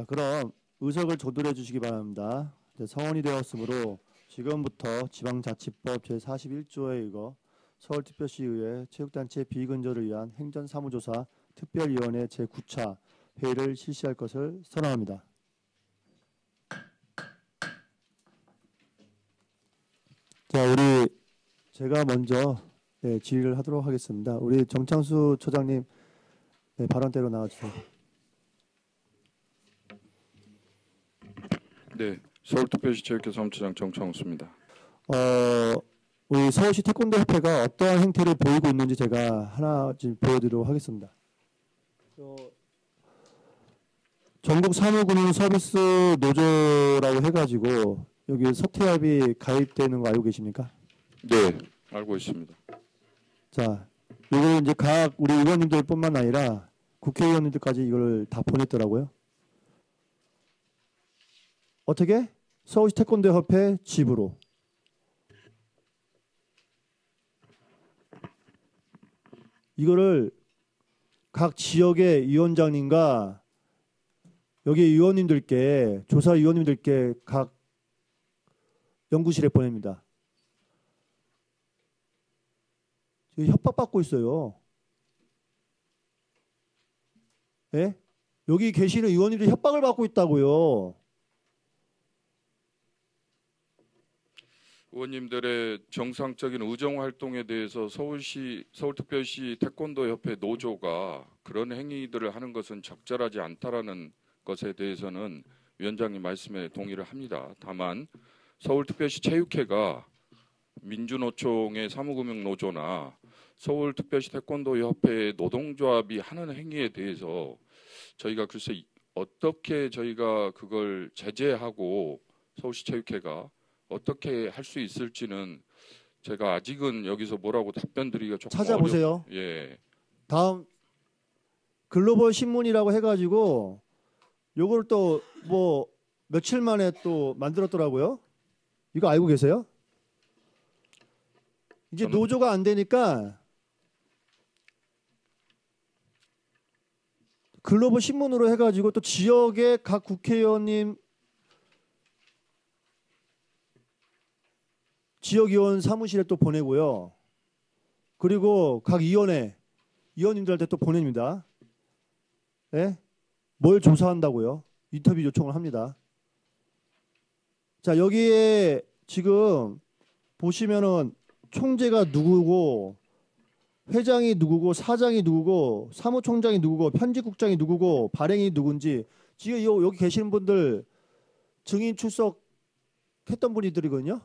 자, 그럼 의석을 조율해 주시기 바랍니다. 성원이 되었으므로 지금부터 지방자치법 제41조에 의거 서울특별시의회 체육단체 비근절을 위한 행정사무조사 특별위원회 제9차 회의를 실시할 것을 선언합니다. 자, 제가 먼저 질의를 하도록 하겠습니다. 우리 정창수 처장님 발언대로 나와주세요. 네, 서울특별시 체육회 사무처장 정창수입니다. 우리 서울시 태권도협회가 어떠한 행태를 보이고 있는지 제가 하나 지금 보여드리도록 하겠습니다. 전국 사무군인 서비스 노조라고 해가지고 여기 서태압이 가입되는 거 알고 계십니까? 네, 알고 있습니다. 자, 이거 이제 각 우리 의원님들뿐만 아니라 국회의원님들까지 이걸 다 보냈더라고요. 어떻게? 서울시 태권도협회 집으로. 이거를 각 지역의 위원장님과 여기 의원님들께 조사위원님들께 각 연구실에 보냅니다. 지금 협박받고 있어요. 예? 여기 계시는 의원님들이 협박을 받고 있다고요. 의원님들의 정상적인 의정 활동에 대해서 서울특별시 태권도협회 노조가 그런 행위들을 하는 것은 적절하지 않다라는 것에 대해서는 위원장님 말씀에 동의를 합니다. 다만 서울특별시 체육회가 민주노총의 사무금융노조나 서울특별시 태권도협회의 노동조합이 하는 행위에 대해서 저희가 글쎄 어떻게 저희가 그걸 제재하고 서울시 체육회가 어떻게 할 수 있을지는 제가 아직은 여기서 뭐라고 답변 드리기가 조금 찾아보세요. 예. 다음 글로벌 신문이라고 해가지고 요걸 또 뭐 며칠 만에 또 만들었더라고요. 이거 알고 계세요? 이제 노조가 안 되니까 글로벌 신문으로 해가지고 또 지역의 각 국회의원님 지역의원 사무실에 또 보내고요. 그리고 각 의원님들한테 또 보냅니다. 예? 뭘 조사한다고요? 인터뷰 요청을 합니다. 자, 여기에 지금 보시면은 총재가 누구고 회장이 누구고 사장이 누구고 사무총장이 누구고 편집국장이 누구고 발행이 누군지 지금 여기 계시는 분들 증인 출석했던 분들이거든요.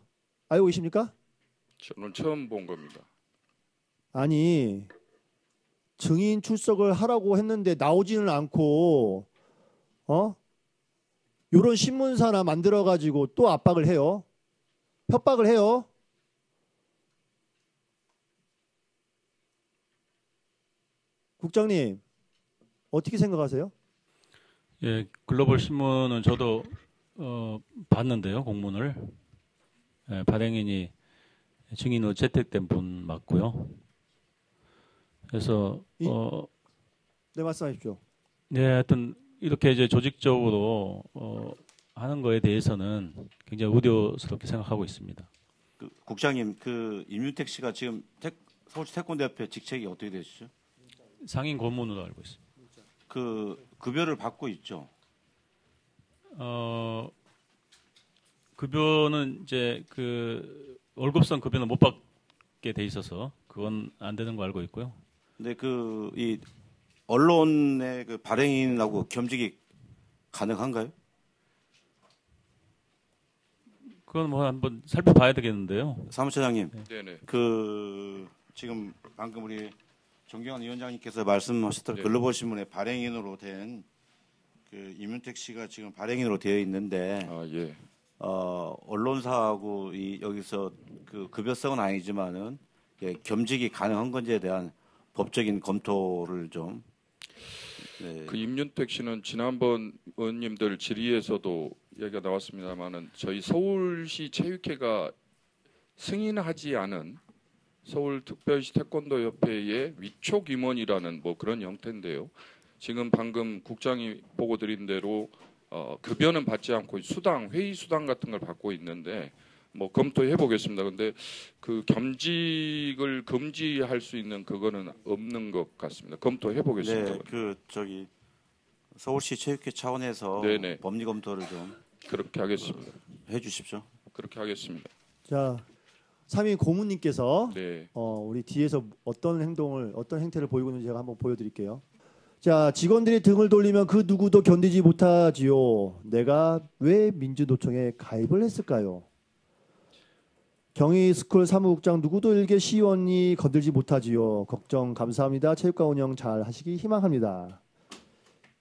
알고 계십니까? 저는 처음 본 겁니다. 아니 증인 출석을 하라고 했는데 나오지는 않고 요런 신문사나 만들어 가지고 또 압박을 해요. 협박을 해요. 국장님 어떻게 생각하세요? 예, 글로벌 신문은 저도 봤는데요, 공문을. 예, 발행인이 증인으로 채택된 분 맞고요. 그래서 네, 말씀하십시오. 네, 하여튼 이렇게 이제 조직적으로 하는 거에 대해서는 굉장히 우려스럽게 생각하고 있습니다. 국장님, 임윤택 씨가 지금 서울시 태권도협회 직책이 어떻게 되시죠? 상임 고문으로 알고 있습니다. 급여를 받고 있죠? 급여는 이제 월급성 급여는 못 받게 돼 있어서 그건 안 되는 거 알고 있고요. 근데 이 언론의 발행인하고 겸직이 가능한가요? 그건 뭐 한번 살펴봐야 되겠는데요. 사무처장님, 네네. 지금 방금 우리 정경환 위원장님께서 말씀하셨던 네. 글로벌 신문에 발행인으로 된 임윤택 씨가 지금 발행인으로 되어 있는데, 예. 언론사하고 여기서 급여성은 아니지만은 겸직이 가능한 건지에 대한 법적인 검토를 좀. 네. 임윤택 씨는 지난번 의원님들 질의에서도 얘기가 나왔습니다만은 저희 서울시 체육회가 승인하지 않은 서울특별시 태권도협회의 위촉임원이라는 뭐 그런 형태인데요. 지금 방금 국장이 보고 드린 대로 급여는 받지 않고 수당, 회의 수당 같은 걸 받고 있는데 뭐 검토해 보겠습니다. 근데 그 겸직을 금지할 수 있는 그거는 없는 것 같습니다. 검토해 보겠습니다. 네, 그 저기 서울시 체육회 차원에서 네네. 법리 검토를 좀 그렇게 하겠습니다. 해주십시오. 그렇게 하겠습니다. 자, 3위 고문님께서 네. 우리 뒤에서 어떤 행태를 보이고 있는지 제가 한번 보여드릴게요. 자, 직원들이 등을 돌리면 그 누구도 견디지 못하지요. 내가 왜 민주노총에 가입을 했을까요? 경희스쿨 사무국장 누구도 일개 시의원이 건들지 못하지요. 걱정 감사합니다. 체육관 운영 잘 하시기 희망합니다.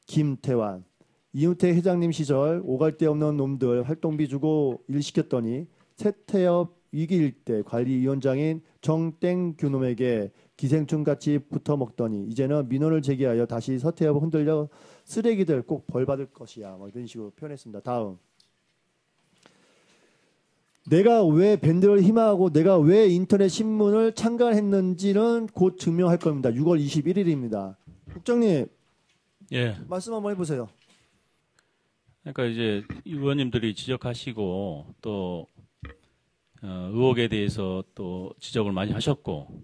김태환 이윤택 회장님 시절 오갈 데 없는 놈들 활동비 주고 일 시켰더니 세태업 위기일 때 관리위원장인 정땡규 놈에게 기생충같이 붙어먹더니 이제는 민원을 제기하여 다시 서태업을 흔들려 쓰레기들 꼭 벌받을 것이야. 뭐 이런 식으로 표현했습니다. 다음. 내가 왜 밴드를 희망하고 내가 왜 인터넷 신문을 창간했는지는 곧 증명할 겁니다. 6월 21일입니다. 국장님 예. 말씀 한번 해보세요. 그러니까 이제 의원님들이 지적하시고 또 의혹에 대해서 또 지적을 많이 하셨고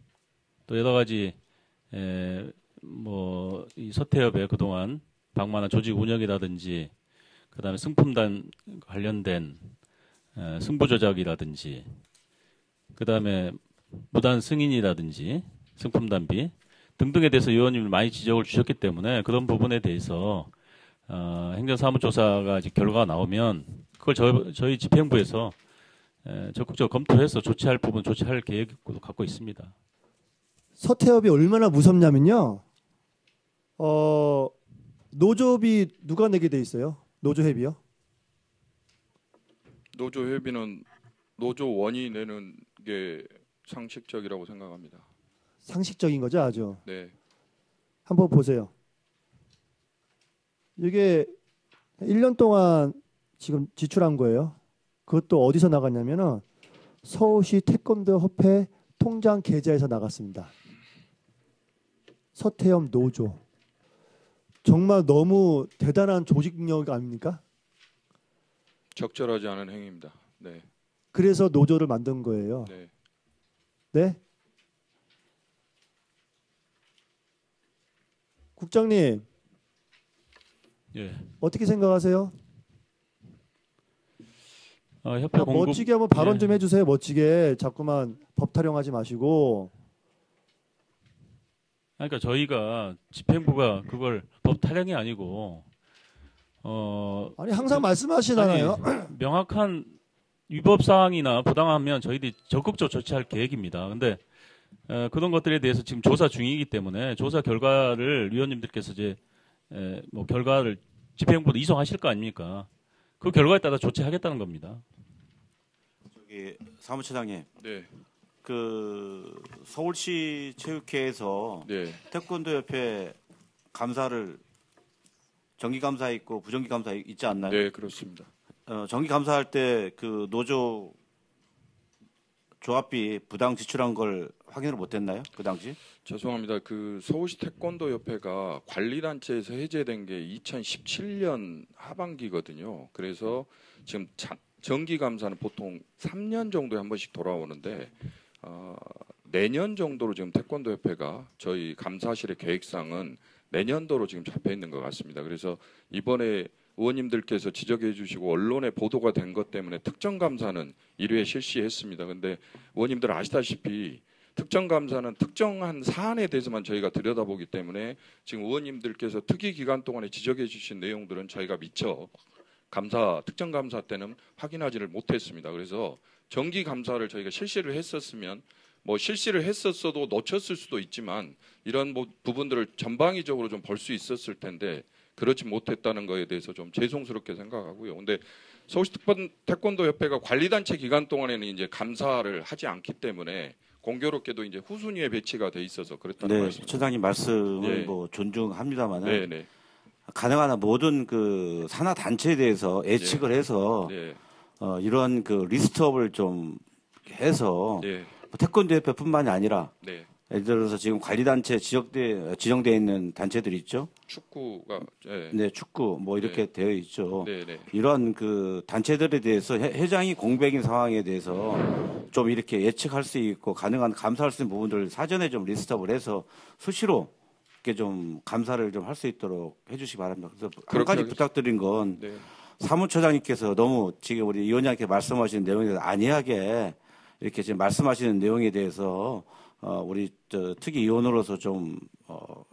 또 여러 가지 뭐 이 서태업의 그동안 방만한 조직 운영이라든지 그다음에 승품단 관련된 승부 조작이라든지 그다음에 무단 승인이라든지 승품단비 등등에 대해서 의원님이 많이 지적을 주셨기 때문에 그런 부분에 대해서 행정사무조사가 이제 결과가 나오면 그걸 저희 집행부에서 적극적으로 검토해서 조치할 부분 조치할 계획도 갖고 있습니다. 서태업이 얼마나 무섭냐면요. 노조비 누가 내게 돼 있어요? 노조회비요? 노조회비는 노조원이 내는 게 상식적이라고 생각합니다. 상식적인 거죠, 아주. 네. 한번 보세요. 이게 1년 동안 지금 지출한 거예요. 그것도 어디서 나갔냐면은 서울시 태권도 협회 통장 계좌에서 나갔습니다. 서태업 노조. 정말 너무 대단한 조직력 아닙니까? 적절하지 않은 행위입니다. 네. 그래서 노조를 만든 거예요. 네. 네? 국장님, 예. 어떻게 생각하세요? 협회 공급 멋지게 한번 발언 예. 좀 해주세요. 멋지게. 자꾸만 법 타령하지 마시고. 그러니까 저희가 집행부가 그걸 법 타령이 아니고 아니 항상 말씀하시잖아요. 아니, 명확한 위법 사항이나 부당하면 저희들이 적극적으로 조치할 계획입니다. 근데 그런 것들에 대해서 지금 조사 중이기 때문에 조사 결과를 위원님들께서 이제 뭐 결과를 집행부로 이송하실 거 아닙니까? 그 결과에 따라 조치하겠다는 겁니다. 저기 사무처장님, 네. 그 서울시 체육회에서 네. 태권도협회 감사를 정기 감사 있고 부정기 감사 있지 않나요? 네, 그렇습니다. 정기 감사할 때 그 노조 조합비 부당 지출한 걸 확인을 못했나요? 그 당시? 죄송합니다. 그 서울시 태권도협회가 관리단체에서 해제된 게 2017년 하반기거든요. 그래서 지금 정기 감사는 보통 3년 정도에 한 번씩 돌아오는데 내년 정도로 지금 태권도협회가 저희 감사실의 계획상은 내년도로 지금 잡혀 있는 것 같습니다. 그래서 이번에 의원님들께서 지적해 주시고 언론에 보도가 된 것 때문에 특정 감사는 1회 실시했습니다. 근데 의원님들 아시다시피 특정 감사는 특정한 사안에 대해서만 저희가 들여다보기 때문에 지금 의원님들께서 특위 기간 동안에 지적해 주신 내용들은 저희가 미처 특정 감사 때는 확인하지를 못했습니다. 그래서 정기 감사를 저희가 실시를 했었으면 뭐 실시를 했었어도 놓쳤을 수도 있지만 이런 부분들을 전방위적으로 좀 볼 수 있었을 텐데 그렇지 못했다는 거에 대해서 좀 죄송스럽게 생각하고요. 근데 서울시 태권도협회가 관리단체 기간 동안에는 이제 감사를 하지 않기 때문에 공교롭게도 이제 후순위에 배치가 돼 있어서 그랬다는 네, 말씀입니다. 처장님 말씀을 네. 뭐 존중합니다만은 네, 네, 가능한 한 모든 그 산하 단체에 대해서 예측을 해서 네, 이런 그 리스트업을 좀 해서 네, 태권도협회뿐만이 아니라 네, 예를 들어서 지금 관리단체 지정돼 있는 단체들 있죠. 축구가 예. 네, 축구 뭐 이렇게 네. 되어 있죠. 네, 네. 이런 그 단체들에 대해서 회장이 공백인 상황에 대해서 좀 이렇게 예측할 수 있고 가능한 감사할 수 있는 부분들을 사전에 좀 리스트업을 해서 수시로 이렇게 좀 감사를 좀 할 수 있도록 해주시기 바랍니다. 그래서 한 가지 부탁드린 건 네. 사무처장님께서 너무 지금 우리 위원장님께 말씀하시는 내용에 대해서 안이하게 이렇게 지금 말씀하시는 내용에 대해서 우리 특위위원으로서 좀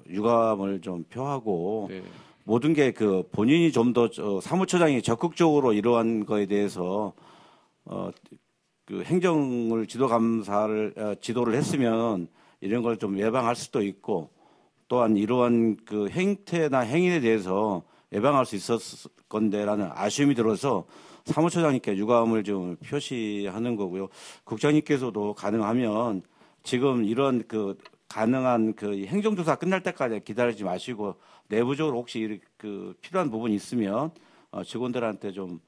유감을 좀 표하고 네. 모든 게 그 본인이 좀 더 사무처장이 적극적으로 이러한 거에 대해서 그 행정을 지도를 했으면 이런 걸 좀 예방할 수도 있고 또한 이러한 그 행태나 행위에 대해서 예방할 수 있었을 건데라는 아쉬움이 들어서 사무처장님께 유감을 좀 표시하는 거고요. 국장님께서도 가능하면 지금 이런 그 가능한 그 행정조사 끝날 때까지 기다리지 마시고 내부적으로 혹시 그 필요한 부분이 있으면 직원들한테 좀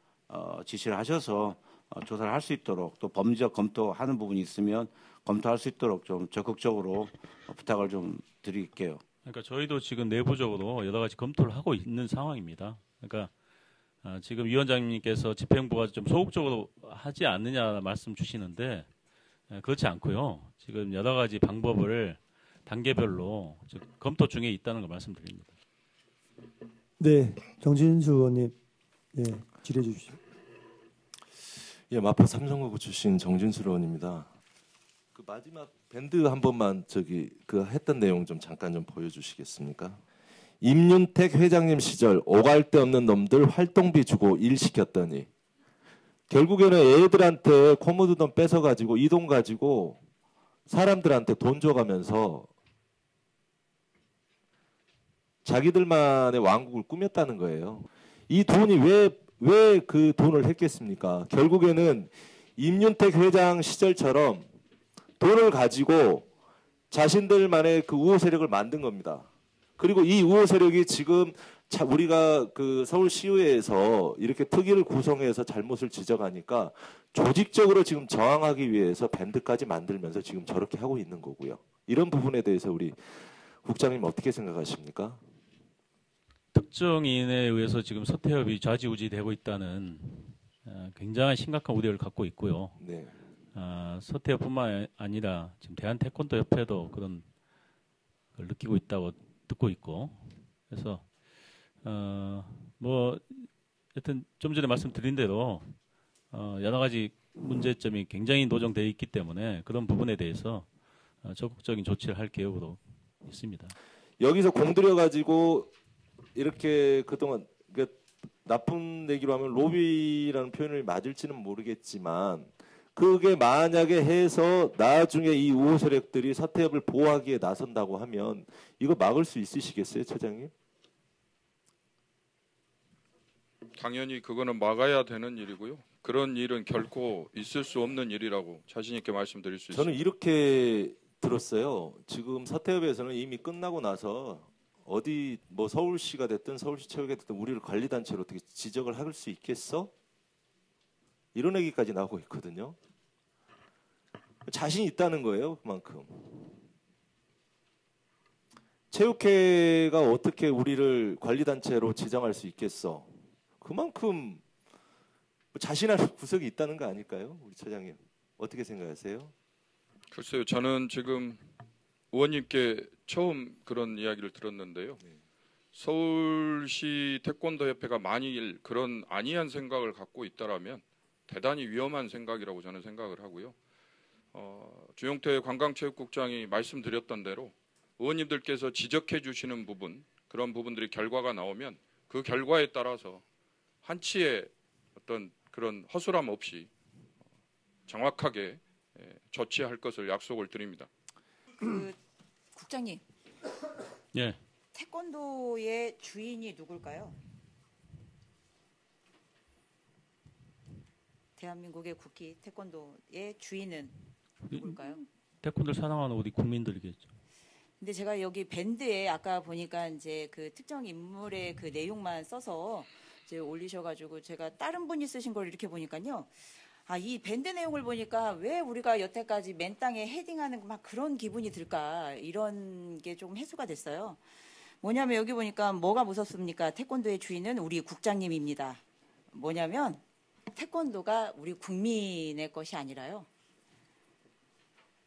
지시를 하셔서 조사를 할 수 있도록 또 법리적 검토하는 부분이 있으면 검토할 수 있도록 좀 적극적으로 부탁을 좀 드릴게요. 그러니까 저희도 지금 내부적으로 여러 가지 검토를 하고 있는 상황입니다. 그러니까 지금 위원장님께서 집행부가 좀 소극적으로 하지 않느냐 말씀 주시는데 그렇지 않고요. 지금 여러 가지 방법을 단계별로 검토 중에 있다는 걸 말씀드립니다. 네, 정진수 의원님, 예, 질의해 주십시오. 예, 마포 삼성거구 출신 정진수 의원입니다. 그 마지막 밴드 한 번만 그 했던 내용 좀 잠깐 좀 보여주시겠습니까? 임윤택 회장님 시절 오갈 데 없는 놈들 활동비 주고 일 시켰더니 결국에는 애들한테 코모드 돈 뺏어가지고 이 돈 가지고 사람들한테 돈 줘가면서 자기들만의 왕국을 꾸몄다는 거예요. 이 돈이 왜 그 돈을 했겠습니까? 결국에는 임윤택 회장 시절처럼 돈을 가지고 자신들만의 그 우호 세력을 만든 겁니다. 그리고 이 우호 세력이 지금 우리가 그 서울시의회에서 이렇게 특위를 구성해서 잘못을 지적하니까 조직적으로 지금 저항하기 위해서 밴드까지 만들면서 지금 저렇게 하고 있는 거고요. 이런 부분에 대해서 우리 국장님 어떻게 생각하십니까? 특정인에 의해서 지금 서태업이 좌지우지되고 있다는 굉장히 심각한 우려를 갖고 있고요. 네. 서태업뿐만 아니라 지금 대한태권도협회도 그런 걸 느끼고 있다고 듣고 있고, 그래서 뭐 하여튼 좀 전에 말씀드린 대로 여러 가지 문제점이 굉장히 노정되어 있기 때문에 그런 부분에 대해서 적극적인 조치를 할 계획으로 있습니다. 여기서 공들여 가지고 이렇게 그동안 나쁜 얘기로 하면 로비라는 표현을 맞을지는 모르겠지만 그게 만약에 해서 나중에 이 우호 세력들이 서태엽을 보호하기에 나선다고 하면 이거 막을 수 있으시겠어요, 처장님? 당연히 그거는 막아야 되는 일이고요. 그런 일은 결코 있을 수 없는 일이라고 자신 있게 말씀드릴 수 있습니다. 저는 이렇게 들었어요. 지금 서태엽에서는 이미 끝나고 나서 어디 뭐 서울시가 됐든 서울시 체육에 됐든 우리를 관리단체로 어떻게 지적을 할 수 있겠어? 이런 얘기까지 나오고 있거든요. 자신 있다는 거예요, 그만큼. 체육회가 어떻게 우리를 관리단체로 지정할 수 있겠어? 그만큼 자신할 구석이 있다는 거 아닐까요, 우리 처장님? 어떻게 생각하세요? 글쎄요, 저는 지금 의원님께 처음 그런 이야기를 들었는데요. 서울시 태권도협회가 만일 그런 안이한 생각을 갖고 있다라면 대단히 위험한 생각이라고 저는 생각을 하고요. 주용태 관광체육국장이 말씀드렸던 대로 의원님들께서 지적해 주시는 부분, 그런 부분들이 결과가 나오면 그 결과에 따라서 한치의 어떤 그런 허술함 없이 정확하게 조치할 것을 약속을 드립니다. 국장님, 예, 태권도의 주인이 누굴까요? 대한민국의 국기 태권도의 주인은 누굴까요? 태권도를 사랑하는 우리 국민들이겠죠. 근데 제가 여기 밴드에 아까 보니까 이제 그 특정 인물의 그 내용만 써서 이제 올리셔가지고 제가 다른 분이 쓰신 걸 이렇게 보니까요. 이 밴드 내용을 보니까 왜 우리가 여태까지 맨 땅에 헤딩하는 막 그런 기분이 들까 이런 게 조금 해소가 됐어요. 뭐냐면 여기 보니까 뭐가 무섭습니까? 태권도의 주인은 우리 국장님입니다. 뭐냐면 태권도가 우리 국민의 것이 아니라요.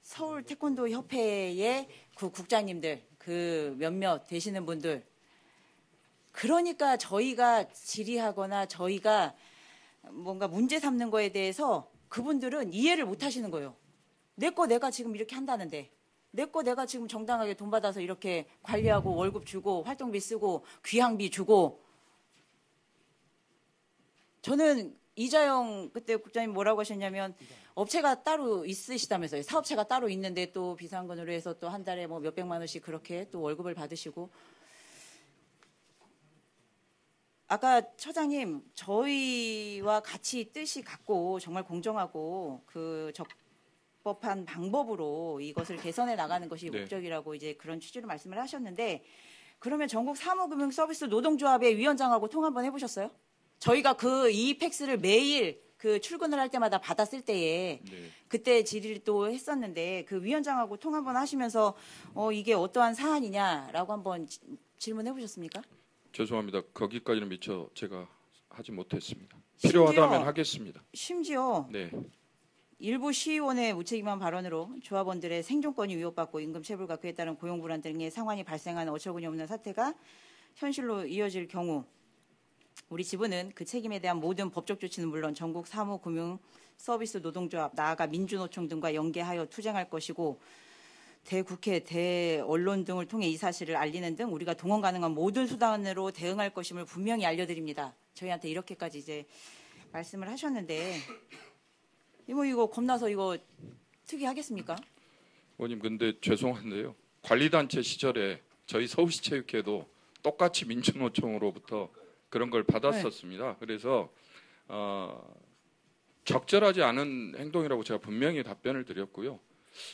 서울 태권도 협회의 그 국장님들, 그 몇몇 되시는 분들. 그러니까 저희가 질의하거나 저희가 뭔가 문제 삼는 거에 대해서 그분들은 이해를 못 하시는 거예요. 내 거 내가 지금 이렇게 한다는데. 내 거 내가 지금 정당하게 돈 받아서 이렇게 관리하고 월급 주고 활동비 쓰고 귀향비 주고. 저는 이자영 그때 국장님 뭐라고 하셨냐면 업체가 따로 있으시다면서요. 사업체가 따로 있는데 또 비상근으로 해서 또 한 달에 뭐 몇백만 원씩 그렇게 또 월급을 받으시고. 아까 처장님 저희와 같이 뜻이 같고 정말 공정하고 그 적법한 방법으로 이것을 개선해 나가는 것이 네. 목적이라고 이제 그런 취지로 말씀을 하셨는데 그러면 전국 사무금융서비스 노동조합의 위원장하고 통화 한번 해보셨어요? 저희가 그 이 팩스를 매일 그 출근을 할 때마다 받았을 때에 네. 그때 질의를 또 했었는데 그 위원장하고 통화 한번 하시면서 이게 어떠한 사안이냐라고 한번 질문해 보셨습니까? 죄송합니다. 거기까지는 미처 제가 하지 못했습니다. 필요하다면 하겠습니다. 심지어 네. 일부 시의원의 무책임한 발언으로 조합원들의 생존권이 위협받고 임금 체불과 그에 따른 고용 불안 등의 상황이 발생하는 어처구니 없는 사태가 현실로 이어질 경우 우리 지부는 그 책임에 대한 모든 법적 조치는 물론 전국 사무금융서비스 노동조합 나아가 민주노총 등과 연계하여 투쟁할 것이고 대국회, 대언론 등을 통해 이 사실을 알리는 등 우리가 동원 가능한 모든 수단으로 대응할 것임을 분명히 알려드립니다. 저희한테 이렇게까지 이제 말씀을 하셨는데 이거 겁나서 이거 특위하겠습니까? 의원님 근데 죄송한데요. 관리단체 시절에 저희 서울시 체육회도 똑같이 민주노총으로부터 그런 걸 받았었습니다. 그래서 적절하지 않은 행동이라고 제가 분명히 답변을 드렸고요.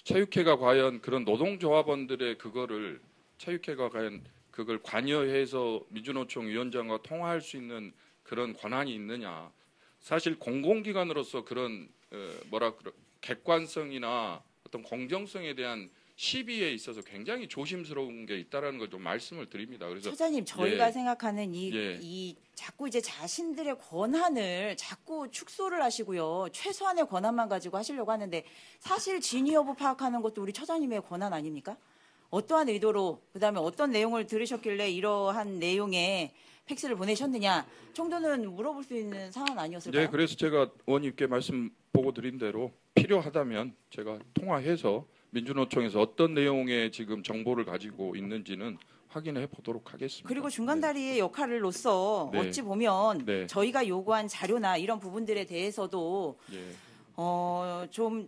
체육회가 과연 그런 노동조합원들의 그거를 체육회가 과연 그걸 관여해서 민주노총 위원장과 통화할 수 있는 그런 권한이 있느냐. 사실 공공기관으로서 그런 객관성이나 어떤 공정성에 대한 시비에 있어서 굉장히 조심스러운 게 있다라는 걸 좀 말씀을 드립니다. 그래서 처장님 저희가 예. 생각하는 이 자꾸 이제 자신들의 권한을 자꾸 축소를 하시고요. 최소한의 권한만 가지고 하시려고 하는데 사실 진위 여부 파악하는 것도 우리 처장님의 권한 아닙니까? 어떠한 의도로 그다음에 어떤 내용을 들으셨길래 이러한 내용의 팩스를 보내셨느냐 정도는 물어볼 수 있는 상황 아니었을까요? 네, 그래서 제가 의원님께 말씀 보고 드린 대로 필요하다면 제가 통화해서 민주노총에서 어떤 내용의 지금 정보를 가지고 있는지는 확인해 보도록 하겠습니다. 그리고 중간다리의 역할로서 네. 어찌 보면 네. 저희가 요구한 자료나 이런 부분들에 대해서도 예. 좀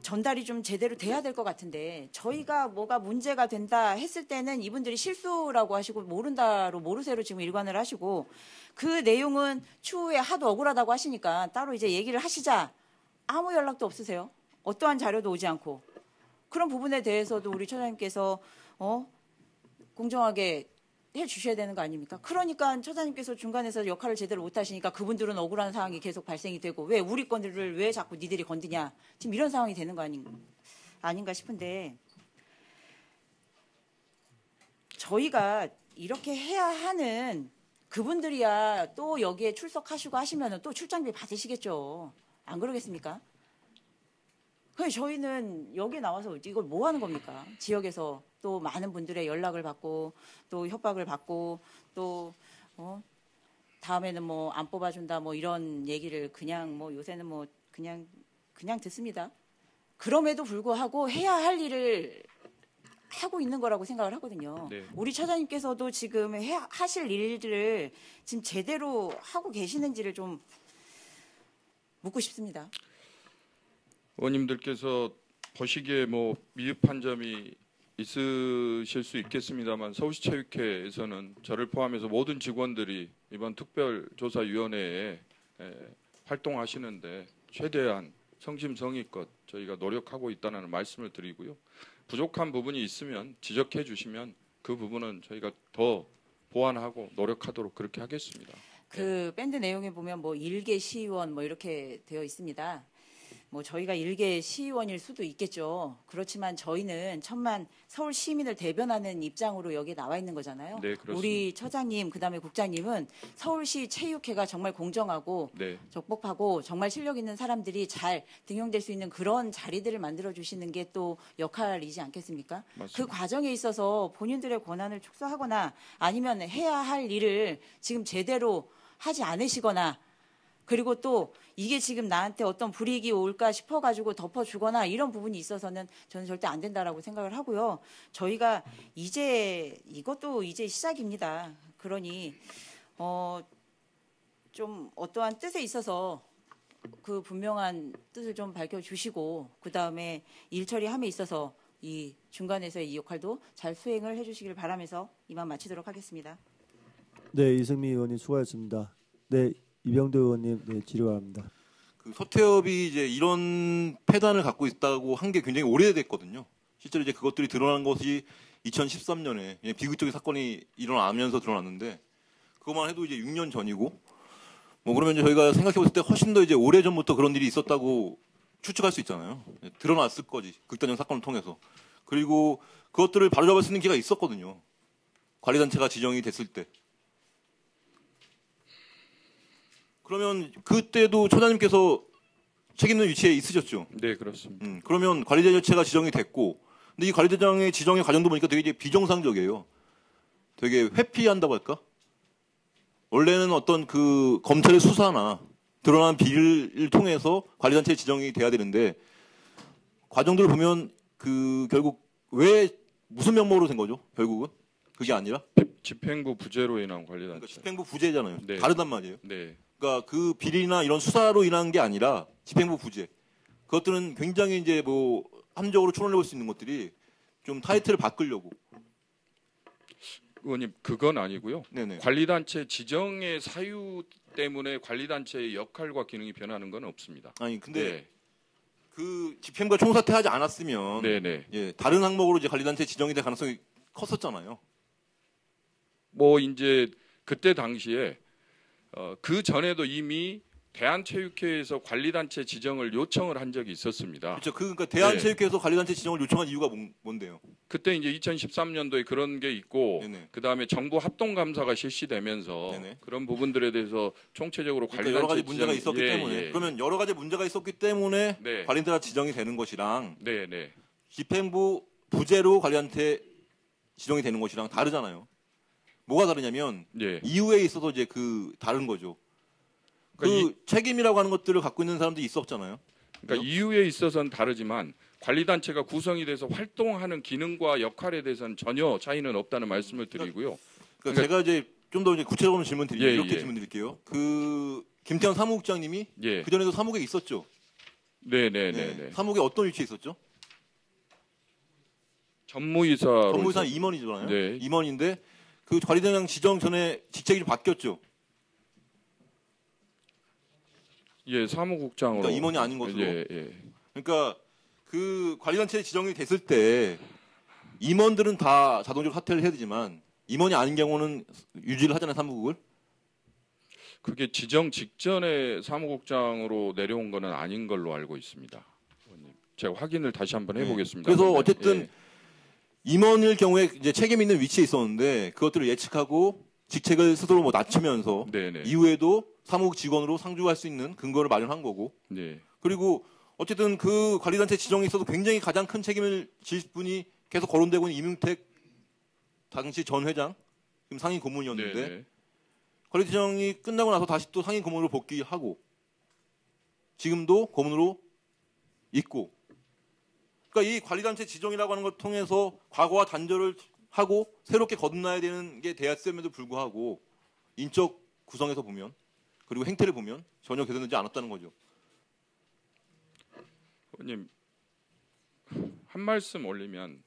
전달이 좀 제대로 돼야 될 것 같은데 저희가 뭐가 문제가 된다 했을 때는 이분들이 실수라고 하시고 모른다로 모르쇠로 지금 일관을 하시고 그 내용은 추후에 하도 억울하다고 하시니까 따로 이제 얘기를 하시자 아무 연락도 없으세요. 어떠한 자료도 오지 않고 그런 부분에 대해서도 우리 처장님께서 공정하게 해주셔야 되는 거 아닙니까? 그러니까 처장님께서 중간에서 역할을 제대로 못하시니까 그분들은 억울한 상황이 계속 발생이 되고 왜 우리 건들을 왜 자꾸 니들이 건드냐 지금 이런 상황이 되는 거 아닌가 싶은데 저희가 이렇게 해야 하는 그분들이야 또 여기에 출석하시고 하시면 또 출장비 받으시겠죠. 안 그러겠습니까? 그래서 저희는 여기 나와서 이걸 뭐 하는 겁니까? 지역에서 또 많은 분들의 연락을 받고 또 협박을 받고 또 다음에는 뭐 안 뽑아준다 뭐 이런 얘기를 그냥 뭐 요새는 뭐 그냥 듣습니다. 그럼에도 불구하고 해야 할 일을 하고 있는 거라고 생각을 하거든요. 네. 우리 처장님께서도 지금 하실 일들을 지금 제대로 하고 계시는지를 좀 묻고 싶습니다. 의원님들께서 보시기에 뭐 미흡한 점이 있으실 수 있겠습니다만 서울시 체육회에서는 저를 포함해서 모든 직원들이 이번 특별조사위원회에 활동하시는데 최대한 성심성의껏 저희가 노력하고 있다는 말씀을 드리고요. 부족한 부분이 있으면 지적해 주시면 그 부분은 저희가 더 보완하고 노력하도록 그렇게 하겠습니다. 그 밴드 내용에 보면 뭐 일개 시의원 뭐 이렇게 되어 있습니다. 뭐 저희가 일개 시의원일 수도 있겠죠. 그렇지만 저희는 천만 서울 시민을 대변하는 입장으로 여기에 나와 있는 거잖아요. 네, 그렇습니다. 우리 처장님 그다음에 국장님은 서울시 체육회가 정말 공정하고 네. 적법하고 정말 실력 있는 사람들이 잘 등용될 수 있는 그런 자리들을 만들어 주시는 게 또 역할이지 않겠습니까? 맞습니다. 그 과정에 있어서 본인들의 권한을 축소하거나 아니면 해야 할 일을 지금 제대로 하지 않으시거나 그리고 또 이게 지금 나한테 어떤 불이익이 올까 싶어가지고 덮어주거나 이런 부분이 있어서는 저는 절대 안 된다라고 생각을 하고요. 저희가 이것도 이제 시작입니다. 그러니 좀 어떠한 뜻에 있어서 그 분명한 뜻을 좀 밝혀주시고 그 다음에 일 처리함에 있어서 이 중간에서의 이 역할도 잘 수행을 해주시길 바라면서 이만 마치도록 하겠습니다. 네, 이승미 의원님 수고하셨습니다. 네, 이병도 의원님 네, 질의 바랍니다. 그 서태업이 이제 이런 패단을 갖고 있다고 한 게 굉장히 오래됐거든요. 실제로 이제 그것들이 드러난 것이 2013년에 비극적인 사건이 일어나면서 드러났는데 그것만 해도 이제 6년 전이고 뭐 그러면 이제 저희가 생각해 봤을 때 훨씬 더 이제 오래 전부터 그런 일이 있었다고 추측할 수 있잖아요. 드러났을 거지 극단적 사건을 통해서. 그리고 그것들을 바로잡을 수 있는 기회가 있었거든요. 관리단체가 지정이 됐을 때. 그러면 그때도 처장님께서 책임 있는 위치에 있으셨죠? 네, 그렇습니다. 그러면 관리자체가 지정이 됐고, 근데 이 관리대장의 지정의 과정도 보니까 되게 이제 비정상적이에요. 되게 회피한다고 할까? 원래는 어떤 그 검찰의 수사나 드러난 비리를 통해서 관리단체 지정이 돼야 되는데 과정들을 보면 그 결국 왜 무슨 명목으로 된 거죠? 결국은 그게 아니라 집행부 부재로 인한 관리단체. 그러니까 집행부 부재잖아요. 네. 다르단 말이에요. 네. 그러니까 그 비리나 이런 수사로 인한 게 아니라 집행부 부재. 그것들은 굉장히 이제 뭐 함정으로 추론해 볼 수 있는 것들이 좀 타이틀을 바꾸려고. 의원님 그건 아니고요. 네네. 관리단체 지정의 사유 때문에 관리단체의 역할과 기능이 변하는 건 없습니다. 아니 근데 네. 그 집행부가 총사퇴하지 않았으면 네네. 예, 다른 항목으로 이제 관리단체 지정이 될 가능성이 컸었잖아요. 뭐 이제 그때 당시에 그 전에도 이미 대한체육회에서 관리단체 지정을 요청을 한 적이 있었습니다. 그렇죠. 그러니까 대한체육회에서 관리단체 지정을 요청한 이유가 뭔데요? 그때 이제 2013년도에 그런 게 있고 네네. 그 다음에 정부 합동감사가 실시되면서 네네. 그런 부분들에 대해서 총체적으로 그러니까 관리단체 여러 가지 문제가 지정이- 있었기 예, 때문에 예. 그러면 여러 가지 문제가 있었기 때문에 네. 관리단체가 지정이 되는 것이랑 네네. 집행부 부재로 관리단체 지정이 되는 것이랑 다르잖아요. 뭐가 다르냐면 예. 이유에 있어서 이제 그 다른 거죠. 그 그러니까 책임이라고 하는 것들을 갖고 있는 사람들이 있었잖아요. 그러니까 이유에 있어서는 다르지만 관리단체가 구성이 돼서 활동하는 기능과 역할에 대해서는 전혀 차이는 없다는 말씀을 드리고요. 그러니까 제가 이제 좀 더 이제 구체적으로 질문 드릴게요. 예, 이렇게 예. 질문 드릴게요. 그 김태현 사무국장님이 예. 그 전에도 사무국에 있었죠. 네네네. 네. 사무국에 어떤 위치에 있었죠? 전무이사로. 법무부상 임원이잖아요. 네. 임원인데 그 관리대장 지정 전에 직책이 좀 바뀌었죠. 예, 사무국장으로. 그러니까 임원이 아닌 것으로. 예, 예. 그러니까 그 관리단체 지정이 됐을 때 임원들은 다 자동적으로 사퇴를 해야 되지만 임원이 아닌 경우는 유지를 하잖아요, 사무국을. 그게 지정 직전에 사무국장으로 내려온 거는 아닌 걸로 알고 있습니다. 의원님. 제가 확인을 다시 한번 해보겠습니다. 그래서 근데, 어쨌든 예. 임원일 경우에 이제 책임 있는 위치에 있었는데 그것들을 예측하고 직책을 스스로 뭐 낮추면서 네네. 이후에도 사무국 직원으로 상주할 수 있는 근거를 마련한 거고. 네. 그리고 어쨌든 그 관리단체 지정에 있어서 굉장히 가장 큰 책임을 질 분이 계속 거론되고 있는 이명택 당시 전 회장, 지금 상임 고문이었는데 네네. 관리 지정이 끝나고 나서 다시 또 상임 고문으로 복귀하고 지금도 고문으로 있고. 그러니까 이 관리단체 지정이라고 하는 걸 통해서 과거와 단절을 하고 새롭게 거듭나야 되는 게 대야쌤에도 불구하고 인적 구성에서 보면 그리고 행태를 보면 전혀 개선되지 않았다는 거죠. 의원님 한 말씀 올리면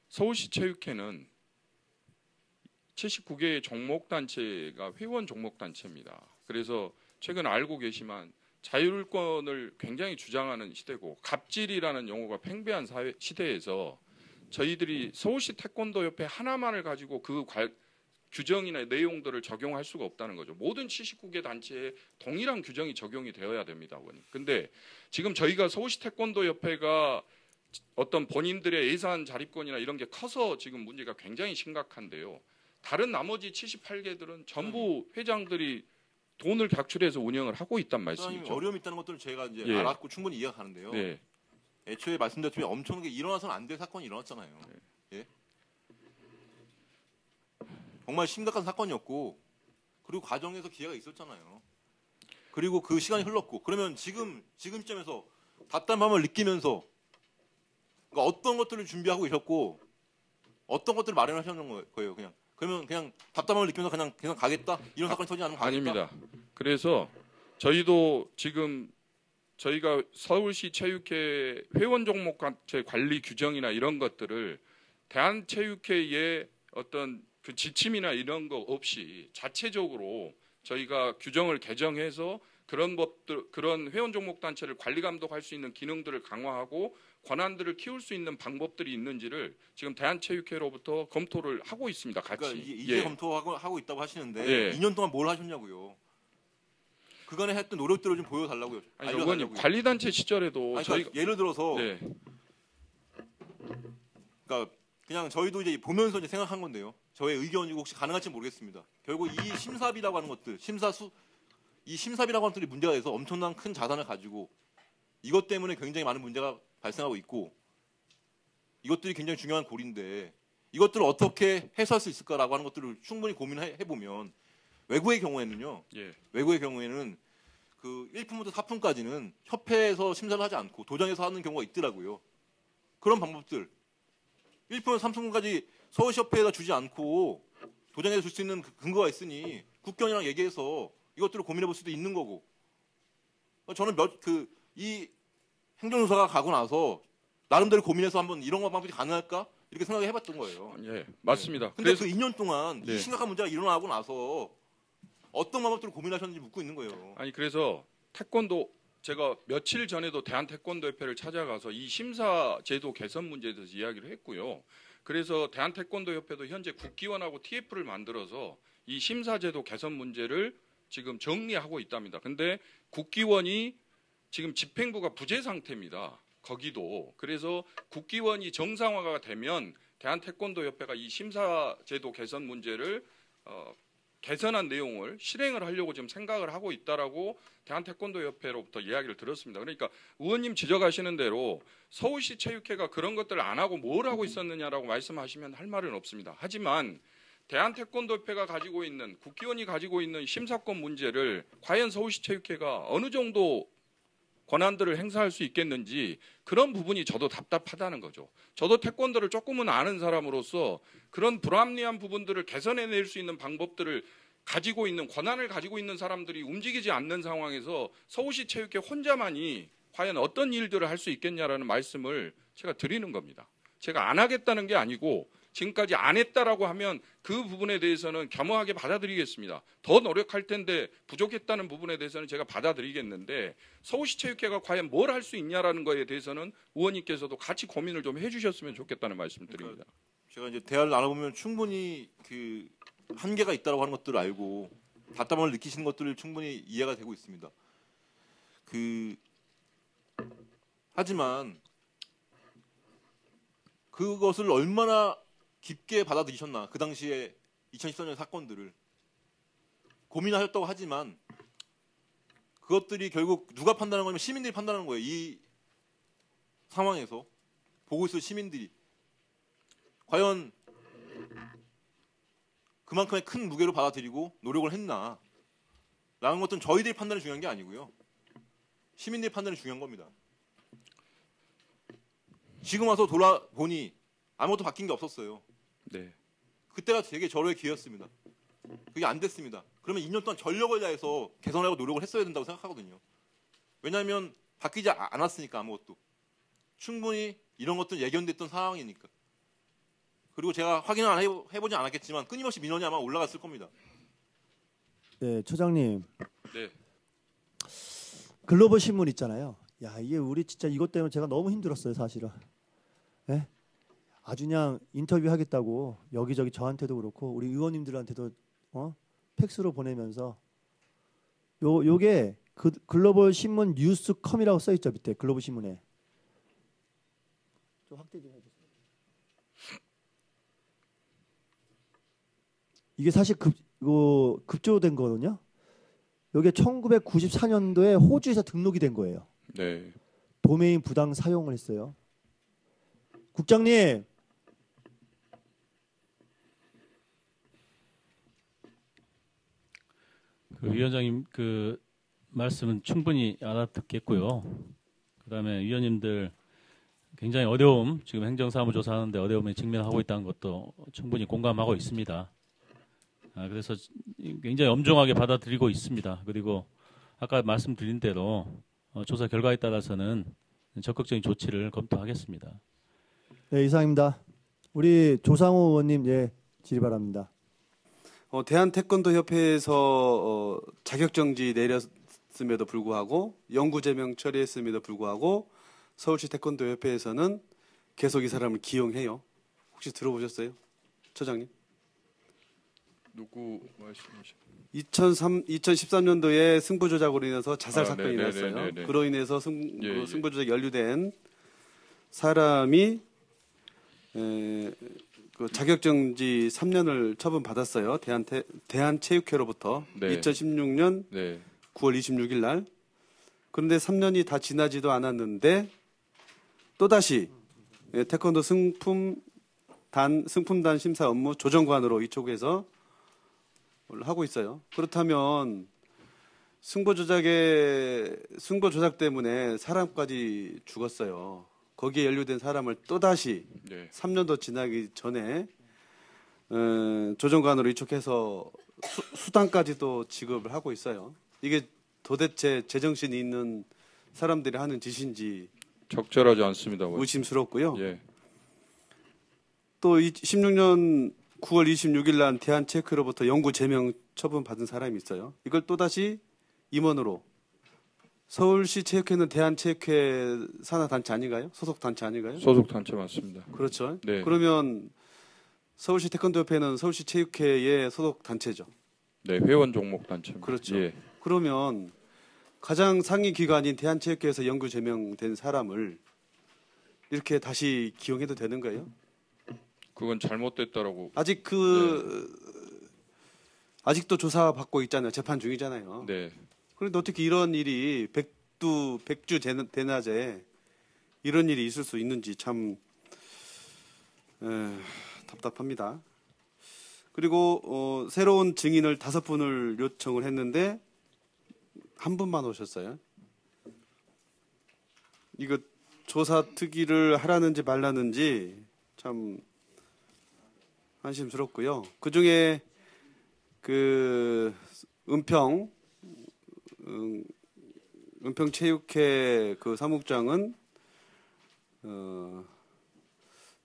서울시 체육회는 79개의 종목단체가 회원 종목단체입니다. 그래서 최근 알고 계시만 자율권을 굉장히 주장하는 시대고 갑질이라는 용어가 팽배한 시대에서 저희들이 서울시 태권도협회 하나만을 가지고 규정이나 내용들을 적용할 수가 없다는 거죠. 모든 79개 단체에 동일한 규정이 적용이 되어야 됩니다, 의원님. 근데 지금 저희가 서울시 태권도 협회가 어떤 본인들의 예산 자립권이나 이런 게 커서 지금 문제가 굉장히 심각한데요. 다른 나머지 78개들은 전부 회장들이 돈을 각출해서 운영을 하고 있단 말씀이죠. 어려움이 있다는 것들을 제가 이제 예. 알았고 충분히 이해가 가는데요. 네. 애초에 말씀드렸지만 엄청나게 일어나서는 안 될 사건이 일어났잖아요. 예? 정말 심각한 사건이었고 그리고 과정에서 기회가 있었잖아요. 그리고 그 시간이 흘렀고 그러면 지금 시점에서 답답함을 느끼면서 그러니까 어떤 것들을 준비하고 계셨고 어떤 것들을 마련하셨는 거예요. 그러면 그냥 답답함을 느끼면서 그냥 가겠다 이런 사건이 터지지 않으면 가겠다. 아닙니다. 그래서 저희도 지금 저희가 서울시 체육회 회원 종목 단체 관리 규정이나 이런 것들을 대한체육회의 어떤 그 지침이나 이런 거 없이 자체적으로 저희가 규정을 개정해서 그런 법들, 그런 회원 종목 단체를 관리 감독할 수 있는 기능들을 강화하고 권한들을 키울 수 있는 방법들이 있는지를 지금 대한체육회로부터 검토를 하고 있습니다. 같이. 그러니까 이제 검토하고 있다고 하시는데 예. 2년 동안 뭘 하셨냐고요. 그간에 했던 노력들을 좀 보여달라고요. 아니, 의원님 관리단체 시절에도 그러니까 저희가 예를 들어서 네. 그러니까 그냥 저희도 이제 보면서 이제 생각한 건데요. 저의 의견이고 혹시 가능할지 모르겠습니다. 결국 이 심사비라고 하는 것들, 이 심사비라고 하는 것들이 문제가 돼서 엄청난 큰 자산을 가지고 이것 때문에 굉장히 많은 문제가 발생하고 있고 이것들이 굉장히 중요한 고리인데 이것들을 어떻게 해소할 수 있을까라고 하는 것들을 충분히 고민해 보면 외국의 경우에는요. 예. 외국의 경우에는 그 1품부터 4품까지는 협회에서 심사를 하지 않고 도정에서 하는 경우가 있더라고요. 그런 방법들 1품에서 3품까지 서울시협회에다 주지 않고 도정에서 줄 수 있는 근거가 있으니 국견이랑 얘기해서 이것들을 고민해 볼 수도 있는 거고 저는 이 행정조사가 가고 나서 나름대로 고민해서 한번 이런 방법이 가능할까 이렇게 생각해 봤던 거예요. 예, 맞습니다. 근데 그래서 그 2년 동안 네. 이 심각한 문제가 일어나고 나서 어떤 방법들을 고민하셨는지 묻고 있는 거예요. 아니 그래서 태권도 제가 며칠 전에도 대한태권도협회를 찾아가서 이 심사 제도 개선 문제에 대해서 이야기를 했고요. 그래서 대한태권도협회도 현재 국기원하고 TF를 만들어서 이 심사 제도 개선 문제를 지금 정리하고 있답니다. 근데 국기원이 지금 집행부가 부재 상태입니다. 거기도. 그래서 국기원이 정상화가 되면 대한태권도협회가 이 심사 제도 개선 문제를 개선한 내용을 실행을 하려고 지금 생각을 하고 있다라고 대한태권도협회로부터 이야기를 들었습니다. 그러니까 의원님 지적하시는 대로 서울시 체육회가 그런 것들을 안 하고 뭘 하고 있었느냐라고 말씀하시면 할 말은 없습니다. 하지만 대한태권도협회가 가지고 있는 국기원이 가지고 있는 심사권 문제를 과연 서울시 체육회가 어느 정도 권한들을 행사할 수 있겠는지 그런 부분이 저도 답답하다는 거죠. 저도 태권도를 조금은 아는 사람으로서 그런 불합리한 부분들을 개선해낼 수 있는 방법들을 가지고 있는 권한을 가지고 있는 사람들이 움직이지 않는 상황에서 서울시 체육회 혼자만이 과연 어떤 일들을 할 수 있겠냐라는 말씀을 제가 드리는 겁니다. 제가 안 하겠다는 게 아니고 지금까지 안 했다라고 하면 그 부분에 대해서는 겸허하게 받아들이겠습니다. 더 노력할 텐데 부족했다는 부분에 대해서는 제가 받아들이겠는데 서울시 체육회가 과연 뭘 할 수 있냐라는 거에 대해서는 의원님께서도 같이 고민을 좀 해주셨으면 좋겠다는 말씀드립니다. 그러니까 제가 이제 대화를 나눠보면 충분히 그 한계가 있다고 하는 것들을 알고 답답함을 느끼시는 것들을 충분히 이해가 되고 있습니다. 하지만 그것을 얼마나 깊게 받아들이셨나 그 당시에 2014년 사건들을 고민하셨다고 하지만 그것들이 결국 누가 판단하는 거냐면 시민들이 판단하는 거예요. 이 상황에서 보고 있을 시민들이 과연 그만큼의 큰 무게로 받아들이고 노력을 했나 라는 것들은 저희들이 판단이 중요한 게 아니고요. 시민들의 판단이 중요한 겁니다. 지금 와서 돌아보니 아무것도 바뀐 게 없었어요. 네. 그때가 되게 절호의 기회였습니다. 그게 안 됐습니다. 그러면 2년 동안 전력을 다해서 개선하고 노력을 했어야 된다고 생각하거든요. 왜냐하면 바뀌지 않았으니까 아무것도. 충분히 이런 것들은 예견됐던 상황이니까. 그리고 제가 확인을 해보지 않았겠지만 끊임없이 민원이 아마 올라갔을 겁니다. 네, 처장님. 네. 글로벌 신문 있잖아요. 야, 이게 우리 진짜 이것 때문에 제가 너무 힘들었어요, 사실은. 네? 아주 그냥 인터뷰하겠다고 여기저기 저한테도 그렇고 우리 의원님들한테도 팩스로 보내면서 요게 그 글로벌 신문 뉴스컴이라고 써 있죠 밑에 글로벌 신문에 좀 확대 좀 해주세요. 이게 사실 급조된 거거든요. 이게 1994년도에 호주에서 등록이 된 거예요. 네. 도메인 부당 사용을 했어요. 국장님. 그 위원장님 그 말씀은 충분히 알아듣겠고요. 그다음에 위원님들 굉장히 어려움, 지금 행정사무조사하는데 어려움에 직면하고 있다는 것도 충분히 공감하고 있습니다. 그래서 굉장히 엄중하게 받아들이고 있습니다. 그리고 아까 말씀드린 대로 조사 결과에 따라서는 적극적인 조치를 검토하겠습니다. 네, 이상입니다. 우리 조상호 의원님 질의 바랍니다. 대한태권도협회에서 자격정지 내렸음에도 불구하고 영구 제명 처리했음에도 불구하고 서울시 태권도협회에서는 계속 이 사람을 기용해요. 혹시 들어보셨어요? 처장님? 누구 말씀이시죠? 2013년도에 승부 조작으로 인해서 자살 사건이 났어요. 네네네네. 그로 인해서 예. 승부 조작 연루된 사람이 그 자격정지 3년을 처분받았어요. 대한체육회로부터 네. 2016년 네. 9월 26일 날. 그런데 3년이 다 지나지도 않았는데 또다시 태권도 승품단 심사 업무 조정관으로 이쪽에서 하고 있어요. 그렇다면 승부 조작 때문에 사람까지 죽었어요. 거기에 연루된 사람을 또다시 네. 3년 더 지나기 전에 조정관으로 이촉해서 수당까지도 지급을 하고 있어요. 이게 도대체 제정신이 있는 사람들이 하는 짓인지 적절하지 않습니다. 의심스럽고요. 예. 또 16년 9월 26일 날 대한체육회로부터 영구 제명 처분 받은 사람이 있어요. 이걸 또다시 임원으로 서울시 체육회는 대한체육회 산하단체 아닌가요? 소속 단체 아닌가요? 소속 단체 맞습니다. 그렇죠. 네. 그러면 서울시 태권도협회는 서울시 체육회의 소속 단체죠. 네, 회원 종목 단체입니다. 그렇죠. 예. 그러면 가장 상위 기관인 대한체육회에서 영구 제명된 사람을 이렇게 다시 기용해도 되는 거예요? 그건 잘못됐다라고. 아직도 조사 받고 있잖아요. 재판 중이잖아요. 네. 그런데 어떻게 이런 일이 백주 대낮에 이런 일이 있을 수 있는지 참 답답합니다. 그리고 새로운 증인을 5분을 요청을 했는데 한 분만 오셨어요. 이거 조사 특위를 하라는지 말라는지 참 한심스럽고요. 그 중에 그 은평체육회 그 사무국장은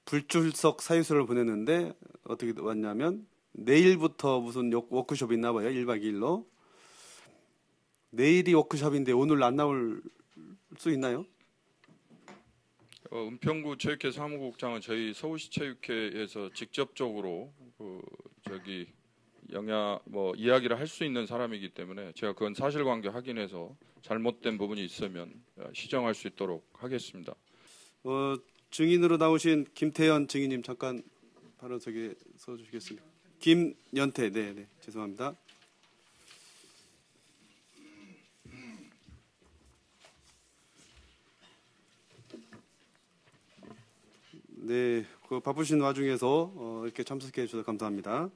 불출석 사유서를 보냈는데 어떻게 왔냐면 내일부터 무슨 워크숍이 있나 봐요. 1박 2일로. 내일이 워크숍인데 오늘 안 나올 수 있나요? 은평구 체육회 사무국장은 저희 서울시 체육회에서 직접적으로 이야기를 할 수 있는 사람이기 때문에 제가 그건 사실관계 확인해서 잘못된 부분이 있으면 시정할 수 있도록 하겠습니다. 증인으로 나오신 김태현 증인님 잠깐 발언석에 서주시겠습니다. 김연태, 네, 죄송합니다. 네, 그 바쁘신 와중에서 이렇게 참석해 주셔서 감사합니다.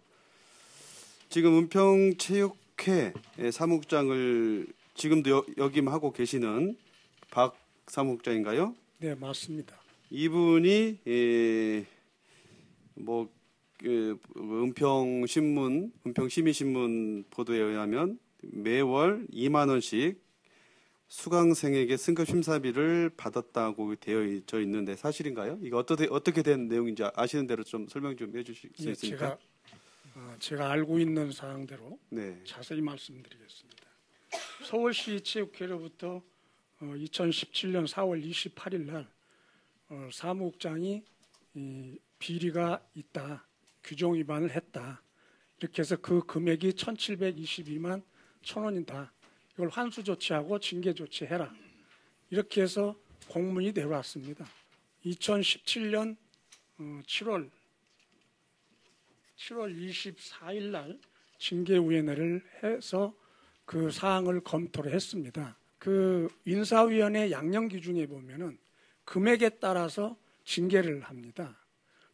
지금 은평체육회 사무국장을 지금도 역임하고 계시는 박 사무국장인가요? 네, 맞습니다. 이분이 은평시민신문 보도에 의하면 매월 2만 원씩 수강생에게 승급 심사비를 받았다고 되어져 있는데 사실인가요? 이거 어떻게 된 내용인지 아시는 대로 좀 설명 좀 해주실 수 있습니까? 제가 알고 있는 사항대로 네. 자세히 말씀드리겠습니다. 서울시 체육회로부터 2017년 4월 28일 날 사무국장이 비리가 있다, 규정 위반을 했다. 이렇게 해서 그 금액이 1,722만 1,000원이다. 이걸 환수 조치하고 징계 조치해라. 이렇게 해서 공문이 내려왔습니다. 2017년 7월 24일 날 징계위원회를 해서 그 사항을 검토를 했습니다. 그 인사위원회 양념 기준에 보면은 금액에 따라서 징계를 합니다.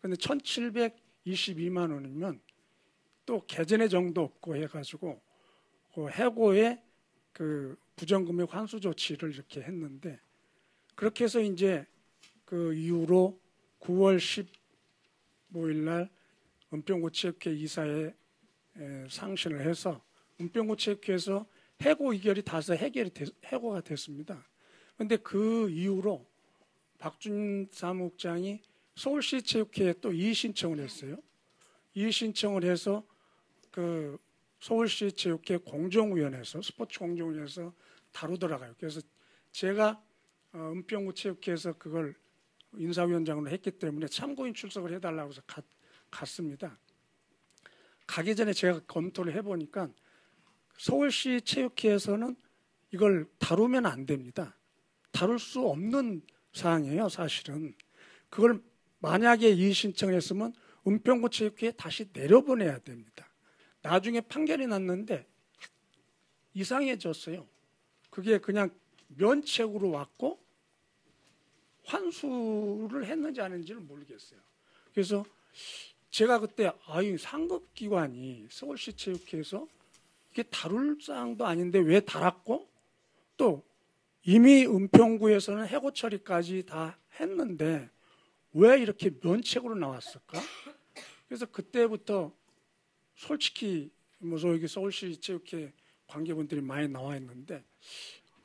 그런데 1,722만 원이면 또 개전의 정도 없고 해가지고 그 해고의 그 부정금액 환수 조치를 이렇게 했는데, 그렇게 해서 이제 그 이후로 9월 15일 날 은평구체육회 이사에 상신을 해서 은평구체육회에서 해고 의결이 다서 해고가 됐습니다. 그런데 그 이후로 박준 사무국장이 서울시 체육회에 또 이의 신청을 했어요. 이의 신청을 해서 그 서울시 체육회 공정위원회에서 스포츠 공정위원회에서 다루더라고요. 그래서 제가 은평구 체육회에서 그걸 인사위원장으로 했기 때문에 참고인 출석을 해달라고 해서 갔습니다. 가기 전에 제가 검토를 해보니까 서울시 체육회에서는 이걸 다루면 안 됩니다. 다룰 수 없는 사항이에요, 사실은. 그걸 만약에 이의 신청했으면 은평구 체육회에 다시 내려보내야 됩니다. 나중에 판결이 났는데 이상해졌어요. 그게 그냥 면책으로 왔고 환수를 했는지 안 했는지는 모르겠어요. 그래서 제가 그때 상급기관이 서울시 체육회에서 이게 다룰 사항도 아닌데 왜 달았고, 또 이미 은평구에서는 해고 처리까지 다 했는데 왜 이렇게 면책으로 나왔을까? 그래서 그때부터 솔직히 여기 서울시 체육회 관계분들이 많이 나와 있는데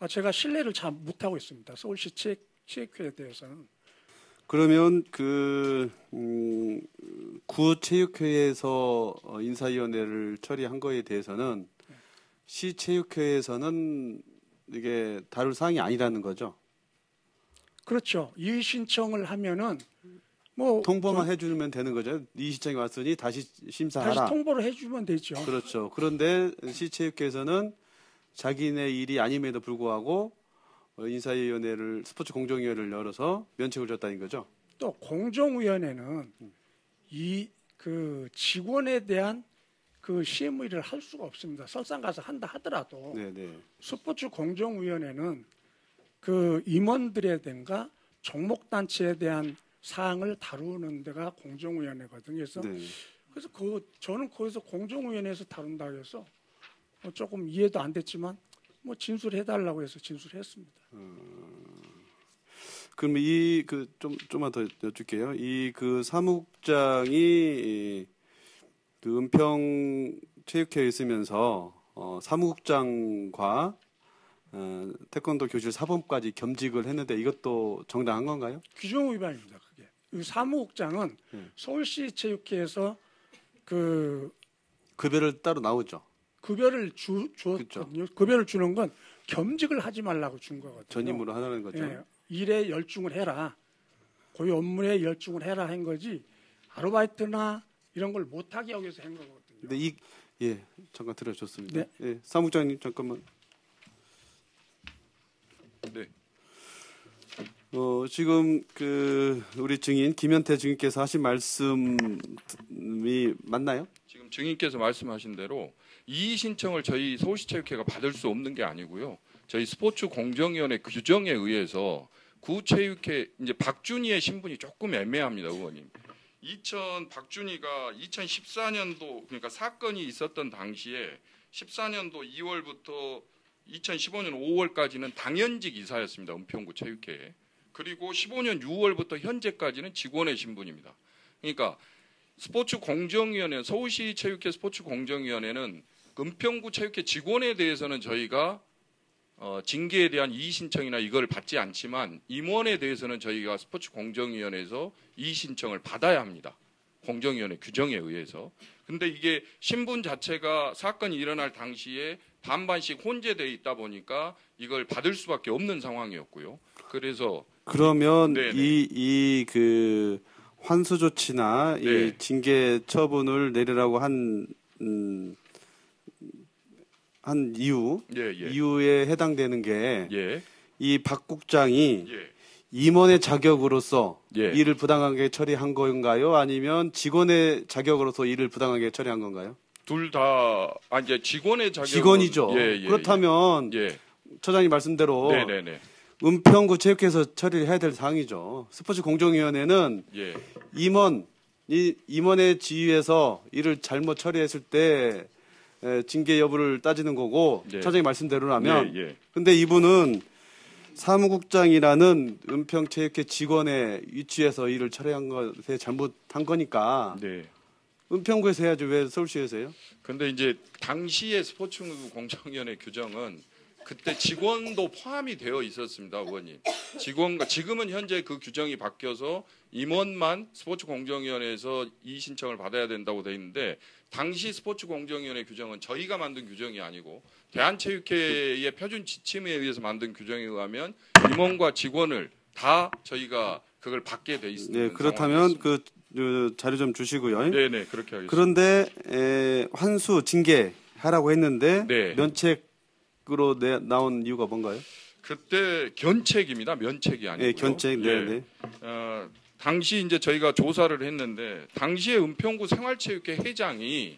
제가 신뢰를 잘 못하고 있습니다. 서울시 체육회에 대해서는. 그러면 구체육회에서 인사위원회를 처리한 거에 대해서는 시체육회에서는 이게 다룰 사항이 아니라는 거죠? 그렇죠. 이의 신청을 하면은 통보만 해주면 되는 거죠. 이의 신청이 왔으니 다시 심사하라. 다시 통보를 해주면 되죠. 그렇죠. 그런데 시체육회에서는 자기네 일이 아님에도 불구하고 인사위원회를 스포츠 공정위원회를 열어서 면책을 줬다는 거죠. 또 공정위원회는 그 직원에 대한 그 시행의를 할 수가 없습니다. 설상 가서 한다 하더라도 네네. 스포츠 공정위원회는 그 임원들에든가 종목단체에 대한 사항을 다루는 데가 공정위원회거든요. 그래서 네. 저는 거기서 공정위원회에서 다룬다고 해서 조금 이해도 안 됐지만 진술해달라고 해서 진술했습니다. 그럼 좀만 더 여쭐게요. 그 사무국장이 그 은평 체육회에 있으면서 사무국장과 태권도 교실 사범까지 겸직을 했는데 이것도 정당한 건가요? 규정 위반입니다. 그게. 이 사무국장은 서울시 체육회에서 그 급여를 따로 나오죠. 급여를 주었거든요. 급여를 주는 건 겸직을 하지 말라고 준 거거든요. 전임으로 하라는 거죠. 예, 일에 열중을 해라. 고유 업무에 열중을 해라 한 거지 아르바이트나 이런 걸 못하게 하기 위해서 한 거거든요. 근데 잠깐 들어줬습니다. 네. 예, 사무국장님 잠깐만. 네. 지금 우리 증인 김현태 증인께서 하신 말씀이 맞나요? 지금 증인께서 말씀하신 대로 이의 신청을 저희 서울시체육회가 받을 수 없는 게 아니고요. 저희 스포츠 공정위원회 규정에 의해서 구체육회 이제 박준희의 신분이 조금 애매합니다, 의원님. 박준희가 2014년도 그러니까 사건이 있었던 당시에 14년도 2월부터 2015년 5월까지는 당연직 이사였습니다. 은평구 체육회에. 그리고 15년 6월부터 현재까지는 직원의 신분입니다. 그러니까 스포츠 공정위원회 서울시 체육회 스포츠 공정위원회는 은평구 체육회 직원에 대해서는 저희가 징계에 대한 이의 신청이나 이걸 받지 않지만 임원에 대해서는 저희가 스포츠 공정위원회에서 이의 신청을 받아야 합니다. 공정위원회 규정에 의해서. 근데 이게 신분 자체가 사건이 일어날 당시에 반반씩 혼재되어 있다 보니까 이걸 받을 수밖에 없는 상황이었고요. 그래서 그러면 네네. 이 환수 조치나 네. 이 징계 처분을 내리라고 한 이유, 예, 예. 이유에 해당되는 게 예. 이 박 국장이 예. 임원의 자격으로서 예. 일을 부당하게 처리한 건가요? 아니면 직원의 자격으로서 일을 부당하게 처리한 건가요? 둘 다 이제 직원의 자격 직원이죠. 예, 예, 그렇다면 예. 처장님 말씀대로 네, 네, 네. 은평구 체육회에서 처리를 해야 될 사항이죠. 스포츠 공정위원회는 예. 임원의 지위에서 일을 잘못 처리했을 때 징계 여부를 따지는 거고 네. 처장님 말씀대로라면 예, 예. 근데 이분은 사무국장이라는 은평체육회 직원의 위치에서 일을 처리한 것에 잘못한 거니까 네. 은평구에서 해야죠. 왜 서울시에서 해요? 근데 이제 당시의 스포츠 공정위원회 규정은 그때 직원도 포함이 되어 있었습니다, 의원님. 지금은 현재 그 규정이 바뀌어서 임원만 스포츠 공정위원회에서 이의 신청을 받아야 된다고 돼 있는데 당시 스포츠 공정위원회 규정은 저희가 만든 규정이 아니고 대한체육회의 표준 지침에 의해서 만든 규정에 의하면 임원과 직원을 다 저희가 그걸 받게 돼 있습니다. 네, 그렇다면 그 자료 좀 주시고요. 네, 네, 그렇게 하겠습니다. 그런데 환수 징계 하라고 했는데 네. 면책으로 나온 이유가 뭔가요? 그때 견책입니다. 면책이 아니고요. 네, 견책. 네, 네. 당시 이제 저희가 조사를 했는데 당시에 은평구 생활체육회 회장이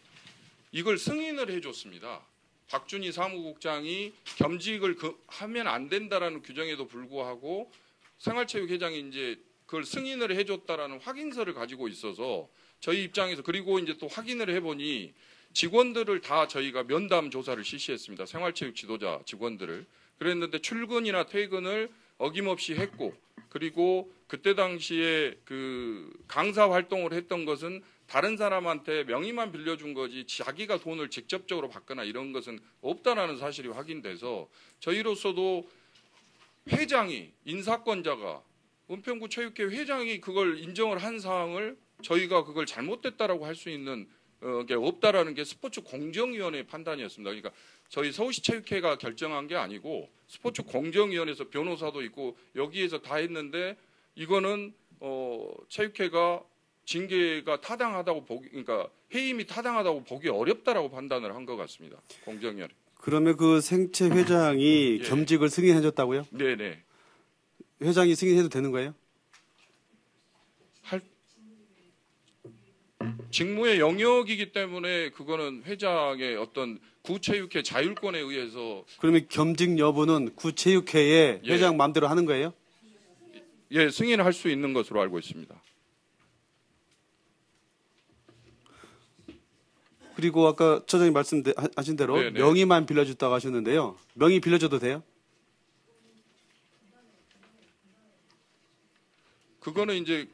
이걸 승인을 해줬습니다. 박준희 사무국장이 겸직을 하면 안 된다라는 규정에도 불구하고 생활체육회장이 이제 그걸 승인을 해줬다라는 확인서를 가지고 있어서 저희 입장에서 그리고 이제 또 확인을 해보니 직원들을 다 저희가 면담 조사를 실시했습니다. 생활체육 지도자 직원들을. 그랬는데 출근이나 퇴근을 어김없이 했고 그리고 그때 당시에 그 강사 활동을 했던 것은 다른 사람한테 명의만 빌려준 거지 자기가 돈을 직접적으로 받거나 이런 것은 없다라는 사실이 확인돼서 저희로서도 회장이 인사권자가 은평구 체육회 회장이 그걸 인정을 한 사항을 저희가 그걸 잘못됐다라고 할 수 있는 게 없다라는 게 스포츠 공정위원회의 판단이었습니다. 그러니까 저희 서울시 체육회가 결정한 게 아니고 스포츠 공정위원회에서 변호사도 있고 여기에서 다 했는데 이거는 체육회가 징계가 타당하다고 그러니까 해임이 타당하다고 보기 어렵다라고 판단을 한 것 같습니다. 공정위원회. 그러면 그 생체 회장이 예. 겸직을 승인해줬다고요? 네네. 회장이 승인해도 되는 거예요? 직무의 영역이기 때문에 그거는 회장의 어떤 구체육회 자율권에 의해서 그러면 겸직 여부는 구체육회의 예. 회장 마음대로 하는 거예요? 예 승인할 수 있는 것으로 알고 있습니다. 그리고 아까 처장님 말씀하신 대로 네네. 명의만 빌려줬다고 하셨는데요. 명의 빌려줘도 돼요? 그거는 이제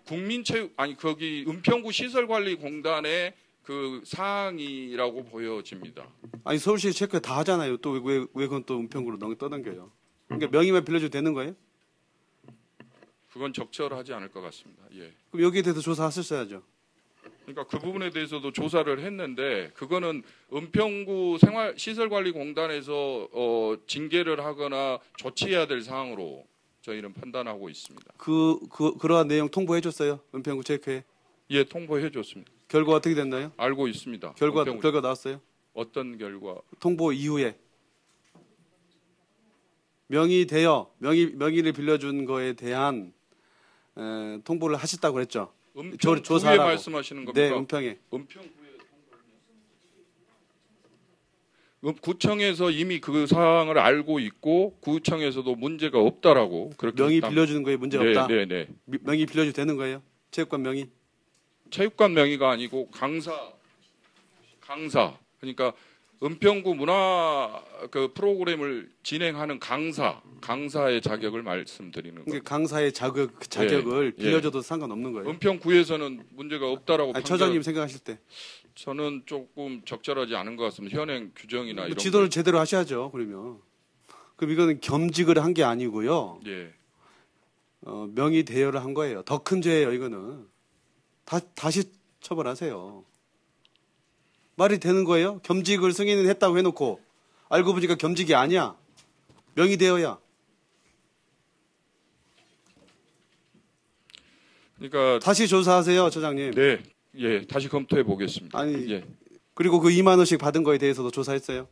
거기 은평구 시설관리공단의 그 사항이라고 보여집니다. 아니 서울시 체크 다 하잖아요. 또 왜 그건 또 은평구로 떠넘겨요? 그러니까 명의만 빌려줘도 되는 거예요? 그건 적절하지 않을 것 같습니다. 예. 그럼 여기에 대해서 조사하셨어야죠. 그러니까 그 부분에 대해서도 조사를 했는데 그거는 은평구 시설관리공단에서 징계를 하거나 조치해야 될 사항으로 저희는 판단하고 있습니다. 그러한 내용 통보해줬어요? 은평구 체육회에? 예, 통보해줬습니다. 결과 어떻게 됐나요? 알고 있습니다. 결과 나왔어요? 어떤 결과? 통보 이후에 명의를 빌려준 거에 대한 통보를 하셨다고 그랬죠? 은평구에 조사하라고. 말씀하시는 겁니까? 네, 은평에. 구청에서 이미 그 사항을 알고 있고 구청에서도 문제가 없다라고 그렇게 명의 빌려주는 거에 문제가 없다? 네. 명의 빌려줘도 되는 거예요? 체육관 명의? 체육관 명의가 아니고 강사 그러니까 은평구 문화 그 프로그램을 진행하는 강사의 자격을 말씀드리는 거예요. 그러니까 강사의 자격을 예. 빌려줘도 상관없는 거예요? 은평구에서는 문제가 없다라고 아니, 처장님 생각하실 때 저는 조금 적절하지 않은 것 같습니다. 현행 규정이나 이런 지도를 제대로 하셔야죠. 그러면 그럼 이거는 겸직을 한 게 아니고요. 예. 명의 대여를 한 거예요. 더 큰 죄예요. 이거는 다시 처벌하세요. 말이 되는 거예요? 겸직을 승인을 했다고 해놓고 알고 보니까 겸직이 아니야. 명의 대여야. 그러니까 다시 조사하세요, 처장님. 네, 예, 다시 검토해 보겠습니다. 아니, 예. 그리고 그 2만 원씩 받은 거에 대해서도 조사했어요?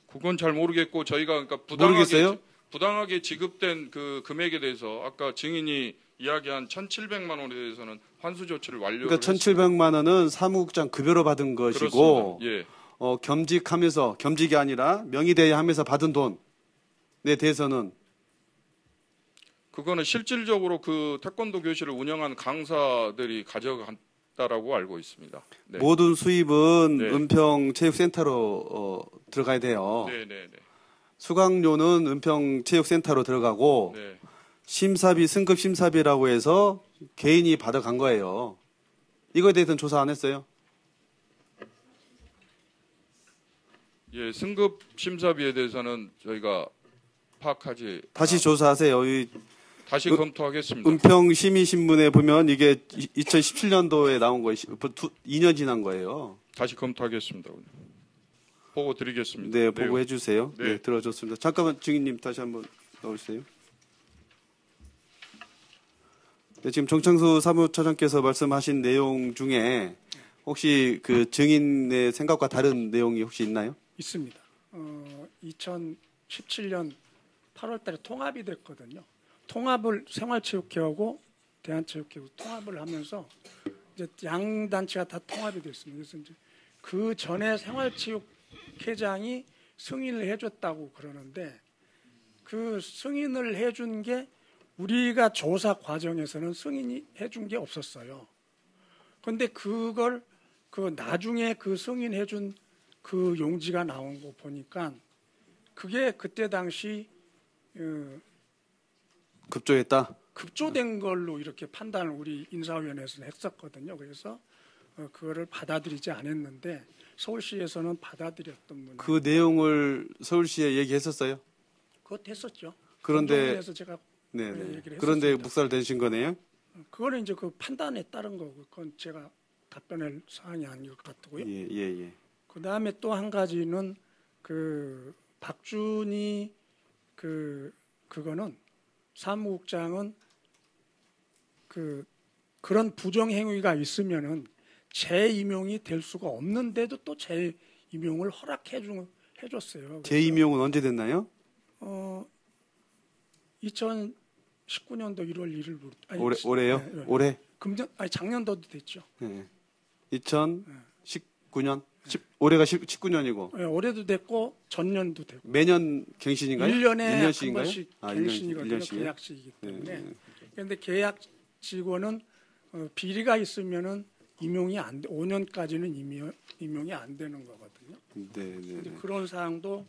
그건 잘 모르겠고 저희가 그러니까 모르겠어요? 부당하게 지급된 그 금액에 대해서 아까 증인이 이야기한 1,700만 원에 대해서는 환수 조치를 완료를 그러니까 1,700만 원은 사무국장 급여로 받은 것이고 그렇습니다. 예. 겸직하면서 겸직이 아니라 명의대여하면서 받은 돈에 대해서는 그거는 실질적으로 그 태권도 교실을 운영한 강사들이 가져갔다라고 알고 있습니다. 네. 모든 수입은 네. 은평체육센터로 들어가야 돼요. 네, 네, 네. 수강료는 은평체육센터로 들어가고 네. 심사비, 승급 심사비라고 해서 개인이 받아간 거예요. 이거에 대해서는 조사 안 했어요? 예, 승급 심사비에 대해서는 저희가 파악하지 다시 조사하세요. 이 다시 은- 검토하겠습니다. 은평시민신문에 보면 이게 2017년도에 나온 거예요. 2년 지난 거예요. 다시 검토하겠습니다. 보고 드리겠습니다. 네, 보고해 주세요. 네. 네, 들어줬습니다. 잠깐만 증인님 다시 한번 나오세요. 네, 지금 정창수 사무처장께서 말씀하신 내용 중에 혹시 그 증인의 생각과 다른 내용이 혹시 있나요? 있습니다. 2017년 8월달에 통합이 됐거든요. 통합을 생활체육회하고 대한체육회하고 통합을 하면서 이제 양 단체가 다 통합이 됐습니다. 그래서 이제 그 전에 생활체육회장이 승인을 해줬다고 그러는데 그 승인을 해준 게 우리가 조사 과정에서는 승인이 해준 게 없었어요. 그런데 그걸 그 나중에 그 승인해준 그 용지가 나온 거 보니까 그게 그때 당시 급조했다. 급조된 걸로 이렇게 판단을 우리 인사위원회에서는 했었거든요. 그래서 그거를 받아들이지 않았는데 서울시에서는 받아들였던 문. 그 내용을 서울시에 얘기했었어요. 그거 됐었죠. 그런데 에서 제가 네, 얘기를 그런데 했었습니다. 묵살되신 거네요. 그거는 이제 그 판단에 따른 거고 그건 제가 답변할 사항이 아닌 것 같고요. 예, 예, 예. 그 다음에 또 한 가지는 그 박준희 그거는 사무국장은 그런 부정 행위가 있으면은 재임용이 될 수가 없는데도 또 재임용을 해줬어요. 재임용은 언제 됐나요? 2019년도 1월 1일부터 올해요? 네, 네. 올해? 작년도도 됐죠. 네. 2019년? 올해가 19년이고 네, 올해도 됐고 전년도 됐고 매년 갱신인가요? 1년에 한 1년씩인가요? 번씩 갱신이거든요. 1년씩이요? 계약직이기 때문에. 네. 그런데 계약 직원은 비리가 있으면은 임용이 안 돼. 5년까지는 임용이 안 되는 거거든요. 네, 네, 근데 네. 그런 사항도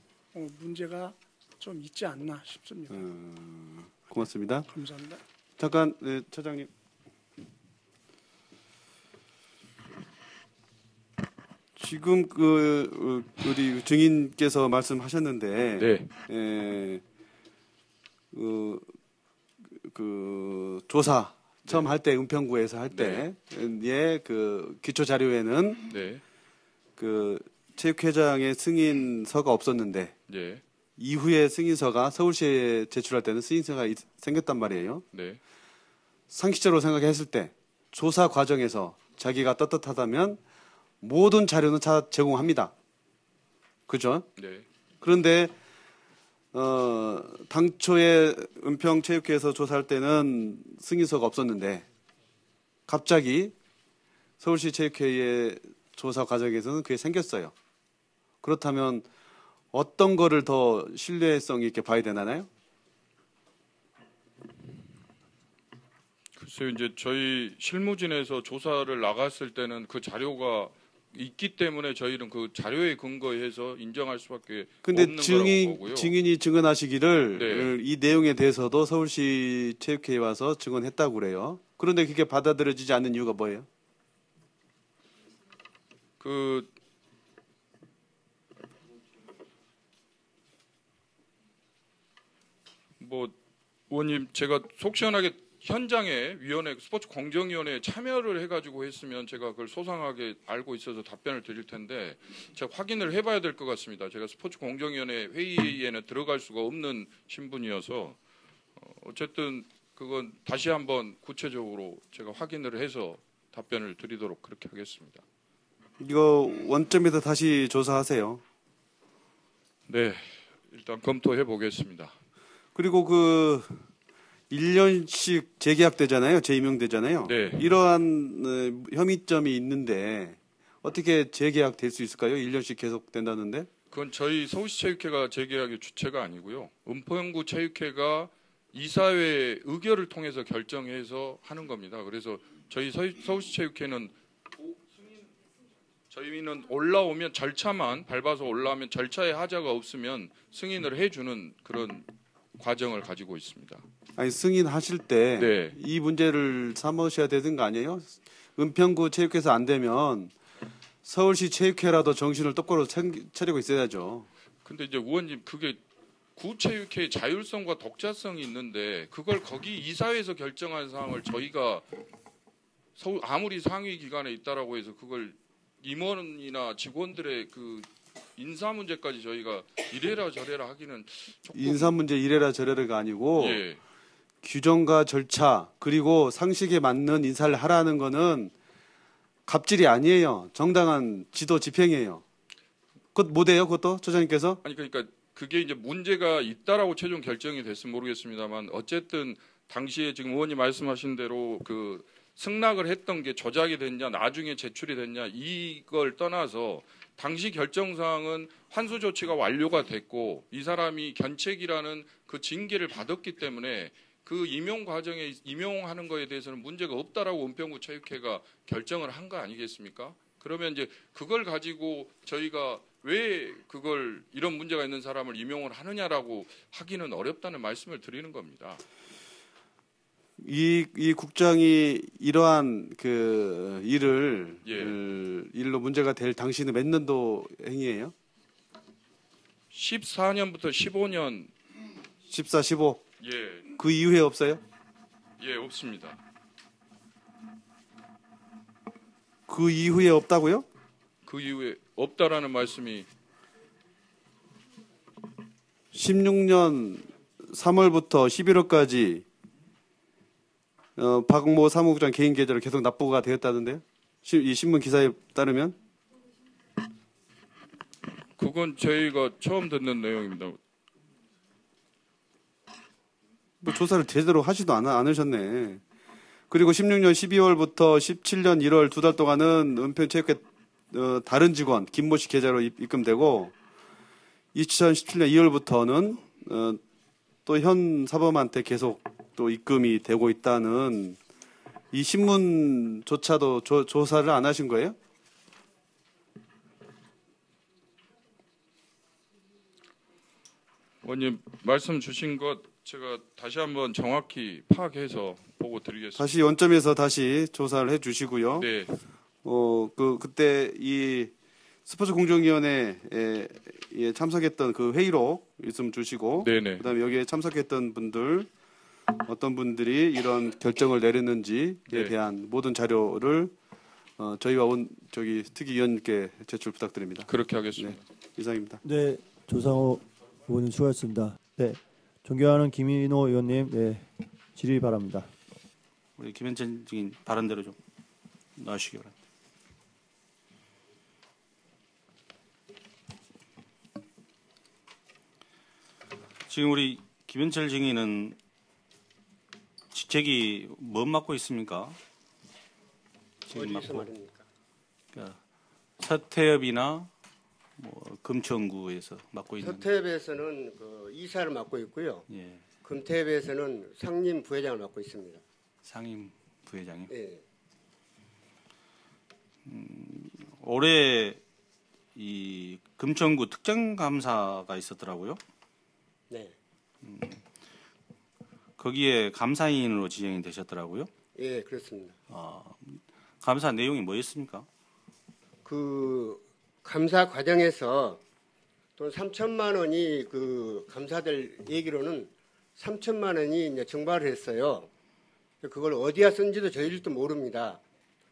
문제가 좀 있지 않나 싶습니다. 고맙습니다. 감사합니다. 잠깐, 네, 처장님. 지금 우리 증인께서 말씀하셨는데, 네. 조사 처음 할 때 은평구에서 할 때의 그 기초 자료에는 네. 그 체육회장의 승인서가 없었는데 네. 이후에 승인서가 서울시에 제출할 때는 승인서가 생겼단 말이에요. 네. 상식적으로 생각했을 때 조사 과정에서 자기가 떳떳하다면 모든 자료는 다 제공합니다. 그죠? 네. 그런데 당초에 은평체육회에서 조사할 때는 승인서가 없었는데 갑자기 서울시 체육회의 조사 과정에서는 그게 생겼어요. 그렇다면 어떤 거를 더 신뢰성 있게 봐야 되나요? 글쎄요, 이제 저희 실무진에서 조사를 나갔을 때는 그 자료가 있기 때문에 저희는 그 자료에 근거해서 인정할 수밖에 근데 없는 거라고 보고요. 증인이 증언하시기를 네. 이 내용에 대해서도 서울시 체육회에 와서 증언했다고 그래요. 그런데 그게 받아들여지지 않는 이유가 뭐예요? 의원님, 제가 속 시원하게 현장에 스포츠 공정위원회에 참여를 해가지고 했으면 제가 그걸 소상하게 알고 있어서 답변을 드릴 텐데 제가 확인을 해봐야 될 것 같습니다. 제가 스포츠 공정위원회 회의에는 들어갈 수가 없는 신분이어서 어쨌든 그건 다시 한번 구체적으로 제가 확인을 해서 답변을 드리도록 그렇게 하겠습니다. 이거 원점에서 다시 조사하세요. 네, 일단 검토해 보겠습니다. 그리고 그 1년씩 재계약되잖아요. 재임용되잖아요. 네. 이러한 혐의점이 있는데 어떻게 재계약될 수 있을까요? 1년씩 계속 된다는데. 그건 저희 서울시 체육회가 재계약의 주체가 아니고요. 은평구 체육회가 이사회 의결을 통해서 결정해서 하는 겁니다. 그래서 저희 서울시 체육회는 저희는 올라오면 절차만 밟아서 올라오면 절차에 하자가 없으면 승인을 해주는 그런 과정을 가지고 있습니다. 아니 승인하실 때 이 네. 문제를 삼으셔야 되는 거 아니에요? 은평구 체육회에서 안 되면 서울시 체육회라도 정신을 똑바로 차리고 있어야죠. 근데 이제 의원님 그게 구체육회의 자율성과 독자성이 있는데 그걸 거기 이사회에서 결정한 사항을 저희가 아무리 상위 기관에 있다라고 해서 그걸 임원이나 직원들의 그 인사 문제까지 저희가 이래라 저래라 하기는 조금 인사 문제 이래라 저래라가 아니고 예. 규정과 절차 그리고 상식에 맞는 인사를 하라는 거는 갑질이 아니에요. 정당한 지도 집행이에요. 그것 못해요, 그것도 처장님께서? 아니 그러니까 그게 이제 문제가 있다라고 최종 결정이 됐으면 모르겠습니다만 어쨌든 당시에 지금 의원님 말씀하신 대로 그 승낙을 했던 게 조작이 됐냐 나중에 제출이 됐냐 이걸 떠나서 당시 결정 사항은 환수 조치가 완료가 됐고 이 사람이 견책이라는 그 징계를 받았기 때문에 그 임용 과정에 임용하는 거에 대해서는 문제가 없다라고 은평구 체육회가 결정을 한 거 아니겠습니까? 그러면 이제 그걸 가지고 저희가 왜 그걸 이런 문제가 있는 사람을 임용을 하느냐라고 하기는 어렵다는 말씀을 드리는 겁니다. 이 국장이 이러한 그 일을 예. 일로 문제가 될 당시는 몇 년도 행위예요? 14년부터 15년 14, 15. 예, 그 이후에 없어요? 예 없습니다. 그 이후에 없다고요? 그 이후에 없다라는 말씀이 16년 3월부터 11월까지 박모 사무국장 개인 계좌로 계속 납부가 되었다는데요? 이 신문 기사에 따르면? 그건 저희가 처음 듣는 내용입니다. 뭐 조사를 제대로 하지도 않으셨네. 그리고 16년 12월부터 17년 1월 2달 동안은 은평체육회 다른 직원 김모 씨 계좌로 입금되고 2017년 2월부터는 또 현 사범한테 계속 또 입금이 되고 있다는 이 신문조차도 조사를 안 하신 거예요? 의원님 말씀 주신 것 제가 다시 한번 정확히 파악해서 보고 드리겠습니다. 다시 원점에서 다시 조사를 해 주시고요. 네. 그때 이 스포츠공정위원회에 참석했던 그 회의록 있으면 주시고, 네네. 그다음에 여기에 참석했던 분들 어떤 분들이 이런 결정을 내렸는지에 네. 대한 모든 자료를 저희와 특위위원님께 제출 부탁드립니다. 그렇게 하겠습니다. 이상입니다. 네, 조상호 의원님 수고하셨습니다. 네, 존경하는 김인호 의원님, 네, 질의 바랍니다. 우리 김현철 증인 발언대로 좀 나와주시기 바랍니다. 지금 우리 김현철 증인은 직책이 뭐 맡고 있습니까? 지금 어디서 맡고 말입니까? 그러니까 서태엽이나 뭐 금천구에서 맡고 있는. 서태엽에서는 그 이사를 맡고 있고요. 예, 금태엽에서는 상임 부회장을 맡고 있습니다. 상임 부회장이요. 예. 올해 이 금천구 특정감사가 있었더라고요. 네. 거기에 감사인으로 지정이 되셨더라고요. 예, 그렇습니다. 감사 내용이 뭐였습니까? 그 감사 과정에서 돈 3천만 원이 그 감사들 얘기로는 3천만 원이 이제 증발을 했어요. 그걸 어디에 쓴지도 저희들도 모릅니다.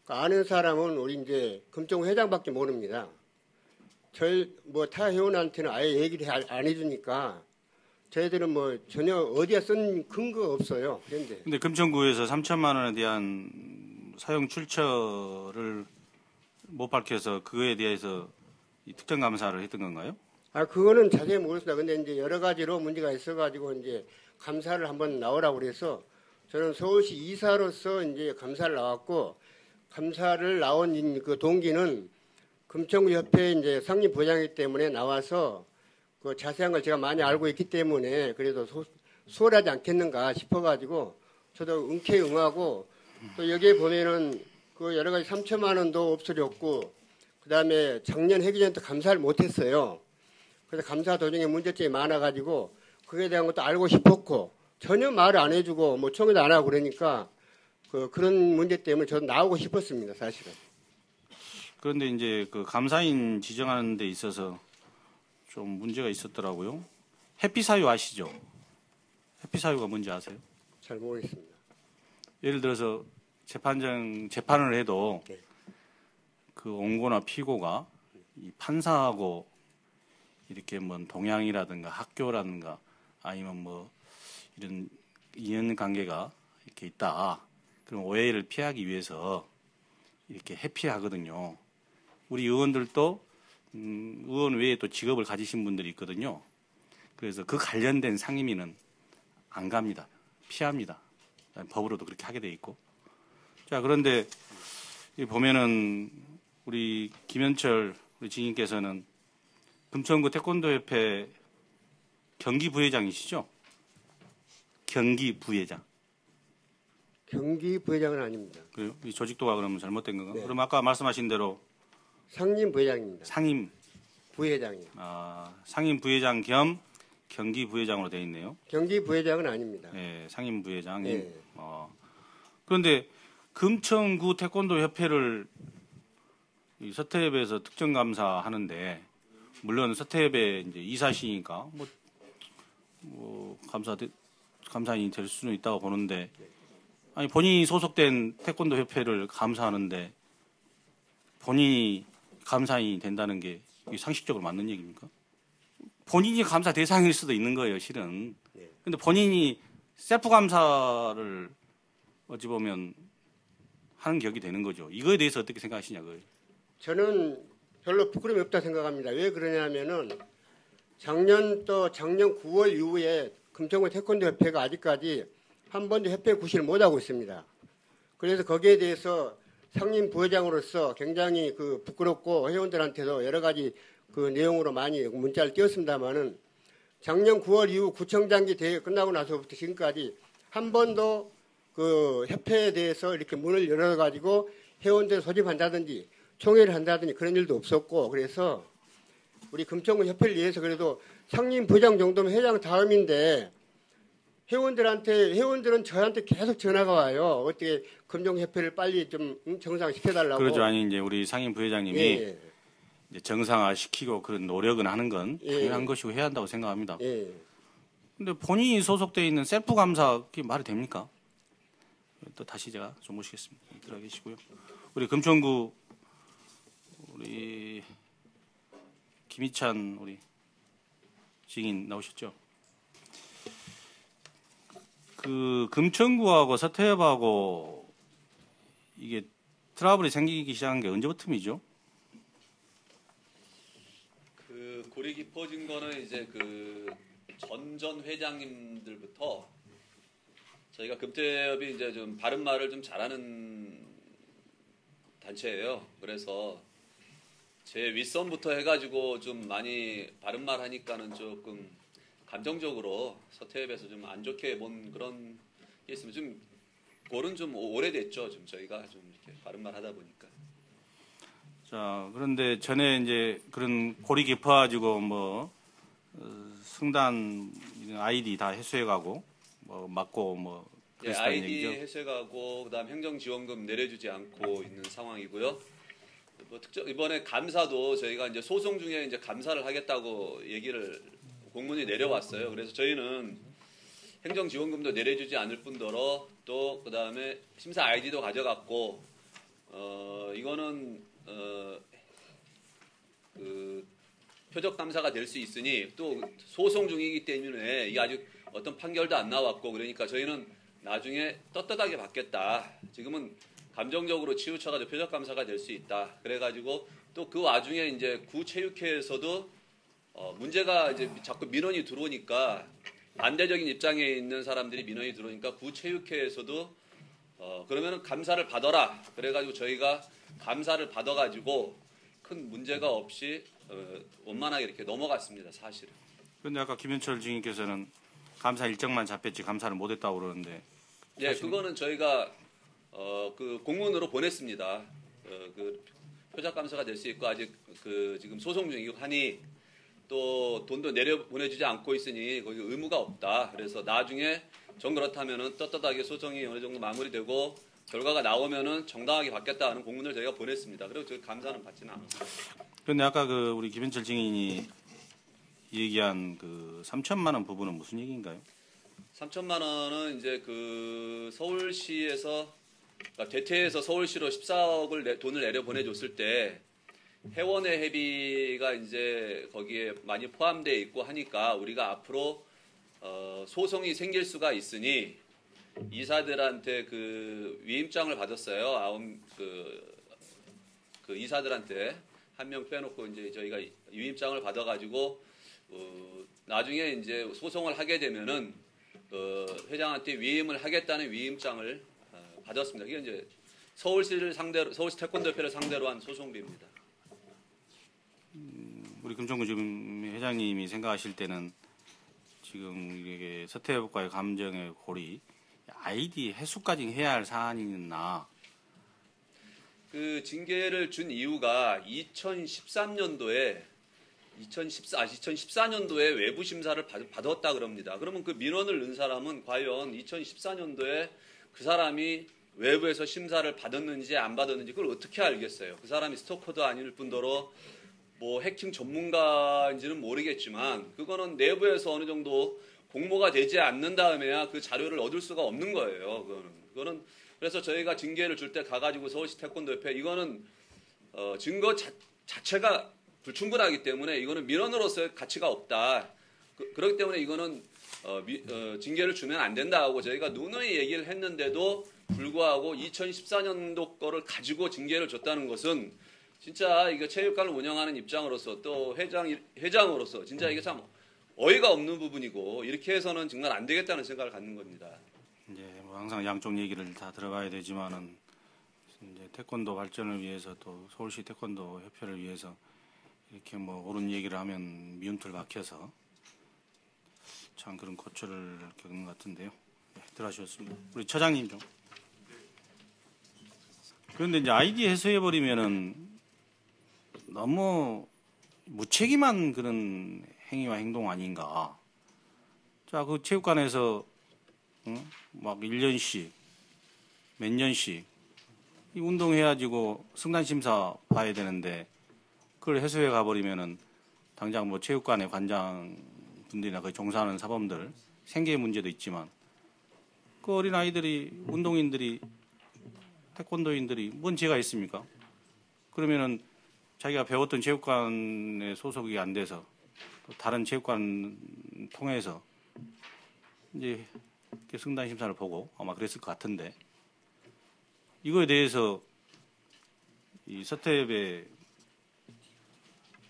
아는 사람은 우리 이제 금정구 회장밖에 모릅니다. 뭐 타 회원한테는 아예 얘기를 안 해주니까 저희들은 뭐 전혀 어디에 쓴 근거가 없어요. 그런데 근데 금천구에서 3천만 원에 대한 사용 출처를 못 밝혀서 그거에 대해서 이 특정 감사를 했던 건가요? 그거는 자세히 모르겠습니다. 근데 이제 여러 가지로 문제가 있어가지고 이제 감사를 한번 나오라고 그래서 저는 서울시 이사로서 이제 감사를 나왔고 감사를 나온 그 동기는 금천구 협회 이제 상임 부장이기 때문에 나와서 그 자세한 걸 제가 많이 알고 있기 때문에 그래도 수월하지 않겠는가 싶어가지고 저도 흔쾌히 응하고 또 여기에 보면은 그 여러 가지 3천만 원도 없어졌고 그다음에 작년 회기 전부터 감사를 못했어요. 그래서 감사 도중에 문제점이 많아가지고 그에 대한 것도 알고 싶었고 전혀 말을 안 해주고 뭐 청의도 안 하고 그러니까 그런 문제 때문에 저도 나오고 싶었습니다, 사실은. 그런데 이제 그 감사인 지정하는 데 있어서 좀 문제가 있었더라고요. 해피 사유 아시죠? 해피 사유가 뭔지 아세요? 잘 모르겠습니다. 예를 들어서 재판을 해도 네. 그 원고나 피고가 이 판사하고 이렇게 뭐 동양이라든가 학교라든가 아니면 뭐 이런 이연 관계가 이렇게 있다. 그럼 오해를 피하기 위해서 이렇게 회피하거든요. 우리 의원들도 의원 외에 또 직업을 가지신 분들이 있거든요. 그래서 그 관련된 상임위는 안 갑니다. 피합니다. 법으로도 그렇게 하게 돼 있고. 자, 그런데 보면은 우리 김현철 우리 증인께서는 금천구 태권도협회 경기 부회장이시죠? 경기 부회장. 경기 부회장은 아닙니다. 그래요? 이 조직도가 그러면 잘못된 건가? 네. 그럼 아까 말씀하신 대로 상임 부회장입니다. 상임 부회장이요. 상임 부회장 겸 경기 부회장으로 되어 있네요. 경기 부회장은 아닙니다. 네, 상임 부회장이. 네. 그런데 금천구 태권도 협회를 이 서태협에서 특정 감사하는데 물론 서태협의 이제 이사시니까 뭐 감사인이 될 수는 있다고 보는데 아니 본인이 소속된 태권도 협회를 감사하는데 본인이 감사인이 된다는 게 이게 상식적으로 맞는 얘기입니까? 본인이 감사 대상일 수도 있는 거예요, 실은. 근데 본인이 셀프 감사를 어찌 보면 하는 격이 되는 거죠. 이거에 대해서 어떻게 생각하시냐고요? 저는 별로 부끄러움이 없다 생각합니다. 왜 그러냐면은 작년 9월 이후에 금천구 태권도 협회가 아직까지 한 번도 협회 구실을 못 하고 있습니다. 그래서 거기에 대해서 상임 부회장으로서 굉장히 부끄럽고 회원들한테도 여러 가지 그 내용으로 많이 문자를 띄웠습니다만은 작년 9월 이후 구청장기 대회 끝나고 나서부터 지금까지 한 번도 그 협회에 대해서 이렇게 문을 열어가지고 회원들 소집한다든지 총회를 한다든지 그런 일도 없었고 그래서 우리 금천구 협회를 위해서 그래도 상임 부회장 정도면 회장 다음인데 회원들은 저한테 계속 전화가 와요. 어떻게 금정협회를 빨리 좀 정상시켜달라고. 그렇죠. 아니 이제 우리 상임 부회장님이 예. 이제 정상화시키고 그런 노력은 하는 건 당연한 예. 것이고 해야 한다고 생각합니다. 예. 근데 본인이 소속돼 있는 셀프 감사 그게 말이 됩니까? 또 다시 제가 좀 모시겠습니다. 들어가 계시고요. 우리 금천구 우리 김희찬 우리 증인 나오셨죠? 그 금천구하고 서태협하고 이게 트러블이 생기기 시작한 게 언제부터이죠? 그 골이 깊어진 거는 이제 그 전 회장님들부터 저희가 금태협이 이제 좀 바른 말을 좀 잘하는 단체예요. 그래서 제 윗선부터 해가지고 좀 많이 바른 말 하니까는 조금 감정적으로 서태협에서 좀 안 좋게 본 그런 게 있으면 좀 골은 좀 오래됐죠. 좀 저희가 좀 이렇게 바른 말 하다 보니까. 자, 그런데 전에 이제 그런 골이 깊어가지고 뭐 승단 아이디 다 해소해가고 뭐 맞고 뭐 예, 그랬다는 아이디 얘기죠. 해소해가고 그다음 행정지원금 내려주지 않고 있는 상황이고요. 뭐 특정 이번에 감사도 저희가 이제 소송 중에 이제 감사를 하겠다고 얘기를 공문이 내려왔어요. 그래서 저희는 행정지원금도 내려주지 않을 뿐더러 또 그다음에 심사 아이디도 가져갔고 이거는 그 표적 감사가 될 수 있으니 또 소송 중이기 때문에 이게 아직 어떤 판결도 안 나왔고 그러니까 저희는 나중에 떳떳하게 받겠다. 지금은 감정적으로 치우쳐가지고 표적 감사가 될 수 있다. 그래가지고 또 그 와중에 이제 구체육회에서도 문제가 이제 자꾸 민원이 들어오니까 반대적인 입장에 있는 사람들이 민원이 들어오니까 구체육회에서도 그러면은 감사를 받아라. 그래가지고 저희가 감사를 받아가지고 큰 문제가 없이 원만하게 이렇게 넘어갔습니다. 사실은. 그런데 아까 김현철 증인께서는 감사 일정만 잡혔지 감사를 못했다고 그러는데. 예, 그거는 저희가 그 공문으로 보냈습니다. 그 표적 감사가 될 수 있고 아직 그 지금 소송 중이고 하니 또 돈도 내려 보내주지 않고 있으니 거기 의무가 없다. 그래서 나중에 정 그렇다면은 떳떳하게 소송이 어느 정도 마무리되고 결과가 나오면은 정당하게 받겠다는 공문을 저희가 보냈습니다. 그리고 저희 감사는 받지는 않았습니다. 그런데 아까 그 우리 김현철 증인이 얘기한 그 3천만 원 부분은 무슨 얘기인가요? 3천만 원은 이제 그 서울시에서 그러니까 대퇴에서 서울시로 14억을 돈을 내려 보내줬을 때 회원의 회비가 이제 거기에 많이 포함되어 있고 하니까 우리가 앞으로 소송이 생길 수가 있으니 이사들한테 그 위임장을 받았어요. 그 이사들한테 한 명 빼놓고 이제 저희가 위임장을 받아가지고 나중에 이제 소송을 하게 되면은 회장한테 위임을 하겠다는 위임장을 받았습니다. 이게 이제 서울시를 상대로 서울시 태권도협회를 상대로 한 소송비입니다. 우리 금천구 지금 회장님이 생각하실 때는 지금 이게 서태엽과의 감정의 골이 아이디 해소까지 해야 할 사안이나 그 징계를 준 이유가 2014년도에 외부 심사를 받았다 그럽니다. 그러면 그 민원을 넣은 사람은 과연 2014년도에 그 사람이 외부에서 심사를 받았는지 안 받았는지 그걸 어떻게 알겠어요? 그 사람이 스토커도 아닐 뿐더러 뭐 해킹 전문가인지는 모르겠지만 그거는 내부에서 어느 정도 공모가 되지 않는 다음에야 그 자료를 얻을 수가 없는 거예요. 그거는 그래서 저희가 징계를 줄 때 가가지고 서울시 태권도협회 이거는 증거 자체가 불충분하기 때문에 이거는 민원으로서의 가치가 없다. 그렇기 때문에 이거는 징계를 주면 안 된다고 저희가 누누이 얘기를 했는데도 불구하고 2014년도 거를 가지고 징계를 줬다는 것은 진짜 이거 체육관을 운영하는 입장으로서 또 회장으로서 진짜 이게 참 어이가 없는 부분이고 이렇게 해서는 정말 안 되겠다는 생각을 갖는 겁니다. 이제 뭐 항상 양쪽 얘기를 다 들어봐야 되지만은 이제 태권도 발전을 위해서 또 서울시 태권도 협회를 위해서 이렇게 뭐 옳은 얘기를 하면 미움틀 박혀서 참 그런 고초를 겪는 것 같은데요. 네, 들어가셨습니다. 우리 처장님 좀. 그런데 이제 아이디 해소해 버리면은 너무 무책임한 그런 행위와 행동 아닌가. 자, 그 체육관에서 막 1년씩 몇 년씩 이 운동해가지고 승단 심사 봐야 되는데 그걸 해소해 가버리면은 당장 뭐 체육관의 관장분들이나 그 종사하는 사범들 생계 문제도 있지만 그 어린 아이들이 운동인들이 태권도인들이 뭔 죄가 있습니까? 그러면은 자기가 배웠던 체육관에 소속이 안 돼서 또 다른 체육관 통해서 이제 승단 심사를 보고 아마 그랬을 것 같은데 이거에 대해서 이 서태엽의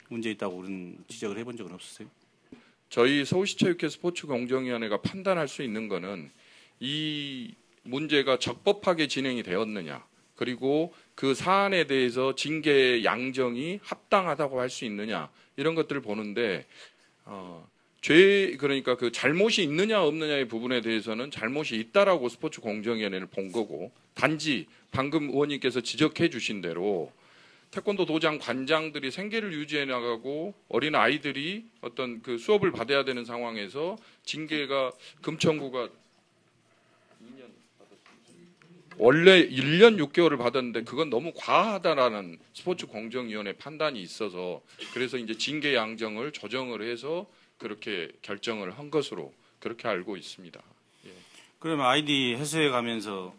문제 있다고 그런 지적을 해본 적은 없으세요? 저희 서울시체육회 스포츠공정위원회가 판단할 수 있는 거는 이 문제가 적법하게 진행이 되었느냐 그리고 그 사안에 대해서 징계 양정이 합당하다고 할 수 있느냐 이런 것들을 보는데 그러니까 그 잘못이 있느냐 없느냐의 부분에 대해서는 잘못이 있다라고 스포츠공정위원회를 본 거고 단지 방금 의원님께서 지적해 주신 대로 태권도 도장 관장들이 생계를 유지해 나가고 어린 아이들이 어떤 그 수업을 받아야 되는 상황에서 징계가 금천구가 원래 1년 6개월을 받았는데 그건 너무 과하다라는 스포츠공정위원회 판단이 있어서 그래서 이제 징계 양정을 조정을 해서 그렇게 결정을 한 것으로 그렇게 알고 있습니다. 예. 그러면 아이디 해소해 가면서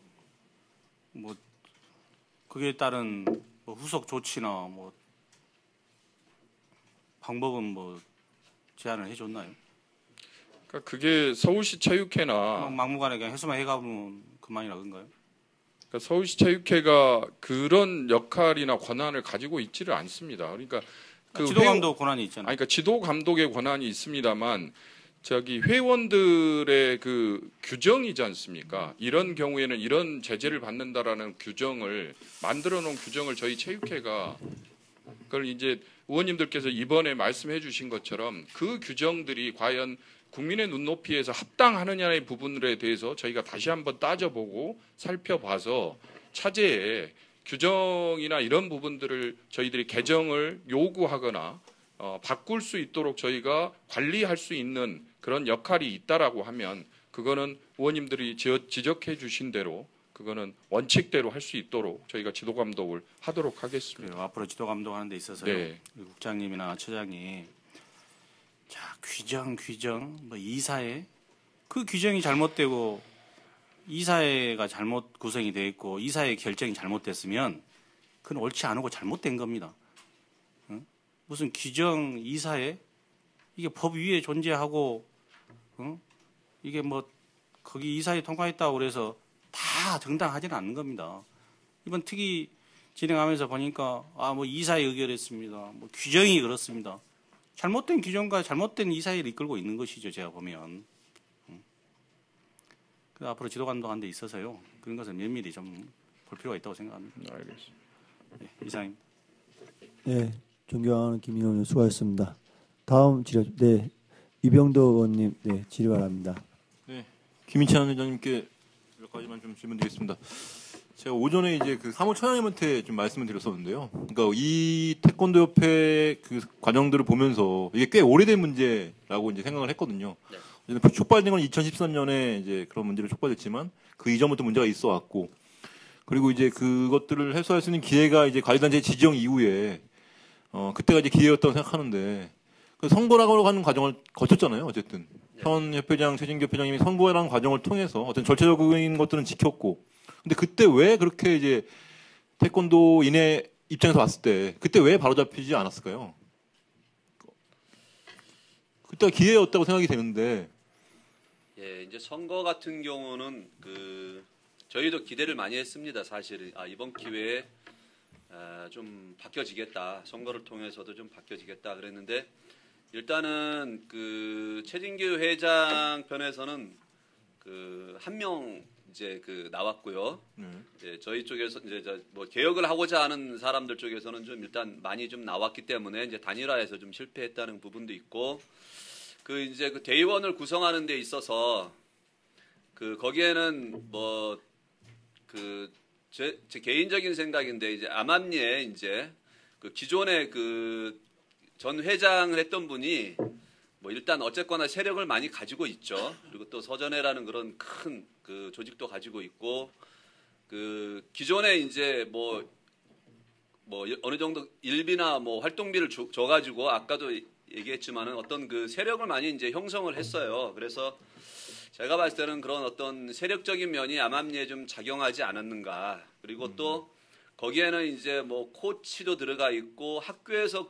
뭐 그에 따른 뭐 후속 조치나 뭐 방법은 뭐 제안을 해줬나요? 그러니까 그게 서울시 체육회나 막무가내 그냥 해수만 해가면 그만이라 그런가요? 그러니까 서울시 체육회가 그런 역할이나 권한을 가지고 있지를 않습니다. 그러니까 그 지도 감독 권한이 있잖아요. 그러니까 지도 감독의 권한이 있습니다만 저기 회원들의 그 규정이지 않습니까? 이런 경우에는 이런 제재를 받는다라는 규정을 만들어 놓은 규정을 저희 체육회가 그걸 이제 의원님들께서 이번에 말씀해 주신 것처럼 그 규정들이 과연 국민의 눈높이에서 합당하느냐의 부분에 대해서 저희가 다시 한번 따져보고 살펴봐서 차제에 규정이나 이런 부분들을 저희들이 개정을 요구하거나 바꿀 수 있도록 저희가 관리할 수 있는 그런 역할이 있다라고 하면 그거는 의원님들이 지적해 주신 대로 그거는 원칙대로 할 수 있도록 저희가 지도 감독을 하도록 하겠습니다. 그래요. 앞으로 지도 감독하는 데 있어서요. 네. 국장님이나 처장이 자 규정 뭐 이사회 그 규정이 잘못되고 이사회가 잘못 구성이 돼 있고 이사회 결정이 잘못됐으면 그건 옳지 않고 잘못된 겁니다. 응? 무슨 규정 이사회 이게 법 위에 존재하고 응? 이게 뭐 거기 이사회 통과했다고 그래서 다 정당하지는 않는 겁니다. 이번 특위 진행하면서 보니까 뭐 이사회 의결했습니다. 뭐 규정이 그렇습니다. 잘못된 규정과 잘못된 이사회를 이끌고 있는 것이죠. 제가 보면. 그래서 앞으로 지도 감독하는 데 있어서요. 그런 것을 면밀히 좀 볼 필요가 있다고 생각합니다. 알겠습니다. 네, 이상입니다. 네, 존경하는 김인호 의원 수고하셨습니다. 다음 질의, 네, 이병도 의원님, 네, 질의 바랍니다. 네, 김인찬 회장님께 몇 가지만 좀 질문드리겠습니다. 제가 오전에 이제 그 사무처장님한테 좀 말씀을 드렸었는데요. 그러니까 이 태권도 협회 그 과정들을 보면서 이게 꽤 오래된 문제라고 이제 생각을 했거든요. 네. 촉발된 건 2013년에 이제 그런 문제로 촉발됐지만 그 이전부터 문제가 있어 왔고 그리고 이제 그것들을 해소할 수 있는 기회가 이제 관리단체 지정 이후에 그때가 이제 기회였다고 생각하는데 그 선거라고 하는 과정을 거쳤잖아요. 어쨌든 현 협회장 최진규 협회장님이 선거라는 과정을 통해서 어떤 절차적인 것들은 지켰고 근데 그때 왜 그렇게 이제 태권도인의 입장에서 봤을 때 그때 왜 바로잡히지 않았을까요? 그때가 기회였다고 생각이 되는데. 예, 이제 선거 같은 경우는 저희도 기대를 많이 했습니다. 사실은 이번 기회에 좀 바뀌어지겠다. 선거를 통해서도 좀 바뀌어지겠다 그랬는데 일단은 최진규 회장 편에서는 한 명 이제 나왔고요. 이제 저희 쪽에서 이제 뭐 개혁을 하고자 하는 사람들 쪽에서는 좀 일단 많이 좀 나왔기 때문에 이제 단일화해서 좀 실패했다는 부분도 있고 이제 대의원을 구성하는 데 있어서 거기에는 뭐 제 개인적인 생각인데 이제 암암리에 이제 기존에 전 회장을 했던 분이 뭐 일단 어쨌거나 세력을 많이 가지고 있죠. 그리고 또 서전회라는 그런 큰 조직도 가지고 있고 기존에 이제 뭐 어느 정도 일비나 뭐 활동비를 줘가지고 아까도 얘기했지만은 어떤 세력을 많이 이제 형성을 했어요. 그래서 제가 봤을 때는 그런 어떤 세력적인 면이 암암리에 좀 작용하지 않았는가. 그리고 또 거기에는 이제 뭐 코치도 들어가 있고 학교에서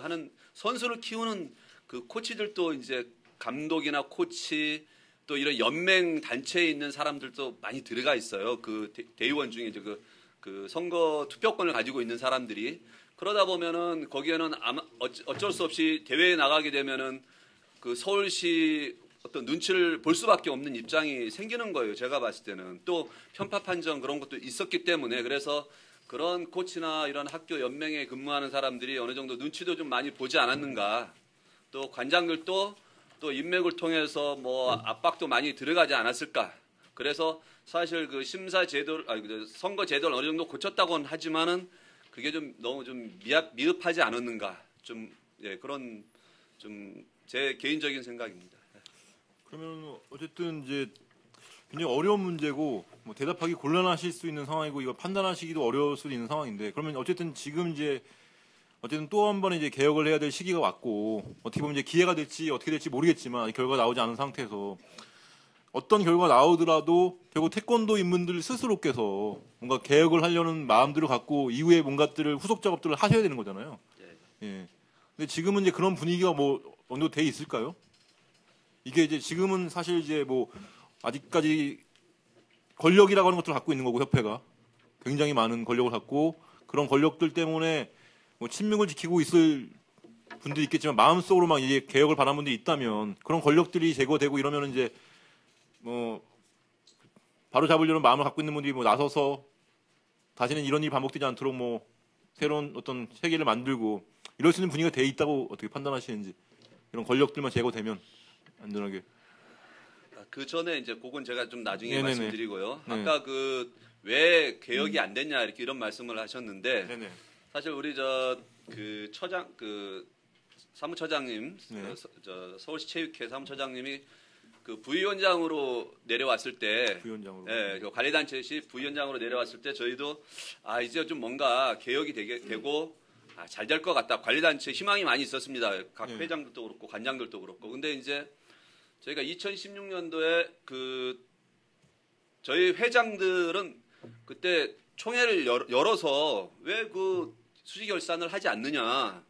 하는 선수를 키우는 코치들도 이제 감독이나 코치 또 이런 연맹 단체에 있는 사람들도 많이 들어가 있어요. 대의원 중에 이제 선거 투표권을 가지고 있는 사람들이 그러다 보면은 거기에는 어쩔 수 없이 대회에 나가게 되면은 서울시 어떤 눈치를 볼 수밖에 없는 입장이 생기는 거예요. 제가 봤을 때는 또 편파 판정 그런 것도 있었기 때문에 그래서 그런 코치나 이런 학교 연맹에 근무하는 사람들이 어느 정도 눈치도 좀 많이 보지 않았는가. 또 관장들도 또 인맥을 통해서 뭐 압박도 많이 들어가지 않았을까. 그래서 사실 심사 제도를 선거 제도를 어느 정도 고쳤다고는 하지만은 그게 좀 너무 좀 미흡하지 않았는가. 그런 제 개인적인 생각입니다. 그러면 어쨌든 이제 굉장히 어려운 문제고 뭐 대답하기 곤란하실 수 있는 상황이고 이거 판단하시기도 어려울 수 있는 상황인데 그러면 어쨌든 지금 이제 또 한 번 이제 개혁을 해야 될 시기가 왔고 어떻게 보면 이제 기회가 될지 어떻게 될지 모르겠지만 결과가 나오지 않은 상태에서 어떤 결과가 나오더라도 결국 태권도 인문들 스스로께서 뭔가 개혁을 하려는 마음들을 갖고 이후에 뭔가들을 후속 작업들을 하셔야 되는 거잖아요. 예. 근데 지금은 이제 그런 분위기가 뭐 어느 정도 돼 있을까요? 이게 이제 지금은 사실 이제 뭐 아직까지 권력이라고 하는 것들을 갖고 있는 거고 협회가 굉장히 많은 권력을 갖고 그런 권력들 때문에 뭐 친명을 지키고 있을 분들이 있겠지만 마음속으로 막 이제 개혁을 바라는 분들이 있다면 그런 권력들이 제거되고 이러면 이제 뭐 바로 잡으려는 마음을 갖고 있는 분들이 뭐 나서서 다시는 이런 일이 반복되지 않도록 뭐 새로운 어떤 체계를 만들고 이럴 수 있는 분위기가 돼 있다고 어떻게 판단하시는지 이런 권력들만 제거되면 안전하게. 그 전에 이제 그건 제가 좀 나중에 네네네. 말씀드리고요. 네. 아까 그 왜 개혁이 안 됐냐 이렇게 이런 말씀을 하셨는데 네네. 사실 우리 그 처장 그 사무처장님 네. 저 서울시 체육회 사무처장님이 그 부위원장으로 내려왔을 때 부위원장으로. 그 관리단체시 부위원장으로 내려왔을 때 저희도 이제 좀 뭔가 개혁이 되고 잘 될 것 같다. 관리단체 희망이 많이 있었습니다. 각 네. 회장들도 그렇고 관장들도 그렇고. 근데 이제 저희가 2016년도에 그 저희 회장들은 그때 총회를 열어서 왜 그 수지 결산을 하지 않느냐.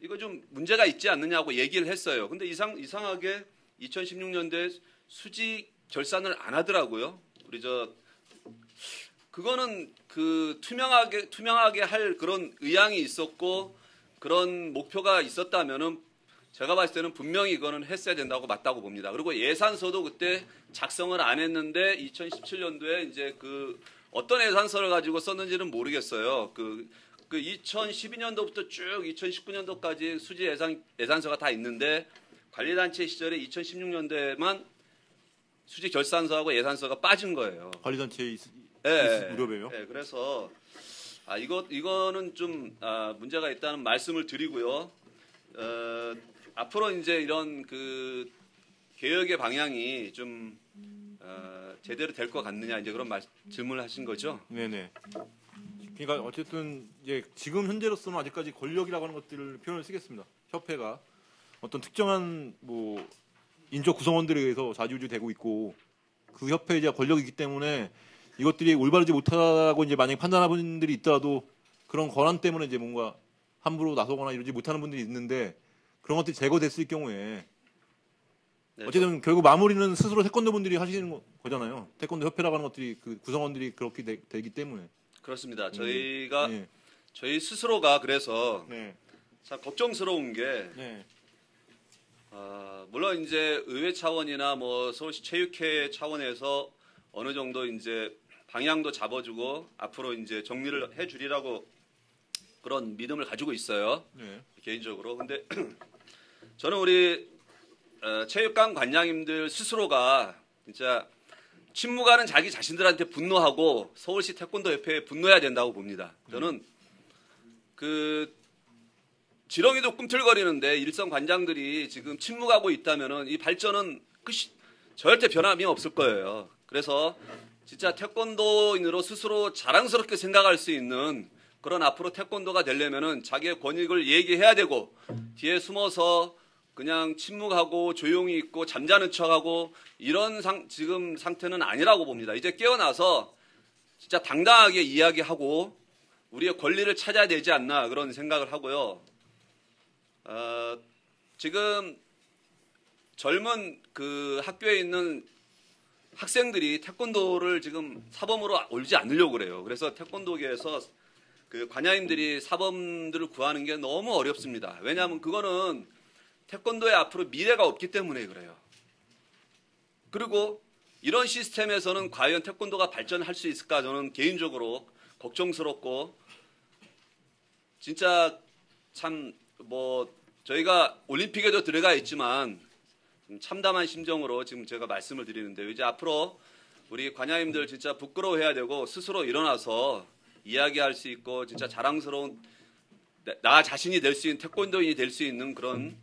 이거 좀 문제가 있지 않느냐고 얘기를 했어요. 근데 이상하게 2016년도에 수지 결산을 안 하더라고요. 우리 그거는 그 투명하게 할 그런 의향이 있었고 그런 목표가 있었다면은 제가 봤을 때는 분명히 이거는 했어야 된다고 맞다고 봅니다. 그리고 예산서도 그때 작성을 안 했는데 2017년도에 이제 그 어떤 예산서를 가지고 썼는지는 모르겠어요. 그 2012년도부터 쭉 2019년도까지 수지 예산서가 다 있는데 관리단체 시절에 2016년도에만 수지 결산서하고 예산서가 빠진 거예요. 관리단체에 무료배요? 네, 그래서 이거는 좀 문제가 있다는 말씀을 드리고요. 앞으로 이제 이런 그 개혁의 방향이 좀 제대로 될 것 같느냐 이제 그런 질문을 하신 거죠. 네네. 그러니까 어쨌든 이제 지금 현재로서는 아직까지 권력이라고 하는 것들을 표현을 쓰겠습니다. 협회가 어떤 특정한 뭐 인적 구성원들에 의해서 좌지우지되고 있고 그 협회에 이제 권력이기 때문에 이것들이 올바르지 못하다고 이제 만약에 판단하는 분들이 있더라도 그런 권한 때문에 이제 뭔가 함부로 나서거나 이러지 못하는 분들이 있는데 그런 것들이 제거됐을 경우에 네, 어쨌든 결국 마무리는 스스로 태권도 분들이 하시는 거잖아요. 태권도 협회라고 하는 것들이 그 구성원들이 그렇게 되기 때문에. 그렇습니다. 저희가 네. 저희 스스로가 그래서 네. 참 걱정스러운 게 네. 물론 이제 의회 차원이나 뭐 서울시 체육회 차원에서 어느 정도 이제 방향도 잡아주고 앞으로 이제 정리를 해주리라고 그런 믿음을 가지고 있어요. 네. 개인적으로. 근데 저는 우리 체육관 관장님들 스스로가 진짜 친무가는 자기 자신들한테 분노하고 서울시 태권도 협회에 분노해야 된다고 봅니다. 저는 그 지렁이도 꿈틀거리는데 일선 관장들이 지금 침묵하고 있다면은 이 발전은 절대 변함이 없을 거예요. 그래서 진짜 태권도인으로 스스로 자랑스럽게 생각할 수 있는 그런 앞으로 태권도가 되려면은 자기의 권익을 얘기해야 되고 뒤에 숨어서 그냥 침묵하고 조용히 있고 잠자는 척하고 이런 지금 상태는 아니라고 봅니다. 이제 깨어나서 진짜 당당하게 이야기하고 우리의 권리를 찾아야 되지 않나 그런 생각을 하고요. 지금 젊은 그 학교에 있는 학생들이 태권도를 지금 사범으로 올지 않으려고 그래요. 그래서 태권도계에서 그 관야인들이 사범들을 구하는 게 너무 어렵습니다. 왜냐하면 그거는 태권도에 앞으로 미래가 없기 때문에 그래요. 그리고 이런 시스템에서는 과연 태권도가 발전할 수 있을까 저는 개인적으로 걱정스럽고 진짜 참 뭐 저희가 올림픽에도 들어가 있지만 참담한 심정으로 지금 제가 말씀을 드리는데요. 이제 앞으로 우리 관야님들 진짜 부끄러워해야 되고 스스로 일어나서 이야기할 수 있고 진짜 자랑스러운 나 자신이 될 수 있는 태권도인이 될 수 있는 그런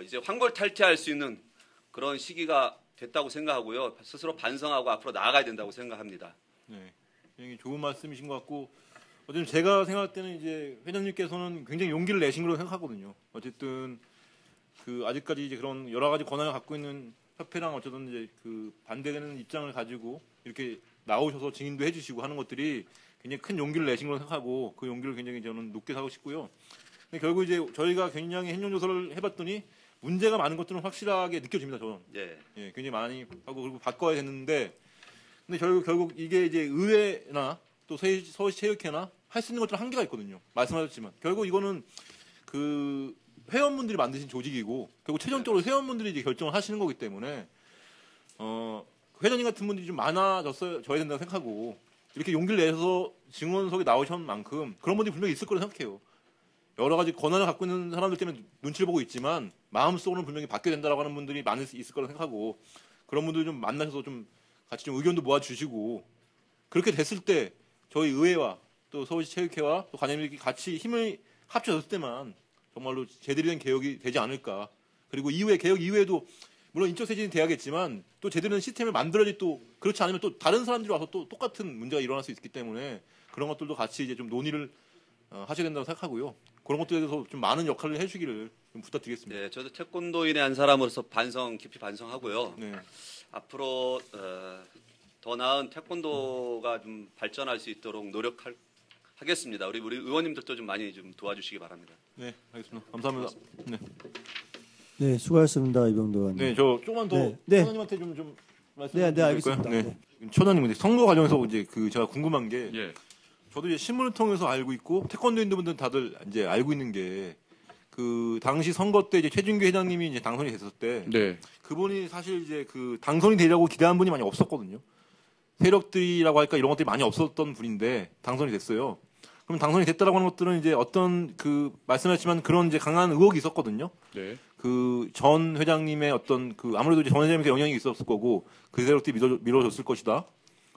이제 황골탈퇴할 수 있는 그런 시기가 됐다고 생각하고요. 스스로 반성하고 앞으로 나아가야 된다고 생각합니다. 네, 굉장히 좋은 말씀이신 것 같고 어쨌든 제가 생각할 때는 이제 회장님께서는 굉장히 용기를 내신 걸로 생각하거든요. 어쨌든 그 아직까지 이제 그런 여러 가지 권한을 갖고 있는 협회랑 어쨌든 이제 그 반대되는 입장을 가지고 이렇게 나오셔서 증인도 해주시고 하는 것들이 굉장히 큰 용기를 내신 걸로 생각하고 그 용기를 굉장히 저는 높게 사고 싶고요. 근데 결국 이제 저희가 굉장히 행정조사를 해봤더니 문제가 많은 것들은 확실하게 느껴집니다. 저는. 예. 예, 굉장히 많이 하고 그리고 바꿔야 됐는데, 근데 결국 이게 이제 의회나 또 서울시 체육회나 할 수 있는 것들 한계가 있거든요. 말씀하셨지만 결국 이거는 그 회원분들이 만드신 조직이고 결국 최종적으로 회원분들이 이제 결정을 하시는 거기 때문에 회장님 같은 분들이 좀 많아져야 된다고 생각하고 이렇게 용기를 내서 증언석에 나오신 만큼 그런 분들이 분명히 있을 거라고 생각해요. 여러 가지 권한을 갖고 있는 사람들 때문에 눈치를 보고 있지만 마음속으로는 분명히 바뀌어야 된다고 하는 분들이 많이 있을 거라고 생각하고 그런 분들 좀 만나셔서 좀 같이 좀 의견도 모아주시고 그렇게 됐을 때 저희 의회와 또 서울시 체육회와 또 관장님들이 같이 힘을 합쳐졌을 때만 정말로 제대로 된 개혁이 되지 않을까. 그리고 이후에 개혁 이후에도 물론 인적 쇄신이 돼야겠지만 또 제대로 된 시스템을 만들어야지 또 그렇지 않으면 또 다른 사람들이 와서 또 똑같은 문제가 일어날 수 있기 때문에 그런 것들도 같이 이제 좀 논의를 하셔야 된다고 생각하고요. 그런 것들에 대해서 좀 많은 역할을 해주기를 좀 부탁드리겠습니다. 네, 저도 태권도인의 한 사람으로서 깊이 반성하고요. 네. 앞으로 더 나은 태권도가 좀 발전할 수 있도록 노력하겠습니다. 우리 의원님들도 좀 많이 좀 도와주시기 바랍니다. 네, 알겠습니다. 감사합니다. 네. 네, 수고하셨습니다, 이병도 의원님. 네, 저 조금만 더 네. 천원님한테 좀 말씀. 네, 알겠습니다. 네. 천원님, 선거 과정에서 이제 제가 궁금한 게, 예. 저도 이제 신문을 통해서 알고 있고 태권도인들분들 다들 이제 알고 있는 게 그 당시 선거 때 이제 최준규 회장님이 이제 당선이 됐을 때, 네. 그분이 사실 이제 그 당선이 되려고 기대한 분이 많이 없었거든요. 세력들이라고 할까 이런 것들이 많이 없었던 분인데 당선이 됐어요. 그럼 당선이 됐다라고 하는 것들은 이제 어떤 그 말씀하셨지만 그런 이제 강한 의혹이 있었거든요. 네. 그 전 회장님의 어떤 그 아무래도 이제 전 회장님께 영향이 있었을 거고 그 세력들이 밀어줬을 것이다.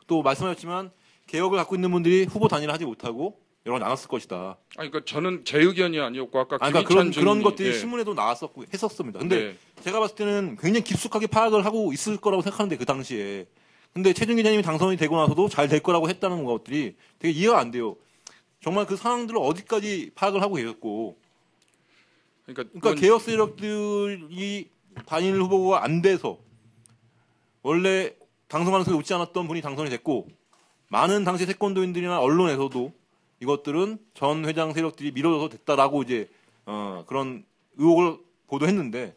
또 말씀하셨지만 개혁을 갖고 있는 분들이 후보 단일화 하지 못하고 여러 번 나눴을 것이다. 아니 그러니까 저는 제 의견이 아니었고 아까 그러니까 김희찬 그런 것들이 예. 신문에도 나왔었고 했었습니다. 근데 네. 제가 봤을 때는 굉장히 깊숙하게 파악을 하고 있을 거라고 생각하는데 그 당시에. 근데 최준기 회장님이 당선이 되고 나서도 잘 될 거라고 했다는 것들이 되게 이해가 안 돼요. 정말 그 상황들을 어디까지 파악을 하고 계셨고. 그러니까 개혁 세력들이 단일 후보가 안 돼서 원래 당선 가능성이 높지 않았던 분이 당선이 됐고 많은 당시 태권도인들이나 언론에서도 이것들은 전 회장 세력들이 밀어줘서 됐다라고 이제 그런 의혹을 보도했는데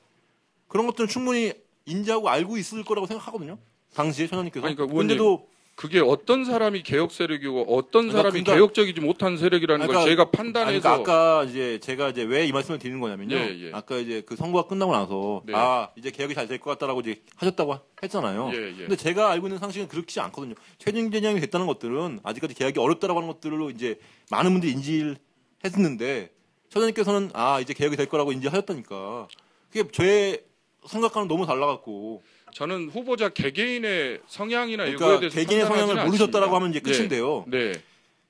그런 것들은 충분히 인지하고 알고 있을 거라고 생각하거든요. 당시에 천연님께서. 그러니까 근데도 그게 어떤 사람이 개혁 세력이고 어떤 사람이 그러니까 개혁적이지 못한 세력이라는 걸 제가 판단해서 그러니까 아까 이제 제가 이제 왜 이 말씀을 드리는 거냐면요. 예. 아까 이제 그 선거가 끝나고 나서 네. 이제 개혁이 잘 될 것 같다라고 이제 하셨다고 했잖아요. 예. 근데 제가 알고 있는 상식은 그렇지 않거든요. 최준기 회장이 됐다는 것들은 아직까지 개혁이 어렵다라고 하는 것들로 이제 많은 분들이 인지를 했는데 처장님께서는 이제 개혁이 될 거라고 인지하셨다니까. 그게 제 생각과는 너무 달라갖고. 저는 후보자 개개인의 성향이나 그러니까 이거에 대해서 개개인의 성향을 모르셨다라고 하면 이제 끝인데요. 네.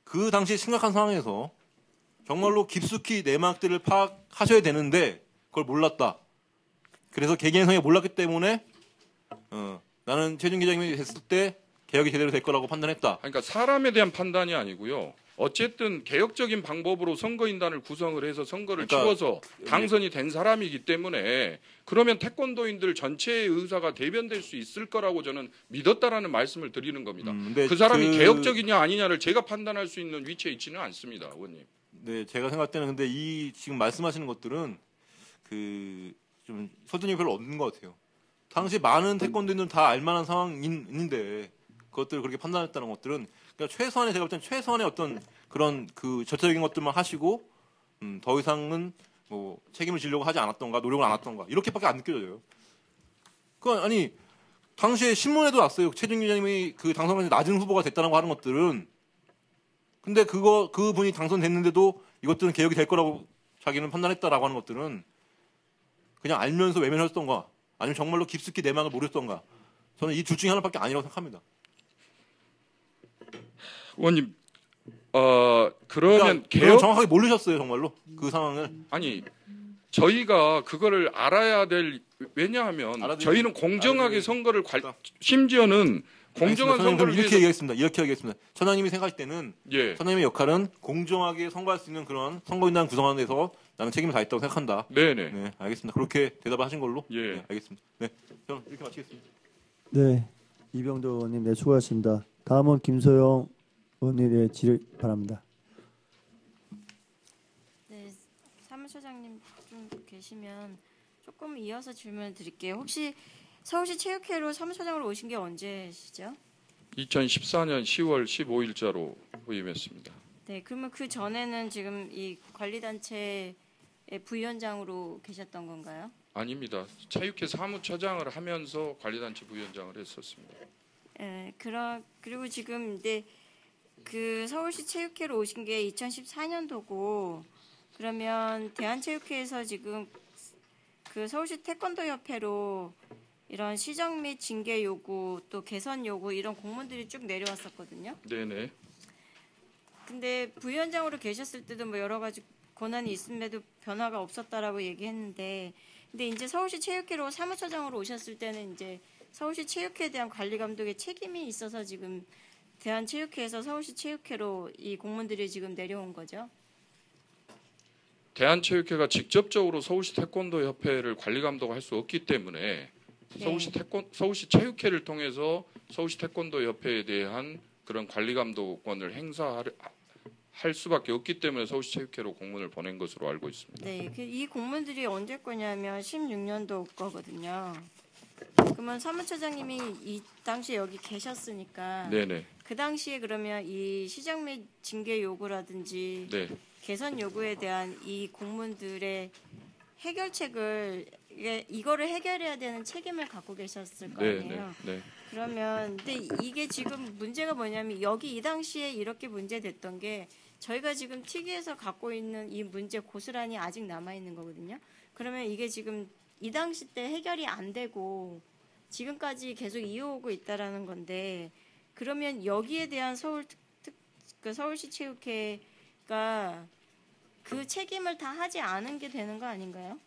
그 당시 심각한 상황에서 정말로 깊숙이 내막들을 파악하셔야 되는데 그걸 몰랐다. 그래서 개개인의 성향을 몰랐기 때문에 나는 최준기 회장님이 됐을 때 개혁이 제대로 될 거라고 판단했다. 그러니까 사람에 대한 판단이 아니고요. 어쨌든 개혁적인 방법으로 선거인단을 구성을 해서 선거를 치러서 당선이 된 사람이기 때문에 그러면 태권도인들 전체의 의사가 대변될 수 있을 거라고 저는 믿었다라는 말씀을 드리는 겁니다. 그 사람이 개혁적이냐 아니냐를 제가 판단할 수 있는 위치에 있지는 않습니다, 의원님. 네, 제가 생각할 때는 근데 이 지금 말씀하시는 것들은 좀 설득력이 별로 없는 것 같아요. 당시 많은 태권도인들은 다 알만한 상황인데 그것들을 그렇게 판단했다는 것들은 그러니까 최소한의 제가 볼 때는 최소한의 어떤 그런 그 절차적인 것들만 하시고 더 이상은 뭐 책임을 지려고 하지 않았던가 노력을 안 했던가 이렇게밖에 안 느껴져요. 아니 당시에 신문에도 났어요. 최준기 회장님이 그 당선에서 낮은 후보가 됐다는 거 하는 것들은 근데 그분이 당선됐는데도 이것들은 개혁이 될 거라고 자기는 판단했다라고 하는 것들은 그냥 알면서 외면했던가 아니면 정말로 깊숙이 내막을 모르셨던가 저는 이 둘 중에 하나밖에 아니라고 생각합니다. 의원님, 그러면 그러니까 개혁 정확하게 모르셨어요, 정말로 그 상황을. 아니 저희가 그거를 알아야 될 왜냐하면 저희는 공정하게 선거를 심지어는 공정한 선거를 이렇게 얘기하겠습니다. 이렇게 하겠습니다. 천장님이 생각할 때는 예. 천장님의 역할은 공정하게 선거할 수 있는 그런 선거인단 구성하는 데서 나는 책임을 다했다고 생각한다. 네네. 네, 알겠습니다. 그렇게 대답을 하신 걸로. 예. 네, 알겠습니다. 네, 저는 이렇게 마치겠습니다. 네, 이병도 의원님, 네, 수고하셨습니다. 다음은 김소영 의원님의 질의 바랍니다. 네, 사무처장님 좀 계시면 조금 이어서 질문을 드릴게요. 혹시 서울시 체육회로 사무처장으로 오신 게 언제시죠? 2014년 10월 15일자로 부임했습니다. 네, 그러면 그 전에는 지금 이 관리단체의 부위원장으로 계셨던 건가요? 아닙니다. 체육회 사무처장을 하면서 관리단체 부위원장을 했었습니다. 네, 그리고 지금 이제 그 서울시 체육회로 오신 게 2014년도고 그러면 대한체육회에서 지금 그 서울시 태권도협회로 이런 시정 및 징계 요구 또 개선 요구 이런 공문들이 쭉 내려왔었거든요. 네네. 근데 부위원장으로 계셨을 때도 뭐 여러 가지 권한이 있음에도 변화가 없었다라고 얘기했는데 근데 이제 서울시 체육회로 사무처장으로 오셨을 때는 이제 서울시 체육회에 대한 관리 감독의 책임이 있어서 지금 대한체육회에서 서울시 체육회로 이 공문들이 지금 내려온 거죠. 대한체육회가 직접적으로 서울시 태권도협회를 관리 감독할 수 없기 때문에 네. 서울시 체육회를 통해서 서울시 태권도협회에 대한 그런 관리 감독권을 행사할 수밖에 없기 때문에 서울시 체육회로 공문을 보낸 것으로 알고 있습니다. 네, 이 공문들이 언제 거냐면 16년도 거거든요. 그러면 사무처장님이 이 당시에 여기 계셨으니까 네네. 그 당시에 그러면 이 시정 및 징계 요구라든지 네. 개선 요구에 대한 이 공문들의 해결책을 이거를 해결해야 되는 책임을 갖고 계셨을 거 아니에요. 네. 그러면 근데 이게 지금 문제가 뭐냐면 여기 이 당시에 이렇게 문제됐던 게 저희가 지금 특위에서 갖고 있는 이 문제 고스란히 아직 남아 있는 거거든요. 그러면 이게 지금 이 당시 때 해결이 안 되고 지금까지 계속 이어오고 있다라는 건데 그러면 여기에 대한 서울시 체육회가 그 책임을 다 하지 않은 게 되는 거 아닌가요?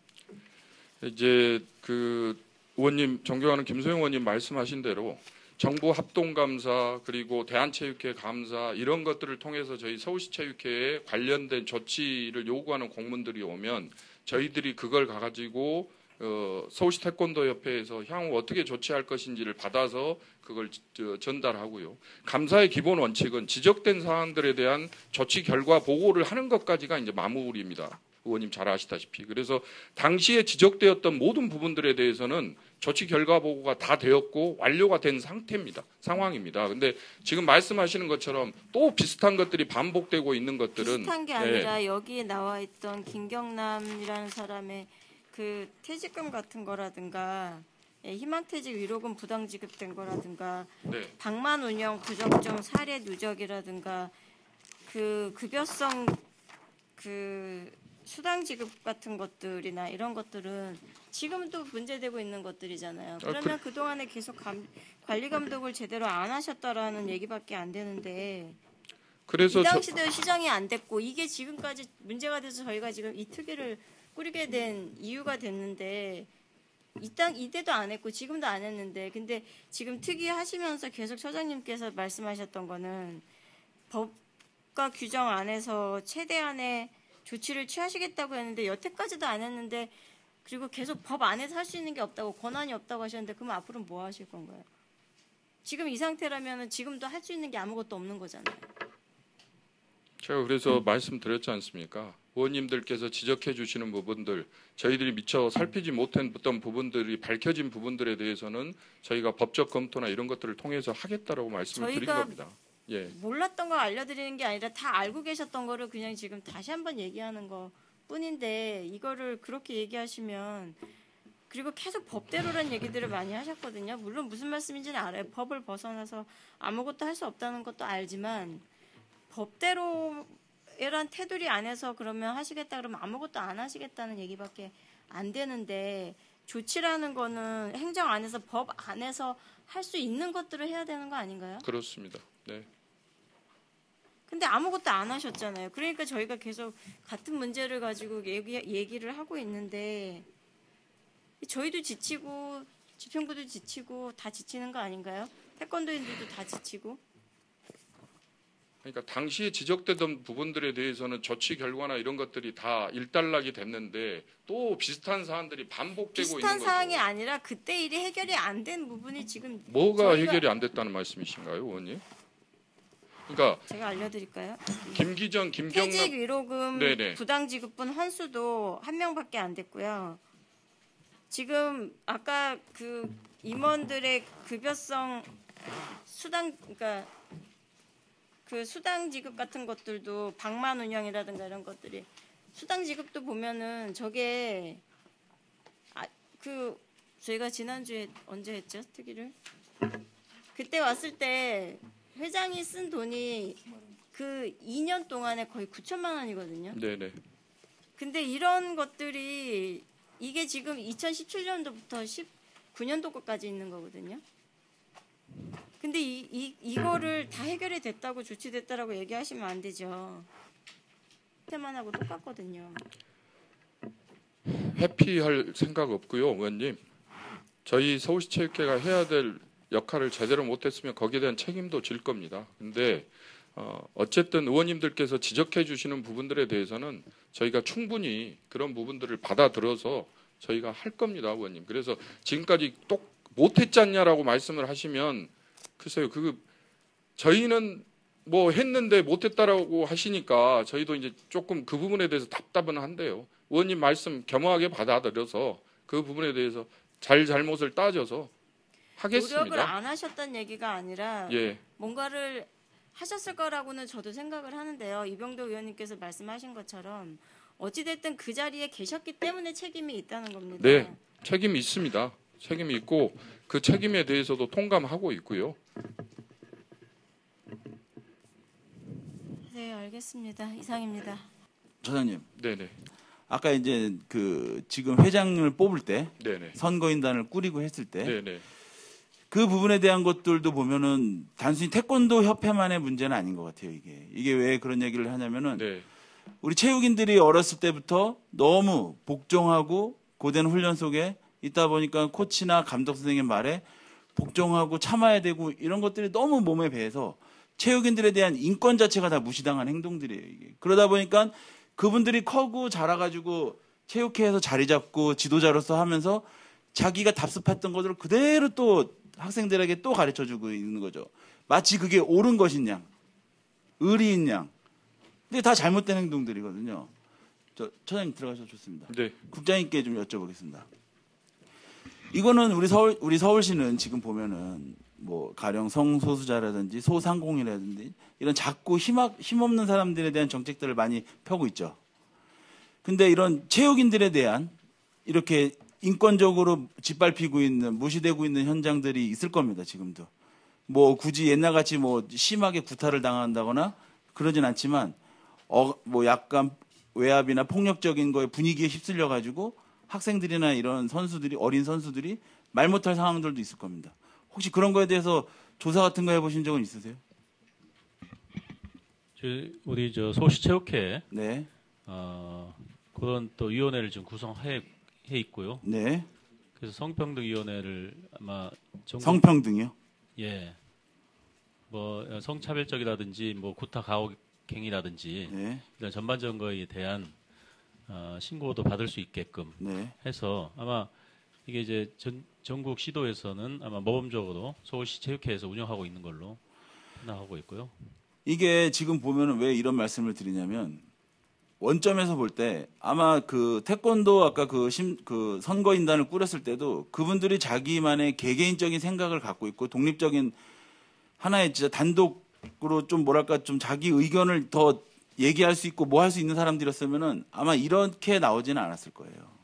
이제 그 의원님 존경하는 김소영 의원님 말씀하신 대로 정부 합동감사 그리고 대한체육회 감사 이런 것들을 통해서 저희 서울시 체육회에 관련된 조치를 요구하는 공문들이 오면 저희들이 그걸 가지고 서울시 태권도협회에서 향후 어떻게 조치할 것인지를 받아서 그걸 전달하고요. 감사의 기본 원칙은 지적된 사항들에 대한 조치 결과 보고를 하는 것까지가 이제 마무리입니다. 의원님 잘 아시다시피. 그래서 당시에 지적되었던 모든 부분들에 대해서는 조치 결과 보고가 다 되었고 완료가 된 상황입니다. 근데 지금 말씀하시는 것처럼 또 비슷한 것들이 반복되고 있는 것들은 비슷한 게 아니라 여기에 나와 있던 김경남이라는 사람의 그 퇴직금 같은 거라든가 희망퇴직 위로금 부당 지급된 거라든가 네. 방만 운영 부적정 사례 누적이라든가 그 급여성 그 수당 지급 같은 것들이나 이런 것들은 지금도 문제되고 있는 것들이잖아요. 그러면 그동안에 계속 관리 감독을 제대로 안 하셨다라는 얘기밖에 안 되는데 그래서 이 당시도 시정이 안 됐고 이게 지금까지 문제가 돼서 저희가 지금 이 특위를 꾸리게 된 이유가 됐는데 이때도 안 했고 지금도 안 했는데 근데 지금 특위 하시면서 계속 처장님께서 말씀하셨던 거는 법과 규정 안에서 최대한의 조치를 취하시겠다고 했는데 여태까지도 안 했는데 그리고 계속 법 안에서 할 수 있는 게 없다고 권한이 없다고 하셨는데 그러면 앞으로는 뭐 하실 건가요? 지금 이 상태라면 지금도 할 수 있는 게 아무것도 없는 거잖아요. 제가 그래서 말씀드렸지 않습니까? 의원님들께서 지적해 주시는 부분들, 저희들이 미처 살피지 못했던 부분들이 밝혀진 부분들에 대해서는 저희가 법적 검토나 이런 것들을 통해서 하겠다라고 말씀을 드린 겁니다. 예. 몰랐던 걸 알려드리는 게 아니라 다 알고 계셨던 거를 그냥 지금 다시 한번 얘기하는 거 뿐인데 이거를 그렇게 얘기하시면 그리고 계속 법대로란 얘기들을 많이 하셨거든요. 물론 무슨 말씀인지는 알아요. 법을 벗어나서 아무것도 할 수 없다는 것도 알지만 법대로란 테두리 안에서 그러면 하시겠다 그러면 아무것도 안 하시겠다는 얘기밖에 안 되는데 조치라는 거는 행정 안에서 법 안에서 할 수 있는 것들을 해야 되는 거 아닌가요? 그렇습니다. 네. 근데 아무것도 안 하셨잖아요. 그러니까 저희가 계속 같은 문제를 가지고 얘기를 하고 있는데 저희도 지치고 집행부도 지치고 다 지치는 거 아닌가요? 태권도인들도 다 지치고. 그러니까 당시에 지적되던 부분들에 대해서는 조치 결과나 이런 것들이 다 일단락이 됐는데 또 비슷한 사안들이 반복되고 있는 거죠. 비슷한 사항이 아니라 그때 일이 해결이 안 된 부분이 지금 뭐가 해결이 안 됐다는 말씀이신가요, 의원님? 그러니까 제가 알려드릴까요? 김기정, 김경남 퇴직 위로금 네네. 부당 지급분 환수도 한 명밖에 안 됐고요. 지금 아까 그 임원들의 급여성 수당, 그러니까 그 수당 지급 같은 것들도 방만 운영이라든가 이런 것들이 수당 지급도 보면은 저게 그 저희가 지난주에 언제 했죠 특위를? 그때 왔을 때 회장이 쓴 돈이 그 2년 동안에 거의 9천만 원이거든요. 네네. 근데 이런 것들이 이게 지금 2017년도부터 19년도 것까지 있는 거거든요. 근데 이거를 다 해결이 됐다고 조치됐다라고 얘기하시면 안 되죠. 때만 하고 똑같거든요. 회피할 생각 없고요, 의원님. 저희 서울시 체육회가 해야 될 역할을 제대로 못했으면 거기에 대한 책임도 질 겁니다. 근데 어쨌든 의원님들께서 지적해 주시는 부분들에 대해서는 저희가 충분히 그런 부분들을 받아들여서 저희가 할 겁니다, 의원님. 그래서 지금까지 못했지 않냐라고 말씀을 하시면 글쎄요, 저희는 뭐 했는데 못했다라고 하시니까 저희도 이제 조금 그 부분에 대해서 답답은 한데요. 의원님 말씀 겸허하게 받아들여서 그 부분에 대해서 잘못을 따져서 하겠습니다. 노력을 안 하셨다는 얘기가 아니라 예. 뭔가를 하셨을 거라고는 저도 생각을 하는데요. 이병도 의원님께서 말씀하신 것처럼 어찌됐든 그 자리에 계셨기 때문에 책임이 있다는 겁니다. 네, 책임이 있습니다. 책임이 있고 그 책임에 대해서도 통감하고 있고요. 네, 알겠습니다. 이상입니다. 처장님. 네네. 아까 이제 지금 회장을 뽑을 때 네네. 선거인단을 꾸리고 했을 때 네네. 그 부분에 대한 것들도 보면은 단순히 태권도 협회만의 문제는 아닌 것 같아요. 이게 왜 그런 얘기를 하냐면은 네. 우리 체육인들이 어렸을 때부터 너무 복종하고 고된 훈련 속에 있다 보니까 코치나 감독 선생님 말에 복종하고 참아야 되고 이런 것들이 너무 몸에 배해서 체육인들에 대한 인권 자체가 다 무시당한 행동들이에요. 이게. 그러다 보니까 그분들이 커고 자라가지고 체육회에서 자리 잡고 지도자로서 하면서 자기가 답습했던 것들을 그대로 또 학생들에게 또 가르쳐주고 있는 거죠. 마치 그게 옳은 것인 양, 의리인 양. 근데 다 잘못된 행동들이거든요. 처장님 들어가셔도 좋습니다. 네. 국장님께 좀 여쭤보겠습니다. 이거는 우리 서울시는 지금 보면은 뭐 가령 성소수자라든지 소상공인이라든지 이런 작고 힘없는 사람들에 대한 정책들을 많이 펴고 있죠. 근데 이런 체육인들에 대한 이렇게 인권적으로 짓밟히고 있는 무시되고 있는 현장들이 있을 겁니다. 지금도. 뭐 굳이 옛날같이 뭐 심하게 구타를 당한다거나 그러진 않지만 뭐 약간 외압이나 폭력적인 거에 분위기에 휩쓸려 가지고 학생들이나 이런 선수들이 어린 선수들이 말 못할 상황들도 있을 겁니다. 혹시 그런 거에 대해서 조사 같은 거 해보신 적은 있으세요? 우리 서울시 체육회 네. 그런 또 위원회를 지금 구성해 있고요. 네. 그래서 성평등위원회를 아마 성평등이요? 예. 뭐 성차별적이라든지 뭐 구타 가혹행위라든지 네. 일단 전반적인 거에 대한 신고도 받을 수 있게끔 네. 해서 아마 이게 이제 전국 시도에서는 아마 모범적으로 서울시 체육회에서 운영하고 있는 걸로 나오고 있고요. 이게 지금 보면은 왜 이런 말씀을 드리냐면 원점에서 볼 때 아마 그 태권도 아까 그 선거인단을 꾸렸을 때도 그분들이 자기만의 개개인적인 생각을 갖고 있고 독립적인 하나의 진짜 단독으로 좀 뭐랄까 좀 자기 의견을 더 얘기할 수 있고 뭐 할 수 있는 사람들이었으면은 아마 이렇게 나오지는 않았을 거예요.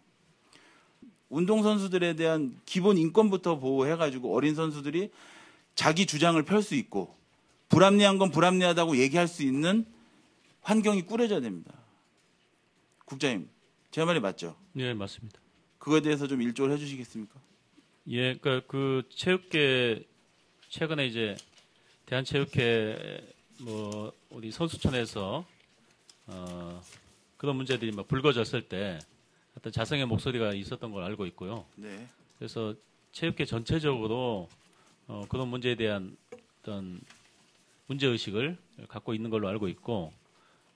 운동선수들에 대한 기본 인권부터 보호해가지고 어린 선수들이 자기 주장을 펼 수 있고 불합리한 건 불합리하다고 얘기할 수 있는 환경이 꾸려져야 됩니다. 국장님, 제 말이 맞죠? 네, 맞습니다. 그거에 대해서 좀 일조를 해주시겠습니까? 예, 그러니까 그 체육계 최근에 이제 대한체육회 뭐 우리 선수촌에서 그런 문제들이 막 불거졌을 때 어떤 자성의 목소리가 있었던 걸 알고 있고요. 네. 그래서 체육계 전체적으로 그런 문제에 대한 어떤 문제 의식을 갖고 있는 걸로 알고 있고,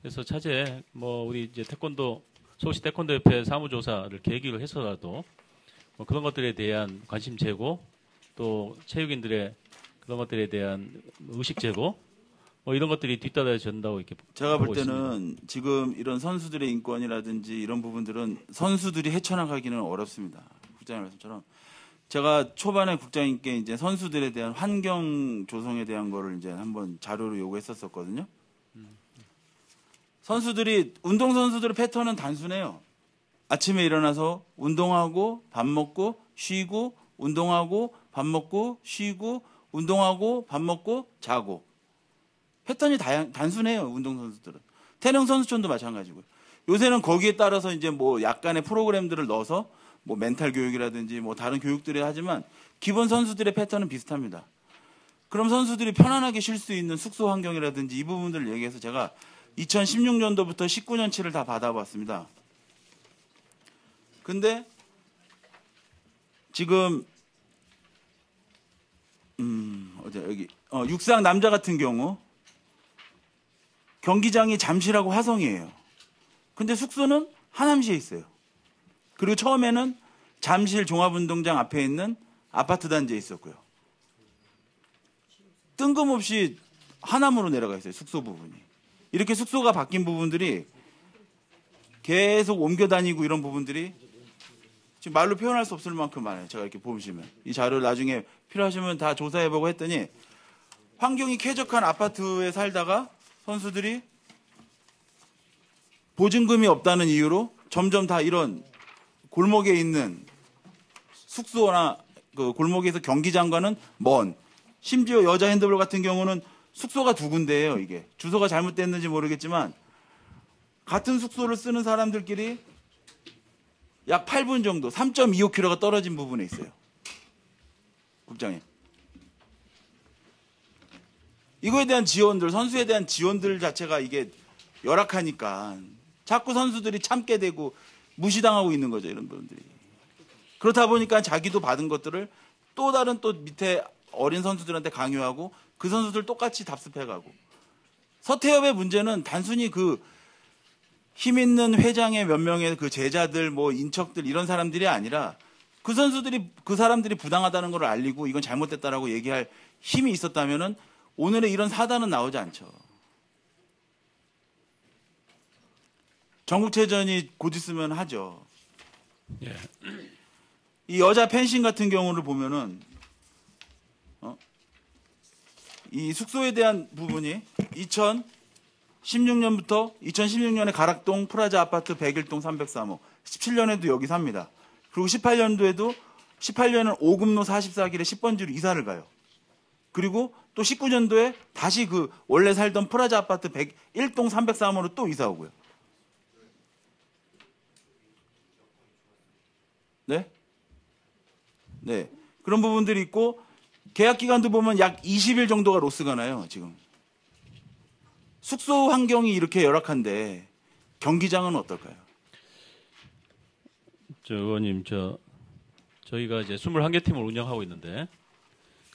그래서 차제 뭐 우리 이제 서울시 태권도 협회 사무조사를 계기로 해서라도 뭐 그런 것들에 대한 관심 제고, 또 체육인들의 그런 것들에 대한 의식 제고, 뭐 이런 것들이 뒷받아진다고 이렇게 제가 볼 보고 때는 있습니다. 지금 이런 선수들의 인권이라든지 이런 부분들은 선수들이 헤쳐나가기는 어렵습니다. 국장님 말씀처럼 제가 초반에 국장님께 이제 선수들에 대한 환경 조성에 대한 거를 이제 한번 자료로 요구했었거든요. 선수들이 운동 선수들의 패턴은 단순해요. 아침에 일어나서 운동하고 밥 먹고 쉬고 운동하고 밥 먹고 쉬고 운동하고 밥 먹고 자고 패턴이 단순해요. 운동 선수들은 태릉 선수촌도 마찬가지고요. 요새는 거기에 따라서 이제 뭐 약간의 프로그램들을 넣어서 뭐 멘탈 교육이라든지 뭐 다른 교육들이 하지만 기본 선수들의 패턴은 비슷합니다. 그럼 선수들이 편안하게 쉴 수 있는 숙소 환경이라든지 이 부분들을 얘기해서 제가 2016년도부터 19년치를 다 받아봤습니다. 근데 지금 여기 육상 남자 같은 경우 경기장이 잠실하고 화성이에요. 근데 숙소는 하남시에 있어요. 그리고 처음에는 잠실 종합운동장 앞에 있는 아파트 단지에 있었고요. 뜬금없이 하남으로 내려가 있어요. 숙소 부분이. 이렇게 숙소가 바뀐 부분들이 계속 옮겨 다니고 이런 부분들이 지금 말로 표현할 수 없을 만큼 많아요. 제가 이렇게 보시면 이 자료를 나중에 필요하시면 다 조사해보고 했더니 환경이 쾌적한 아파트에 살다가 선수들이 보증금이 없다는 이유로 점점 다 이런 골목에 있는 숙소나 그 골목에서 경기장과는 먼 심지어 여자 핸드볼 같은 경우는 숙소가 2군데예요. 이게 주소가 잘못됐는지 모르겠지만 같은 숙소를 쓰는 사람들끼리 약 8분 정도 3.25km가 떨어진 부분에 있어요. 국장님. 이거에 대한 지원들, 선수에 대한 지원들 자체가 이게 열악하니까 자꾸 선수들이 참게 되고 무시당하고 있는 거죠. 이런 분들이. 그렇다 보니까 자기도 받은 것들을 또 다른 또 밑에 어린 선수들한테 강요하고 그 선수들 똑같이 답습해가고. 서태엽의 문제는 단순히 그 힘 있는 회장의 몇 명의 그 제자들 뭐 인척들 이런 사람들이 아니라 그 선수들이 그 사람들이 부당하다는 걸 알리고 이건 잘못됐다라고 얘기할 힘이 있었다면은 오늘의 이런 사단은 나오지 않죠. 전국체전이 곧 있으면 하죠. 예. 이 여자 펜싱 같은 경우를 보면은 이 숙소에 대한 부분이 2016년부터 2016년에 가락동 프라자 아파트 101동 303호 17년에도 여기 삽니다. 그리고 18년도에는 5금로 44길에 10번지로 이사를 가요. 그리고 또 19년도에 다시 그 원래 살던 프라자 아파트 101동 303호로 또 이사 오고요. 네? 네. 그런 부분들이 있고 계약 기간도 보면 약 20일 정도가 로스가 나요, 지금. 숙소 환경이 이렇게 열악한데 경기장은 어떨까요? 의원님, 저희가 이제 21개 팀을 운영하고 있는데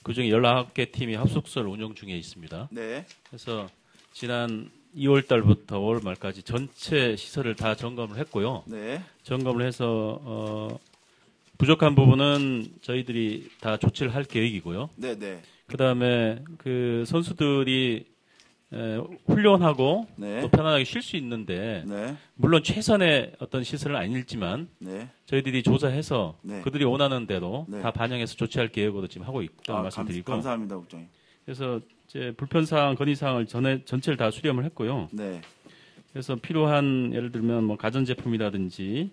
그중에 19개 팀이 합숙소를 운영 중에 있습니다. 네. 그래서 지난 2월 달부터 5월 말까지 전체 시설을 다 점검을 했고요. 네. 점검을 해서 부족한 부분은 저희들이 다 조치를 할 계획이고요. 네, 네. 그다음에 그 선수들이 훈련하고 네. 또 편안하게 쉴 수 있는데 네. 물론 최선의 어떤 시설은 아닐지만 네. 저희들이 조사해서 네. 그들이 원하는 대로 네. 다 반영해서 조치할 계획으로 지금 하고 있다는 말씀드리고 감사합니다, 국장님. 그래서 이제 불편사항, 건의사항을 전체를 다 수렴을 했고요. 네. 그래서 필요한 예를 들면 뭐 가전제품이라든지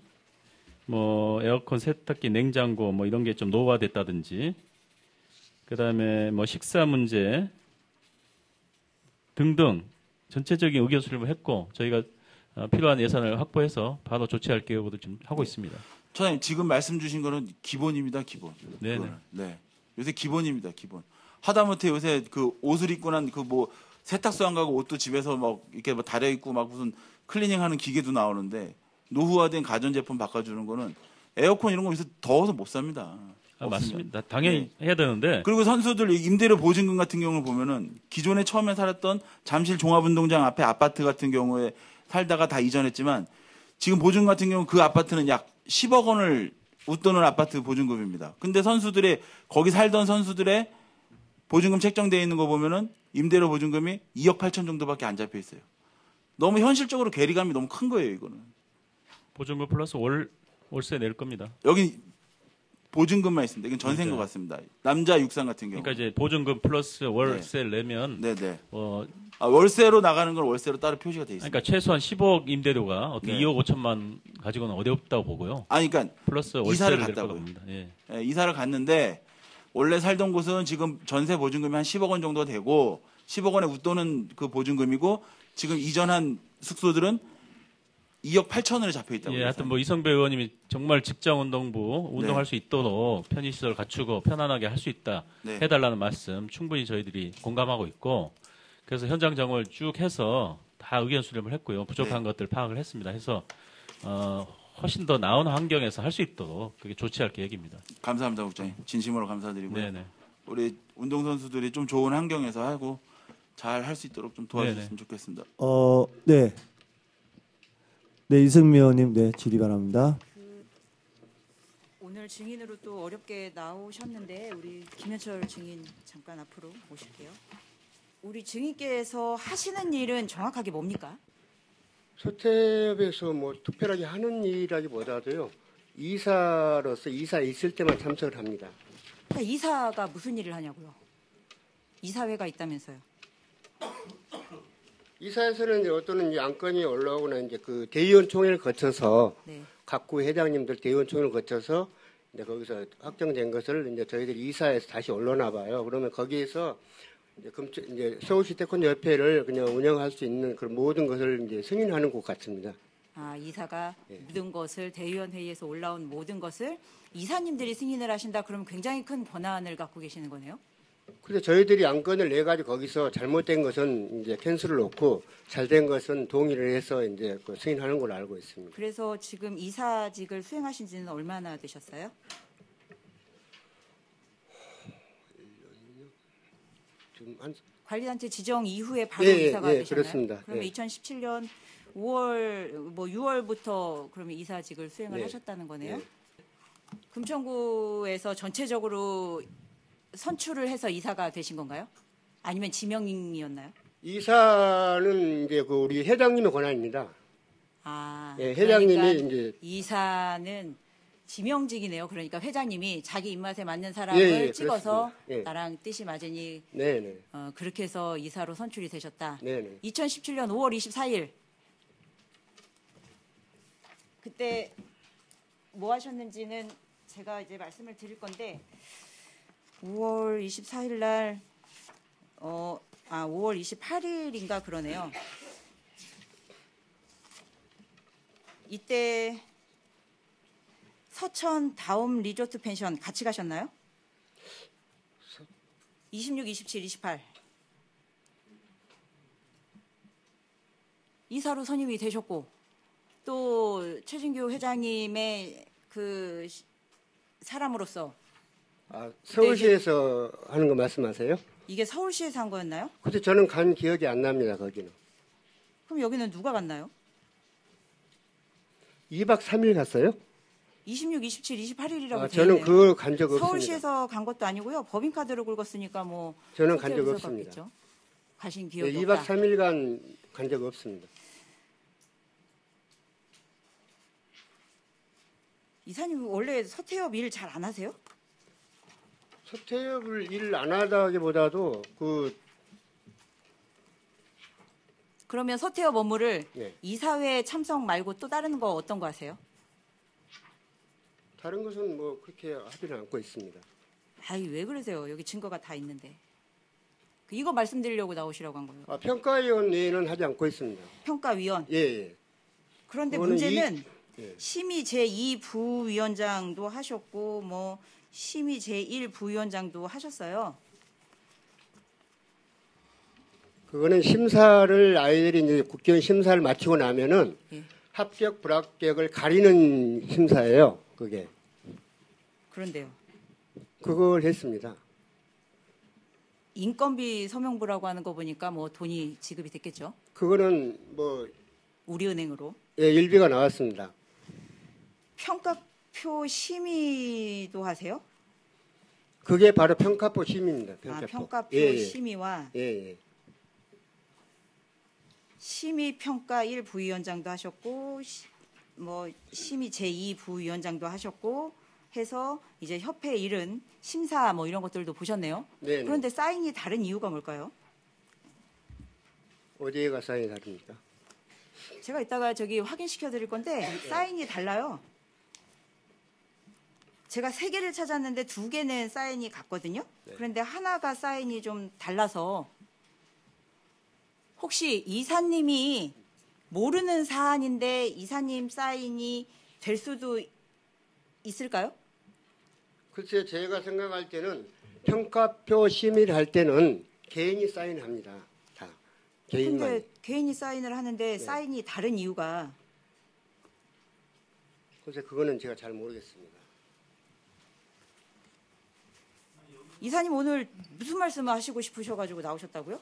뭐 에어컨, 세탁기, 냉장고 뭐 이런 게 좀 노후화됐다든지 그다음에 뭐 식사 문제 등등 전체적인 의견 수렴을 했고 저희가 필요한 예산을 확보해서 바로 조치할 계획으로 지금 하고 있습니다. 처장님 지금 말씀 주신 거는 기본입니다, 기본. 네. 네. 요새 기본입니다, 기본. 하다못해 요새 그 옷을 입고 난 그 뭐 세탁소 안 가고 옷도 집에서 막 이렇게 뭐 다려 입고 막 무슨 클리닝하는 기계도 나오는데 노후화된 가전제품 바꿔주는 거는 에어컨 이런 거 요새 더워서 못 삽니다. 맞습니다. 당연히 해야 되는데. 그리고 선수들 임대료 보증금 같은 경우를 보면은 기존에 처음에 살았던 잠실 종합운동장 앞에 아파트 같은 경우에 살다가 다 이전했지만 지금 보증금 같은 경우 그 아파트는 약 10억 원을 웃도는 아파트 보증금입니다. 근데 선수들의 거기 살던 선수들의 보증금 책정되어 있는 거 보면은 임대료 보증금이 2억 8천 정도밖에 안 잡혀 있어요. 너무 현실적으로 괴리감이 너무 큰 거예요, 이거는. 보증금 플러스 월세 낼 겁니다. 여기 보증금만 있습니다. 이건 전세인 그러니까요. 것 같습니다. 남자 육상 같은 경우. 그러니까 이제 보증금 플러스 월세를 내면 네네. 월세로 나가는 건 월세로 따로 표시가 돼 있습니다. 그러니까 최소한 15억 임대료가 어떻게 네. 2억 5천만 가지고는 어렵다고 보고요. 아니, 그러니까 플러스 이사를 월세를 낼 갔다고요. 거라고 봅니다. 예. 예, 이사를 갔는데 원래 살던 곳은 지금 전세 보증금이 한 10억 원 정도 되고 10억 원에 웃도는 그 보증금이고 지금 이전한 숙소들은 2억 8천원에 잡혀 있다고. 예, 하여튼 뭐 이성배 의원님이 정말 직장운동부 운동할 수 있도록 편의시설 갖추고 편안하게 할 수 있다 네. 해달라는 말씀 충분히 저희들이 공감하고 있고 그래서 현장 점검을 쭉 해서 다 의견 수렴을 했고요. 부족한 것들 파악을 했습니다. 해서 훨씬 더 나은 환경에서 할 수 있도록 그게 조치할 계획입니다. 감사합니다, 국장님. 진심으로 감사드리고요. 네네. 우리 운동선수들이 좀 좋은 환경에서 하고 잘 할 수 있도록 좀 도와주셨으면 네네. 좋겠습니다. 네. 네, 이승미 의원님, 네, 질의 바랍니다. 오늘 증인으로 또 어렵게 나오셨는데 우리 김현철 증인 잠깐 앞으로 모실게요. 우리 증인께서 하시는 일은 정확하게 뭡니까? 서태업에서 뭐 특별하게 하는 일이라기보다도요. 이사로서 이사 있을 때만 참석을 합니다. 그러니까 이사가 무슨 일을 하냐고요? 이사회가 있다면서요. 이사에서는 이제 어떤 이제 안건이 올라오거나 이제 그 대의원총회를 거쳐서 네. 각구 회장님들 대의원총회를 거쳐서 이제 거기서 확정된 것을 이제 저희들이 이사에서 다시 올려놔 봐요. 그러면 거기에서 이제 서울시 태권도 협회를 그냥 운영할 수 있는 그런 모든 것을 이제 승인하는 곳 같습니다. 아, 이사가 모든 것을 대의원 회의에서 올라온 모든 것을 이사님들이 승인을 하신다. 그러면 굉장히 큰 권한을 갖고 계시는 거네요. 그래서 저희들이 안건을 내 가지고 거기서 잘못된 것은 이제 캔슬을 놓고 잘된 것은 동의를 해서 이제 그 승인하는 걸로 알고 있습니다. 그래서 지금 이사직을 수행하신 지는 얼마나 되셨어요? 관리단체 지정 이후에 바로 이사가 되셨나요? 그렇습니다. 그러면 2017년 5월 뭐 6월부터 그러면 이사직을 수행을 하셨다는 거네요. 금천구에서 전체적으로 선출을 해서 이사가 되신 건가요? 아니면 지명이었나요? 이사는 이제 그 우리 회장님의 권한입니다. 아, 예, 회장님이 그러니까 이제 이사는 지명직이네요. 그러니까 회장님이 자기 입맛에 맞는 사람을 찍어서 그렇습니다. 나랑 뜻이 맞으니 네네. 그렇게 해서 이사로 선출이 되셨다. 네네. 2017년 5월 24일 그때 뭐 하셨는지는 제가 이제 말씀을 드릴 건데 5월 24일 날 5월 28일인가 그러네요. 이때 서천 다움 리조트 펜션 같이 가셨나요? 26, 27, 28 이사로 선임이 되셨고 또 최진규 회장님의 그 사람으로서 서울시에서 하는 거 말씀하세요? 이게 서울시에서 한 거였나요? 근데 저는 간 기억이 안 납니다. 거기는. 그럼 여기는 누가 갔나요? 2박 3일 갔어요? 26, 27, 28일이라고 저는 그걸 간 적 없습니다. 서울시에서 간 것도 아니고요. 법인카드로 긁었으니까 뭐 저는 간 적 서울시에서 없습니다. 갔겠죠. 가신 기억이 2박 없다. 3일간 간 적 없습니다. 이사님 원래 서태엽 일 잘 안 하세요? 서태엽을 일 안 하다기보다도 그러면 서태엽 업무를 네. 이사회 참석 말고 또 다른 거 어떤 거 하세요? 다른 것은 뭐 그렇게 하지는 않고 있습니다. 아이 왜 그러세요? 여기 증거가 다 있는데. 이거 말씀드리려고 나오시라고 한 거예요. 평가위원 외에는 하지 않고 있습니다. 평가위원. 예. 그런데 문제는 예. 심의 제2부위원장도 하셨고 뭐 심의 제1부위원장도 하셨어요. 그거는 심사를 아이들이 이제 국회의원 심사를 마치고 나면은 합격 불합격을 가리는 심사예요. 그게. 그런데요. 그걸 했습니다. 인건비 서명부라고 하는 거 보니까 뭐 돈이 지급이 됐겠죠. 그거는 뭐 우리은행으로. 예, 일비가 나왔습니다. 평가표 심의도 하세요? 그게 바로 평가표 심의입니다. 평가표. 평가표 예, 예. 심의와 예, 예. 심의 평가 1 부위원장도 하셨고 뭐 심의 제2 부위원장도 하셨고 해서 이제 협회 일은 심사 뭐 이런 것들도 보셨네요. 네. 그런데 사인이 다른 이유가 뭘까요? 어디가 사인이 다릅니까? 제가 이따가 저기 확인시켜 드릴 건데 사인이 달라요. 제가 3개를 찾았는데 2개는 사인이 같거든요. 그런데 하나가 사인이 좀 달라서 혹시 이사님이 모르는 사안인데 이사님 사인이 될 수도 있을까요? 글쎄요, 제가 생각할 때는 평가표 심의를 할 때는 개인이 사인합니다. 다 개인만. 근데 개인이 사인을 하는데 사인이 다른 이유가 글쎄 그거는 제가 잘 모르겠습니다. 이사님 오늘 무슨 말씀을 하시고 싶으셔가지고 나오셨다고요?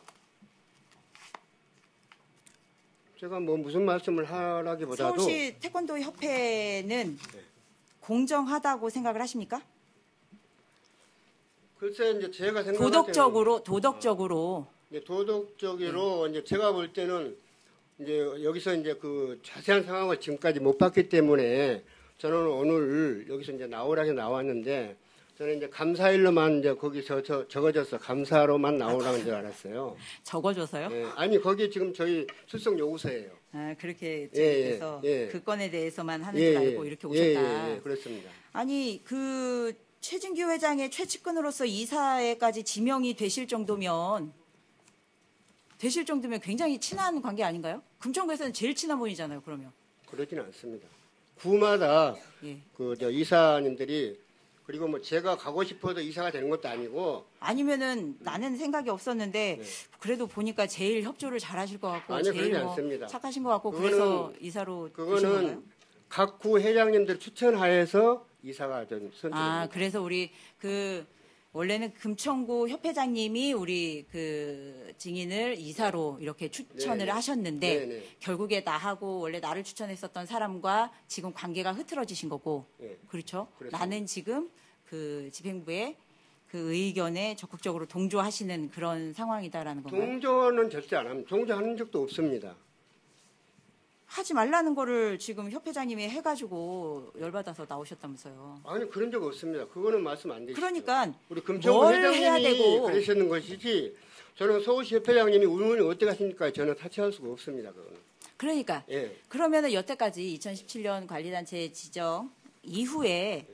제가 뭐 무슨 말씀을 하라기보다도 서울시 태권도 협회는 공정하다고 생각을 하십니까? 글쎄 이제 제가 생각할 도덕적으로 도덕적으로 이제 제가 볼 때는 이제 여기서 이제 그 자세한 상황을 지금까지 못 봤기 때문에 저는 오늘 여기서 이제 나오라고 나왔는데 저는 이제 감사일로만 이제 거기서 적어져서 감사로만 나오라는 줄 알았어요. 적어줘서요? 예, 아니 거기 지금 저희 출석 요구서예요. 아 그렇게 예, 해서 예. 그 건에 대해서만 하는 줄 알고 이렇게 오셨다. 예, 그렇습니다. 아니 그 최진규 회장의 최측근으로서 이사회까지 지명이 되실 정도면 굉장히 친한 관계 아닌가요? 금천구에서는 제일 친한 분이잖아요. 그러면 그러지는 않습니다. 구마다 예. 그 저 이사님들이 그리고 뭐 제가 가고 싶어서 이사가 되는 것도 아니고 아니면은 나는 생각이 없었는데 그래도 보니까 제일 협조를 잘하실 것 같고 아니요, 제일 그러지 뭐 않습니다. 착하신 것 같고 그거는- 그래서 이사로 되신 건가요? 그거는 각 구 회장님들 추천하에서 이사가 좀 선출됩니다. 아 그래서 우리 그 원래는 금천구 협회장님이 우리 그 증인을 이사로 이렇게 추천을 네네. 하셨는데 네네. 결국에 나하고 원래 나를 추천했었던 사람과 지금 관계가 흐트러지신 거고 네. 그렇죠? 그렇습니다. 나는 지금 그 집행부의 그 의견에 적극적으로 동조하시는 그런 상황이다라는 건가요? 동조는 절대 안 합니다. 동조하는 적도 없습니다. 하지 말라는 거를 지금 협회장님이 해가지고 열받아서 나오셨다면서요. 아니 그런 적 없습니다. 그거는 말씀 안 되시죠. 그러니까 우리 금천구 뭘 해야 회장님이 되고 그러시는 것이지 저는 서울시 협회장님이 의원이 어떻게 하십니까? 저는 타치할 수가 없습니다. 그거는. 그러니까 예. 그러면은 여태까지 2017년 관리단체 지정 이후에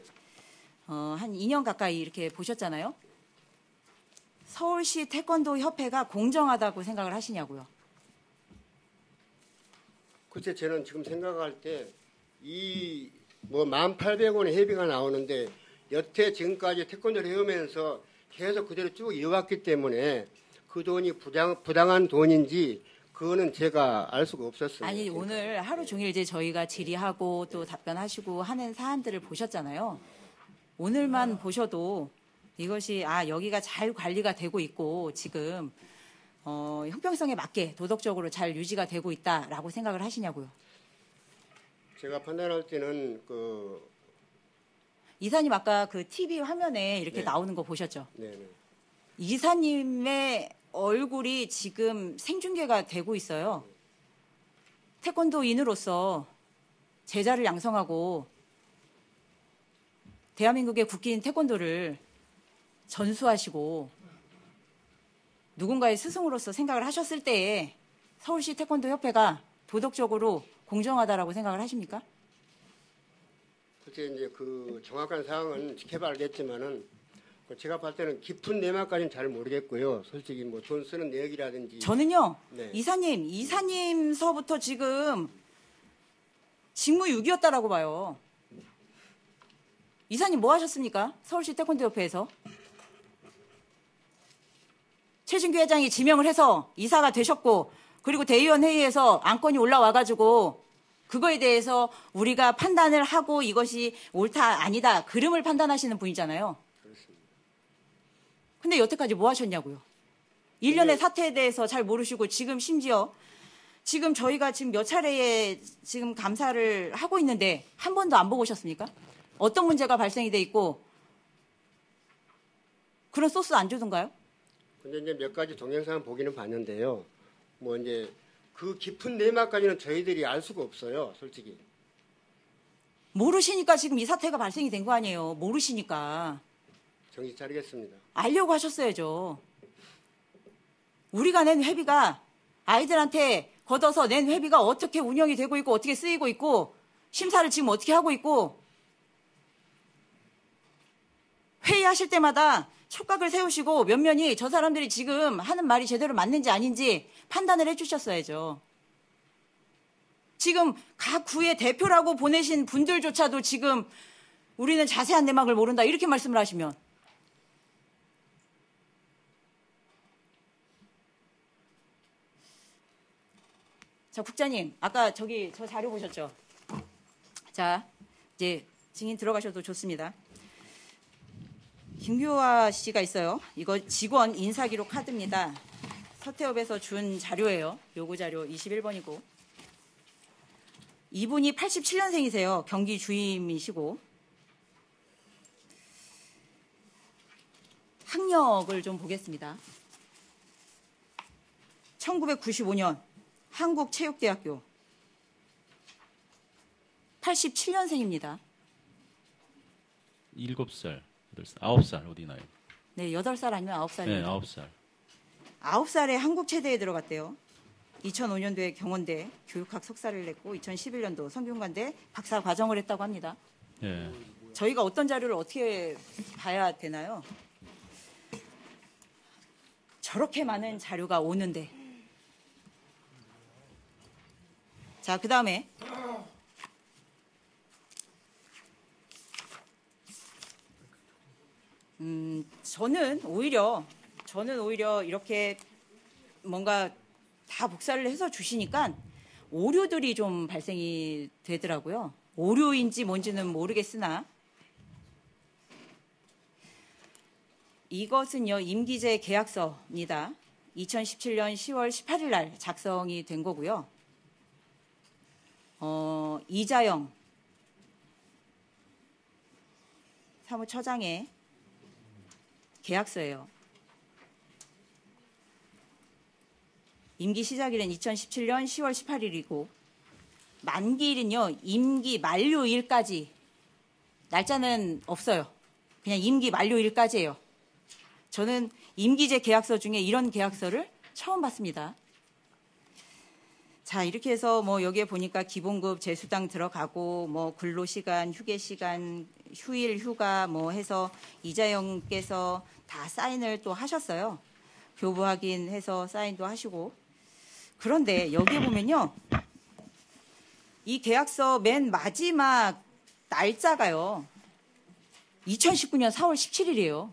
한 2년 가까이 이렇게 보셨잖아요. 서울시 태권도 협회가 공정하다고 생각을 하시냐고요. 글쎄 저는 지금 생각할 때 이 뭐 1,800원의 회비가 나오는데 여태 지금까지 태권도를 해오면서 계속 그대로 쭉 이어왔기 때문에 그 돈이 부당한 돈인지 그거는 제가 알 수가 없었습니다. 아니 오늘 하루 종일 이제 저희가 질의하고 또 답변하시고 하는 사안들을 보셨잖아요. 오늘만 보셔도 이것이 여기가 잘 관리가 되고 있고 지금 형평성에 맞게 도덕적으로 잘 유지가 되고 있다라고 생각을 하시냐고요. 제가 판단할 때는 그 이사님 아까 그 TV 화면에 이렇게 네. 나오는 거 보셨죠? 네네. 이사님의 얼굴이 지금 생중계가 되고 있어요. 태권도인으로서 제자를 양성하고 대한민국의 국기인 태권도를 전수하시고 누군가의 스승으로서 생각을 하셨을 때에 서울시 태권도 협회가 도덕적으로 공정하다라고 생각을 하십니까? 글쎄 이제 그 정확한 사항은 지켜봐 알겠지만은 제가 봤을 때는 깊은 내막까지는 잘 모르겠고요. 솔직히 뭐 돈 쓰는 내역이라든지 저는요. 네. 이사님서부터 지금 직무유기였다라고 봐요. 이사님 뭐 하셨습니까? 서울시 태권도 협회에서 최진규 회장이 지명을 해서 이사가 되셨고 그리고 대의원 회의에서 안건이 올라와가지고 그거에 대해서 우리가 판단을 하고 이것이 옳다 아니다 그름을 판단하시는 분이잖아요. 그렇습니다. 근데 여태까지 뭐 하셨냐고요. 일련의 사태에 대해서 잘 모르시고 지금 심지어 지금 저희가 지금 몇 차례에 지금 감사를 하고 있는데 한 번도 안 보고 오셨습니까? 어떤 문제가 발생이 돼 있고 그런 소스 안 주던가요? 근데 이제 몇 가지 동영상 보기는 봤는데요. 뭐 이제 그 깊은 내막까지는 저희들이 알 수가 없어요, 솔직히. 모르시니까 지금 이 사태가 발생이 된 거 아니에요. 모르시니까. 정신 차리겠습니다. 알려고 하셨어야죠. 우리가 낸 회비가 아이들한테 걷어서 낸 회비가 어떻게 운영이 되고 있고 어떻게 쓰이고 있고 심사를 지금 어떻게 하고 있고 회의하실 때마다 촉각을 세우시고 면면이 저 사람들이 지금 하는 말이 제대로 맞는지 아닌지 판단을 해주셨어야죠. 지금 각 구의 대표라고 보내신 분들조차도 지금 우리는 자세한 내막을 모른다 이렇게 말씀을 하시면 자, 국장님, 아까 저 자료 보셨죠? 자, 이제 증인 들어가셔도 좋습니다. 김규화 씨가 있어요. 이거 직원 인사기록 카드입니다. 서태업에서 준 자료예요. 요구 자료 21번이고. 이분이 87년생이세요. 경기 주임이시고. 학력을 좀 보겠습니다. 1995년 한국체육대학교 87년생입니다. 7살, 8살, 9살 어디 나요? 네, 8살 아니면 9살입니다. 네, 9살. 9살에 한국체대에 들어갔대요. 2005년도에 경원대 교육학 석사를 냈고 2011년도 성균관대 박사 과정을 했다고 합니다. 예. 저희가 어떤 자료를 어떻게 봐야 되나요? 저렇게 많은 자료가 오는데. 자, 그 다음에 저는 오히려 이렇게 뭔가 다 복사를 해서 주시니까 오류들이 좀 발생이 되더라고요. 오류인지 뭔지는 모르겠으나 이것은요, 임기제 계약서입니다. 2017년 10월 18일 날 작성이 된 거고요. 이자영 사무처장의 계약서예요. 임기 시작일은 2017년 10월 18일이고 만기일은요, 임기 만료일까지, 날짜는 없어요. 그냥 임기 만료일까지예요. 저는 임기제 계약서 중에 이런 계약서를 처음 봤습니다. 자, 이렇게 해서 뭐 여기에 보니까 기본급 재수당 들어가고 뭐 근로시간, 휴게시간, 휴일, 휴가 뭐 해서 이자영께서 다 사인을 또 하셨어요. 교부 확인해서 사인도 하시고. 그런데 여기에 보면요, 이 계약서 맨 마지막 날짜가요, 2019년 4월 17일이에요.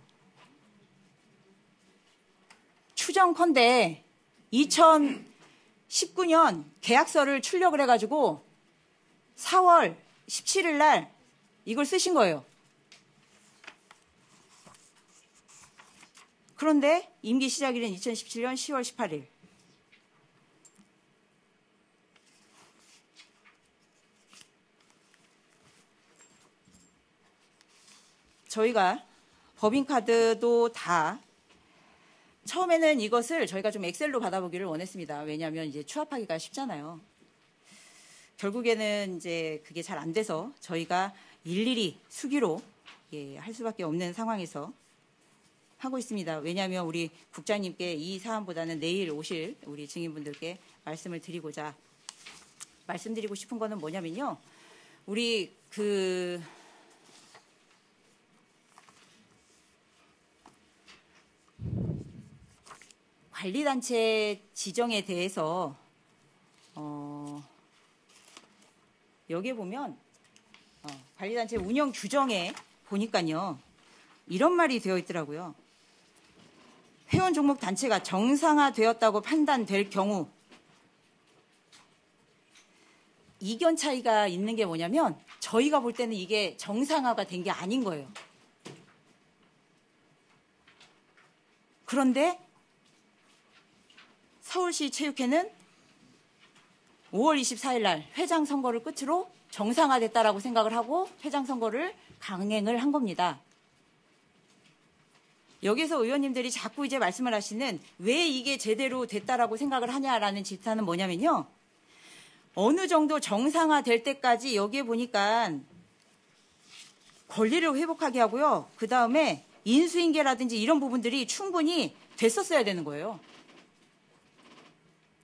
추정컨대 2019년 계약서를 출력을 해가지고 4월 17일 날 이걸 쓰신 거예요. 그런데 임기 시작일은 2017년 10월 18일. 저희가 법인카드도 다 처음에는 이것을 저희가 좀 엑셀로 받아보기를 원했습니다. 왜냐하면 이제 추합하기가 쉽잖아요. 결국에는 이제 그게 잘 안 돼서 저희가 일일이 수기로 할 수밖에 없는 상황에서 하고 있습니다. 왜냐하면 우리 국장님께 이 사안보다는 내일 오실 우리 증인분들께 말씀을 드리고자 말씀드리고 싶은 거는 뭐냐면요. 우리 관리단체 지정에 대해서 여기에 보면 관리단체 운영 규정에 보니까요, 이런 말이 되어 있더라고요. 회원 종목 단체가 정상화되었다고 판단될 경우, 이견 차이가 있는 게 뭐냐면 저희가 볼 때는 이게 정상화가 된 게 아닌 거예요. 그런데 서울시 체육회는 5월 24일 날 회장 선거를 끝으로 정상화됐다라고 생각을 하고 회장 선거를 강행을 한 겁니다. 여기서 의원님들이 자꾸 이제 말씀을 하시는 왜 이게 제대로 됐다라고 생각을 하냐라는 질타는 뭐냐면요. 어느 정도 정상화될 때까지 여기에 보니까 권리를 회복하게 하고요. 그다음에 인수인계라든지 이런 부분들이 충분히 됐었어야 되는 거예요.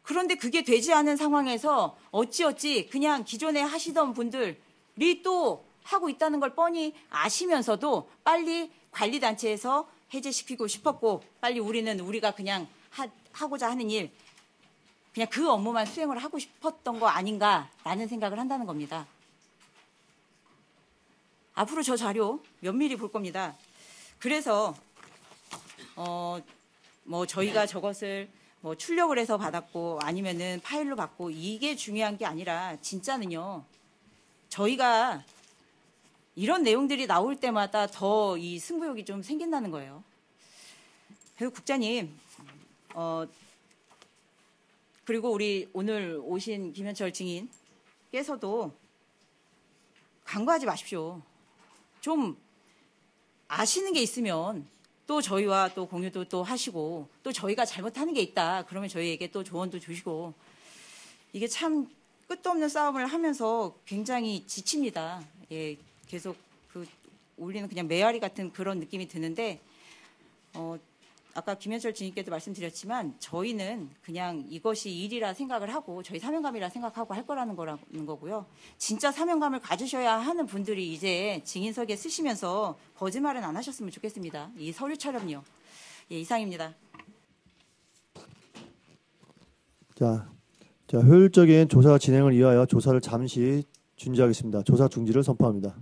그런데 그게 되지 않은 상황에서 어찌어찌 그냥 기존에 하시던 분들이 또 하고 있다는 걸 뻔히 아시면서도 빨리 관리단체에서 해제시키고 싶었고 빨리 우리가 그냥 하고자 하는 일 그냥 그 업무만 수행을 하고 싶었던 거 아닌가라는 생각을 한다는 겁니다. 앞으로 저 자료 면밀히 볼 겁니다. 그래서 뭐 저희가 저것을 뭐 출력을 해서 받았고 아니면은 파일로 받고 이게 중요한 게 아니라 진짜는요. 저희가 이런 내용들이 나올 때마다 더 이 승부욕이 좀 생긴다는 거예요. 그리고 국장님, 그리고 우리 오늘 오신 김현철 증인께서도 간과하지 마십시오. 좀 아시는 게 있으면 또 저희와 또 공유도 또 하시고 또 저희가 잘못하는 게 있다. 그러면 저희에게 또 조언도 주시고 이게 참 끝도 없는 싸움을 하면서 굉장히 지칩니다. 예, 계속 그 울리는 그냥 메아리 같은 그런 느낌이 드는데 아까 김현철 증인께도 말씀드렸지만 저희는 그냥 이것이 일이라 생각을 하고 저희 사명감이라 생각하고 할 거라는 거고요. 진짜 사명감을 가지셔야 하는 분들이 이제 증인석에 쓰시면서 거짓말은 안 하셨으면 좋겠습니다. 이 서류 촬영요. 예, 이상입니다. 자, 효율적인 조사 진행을 위하여 조사를 잠시 중지하겠습니다. 조사 중지를 선포합니다.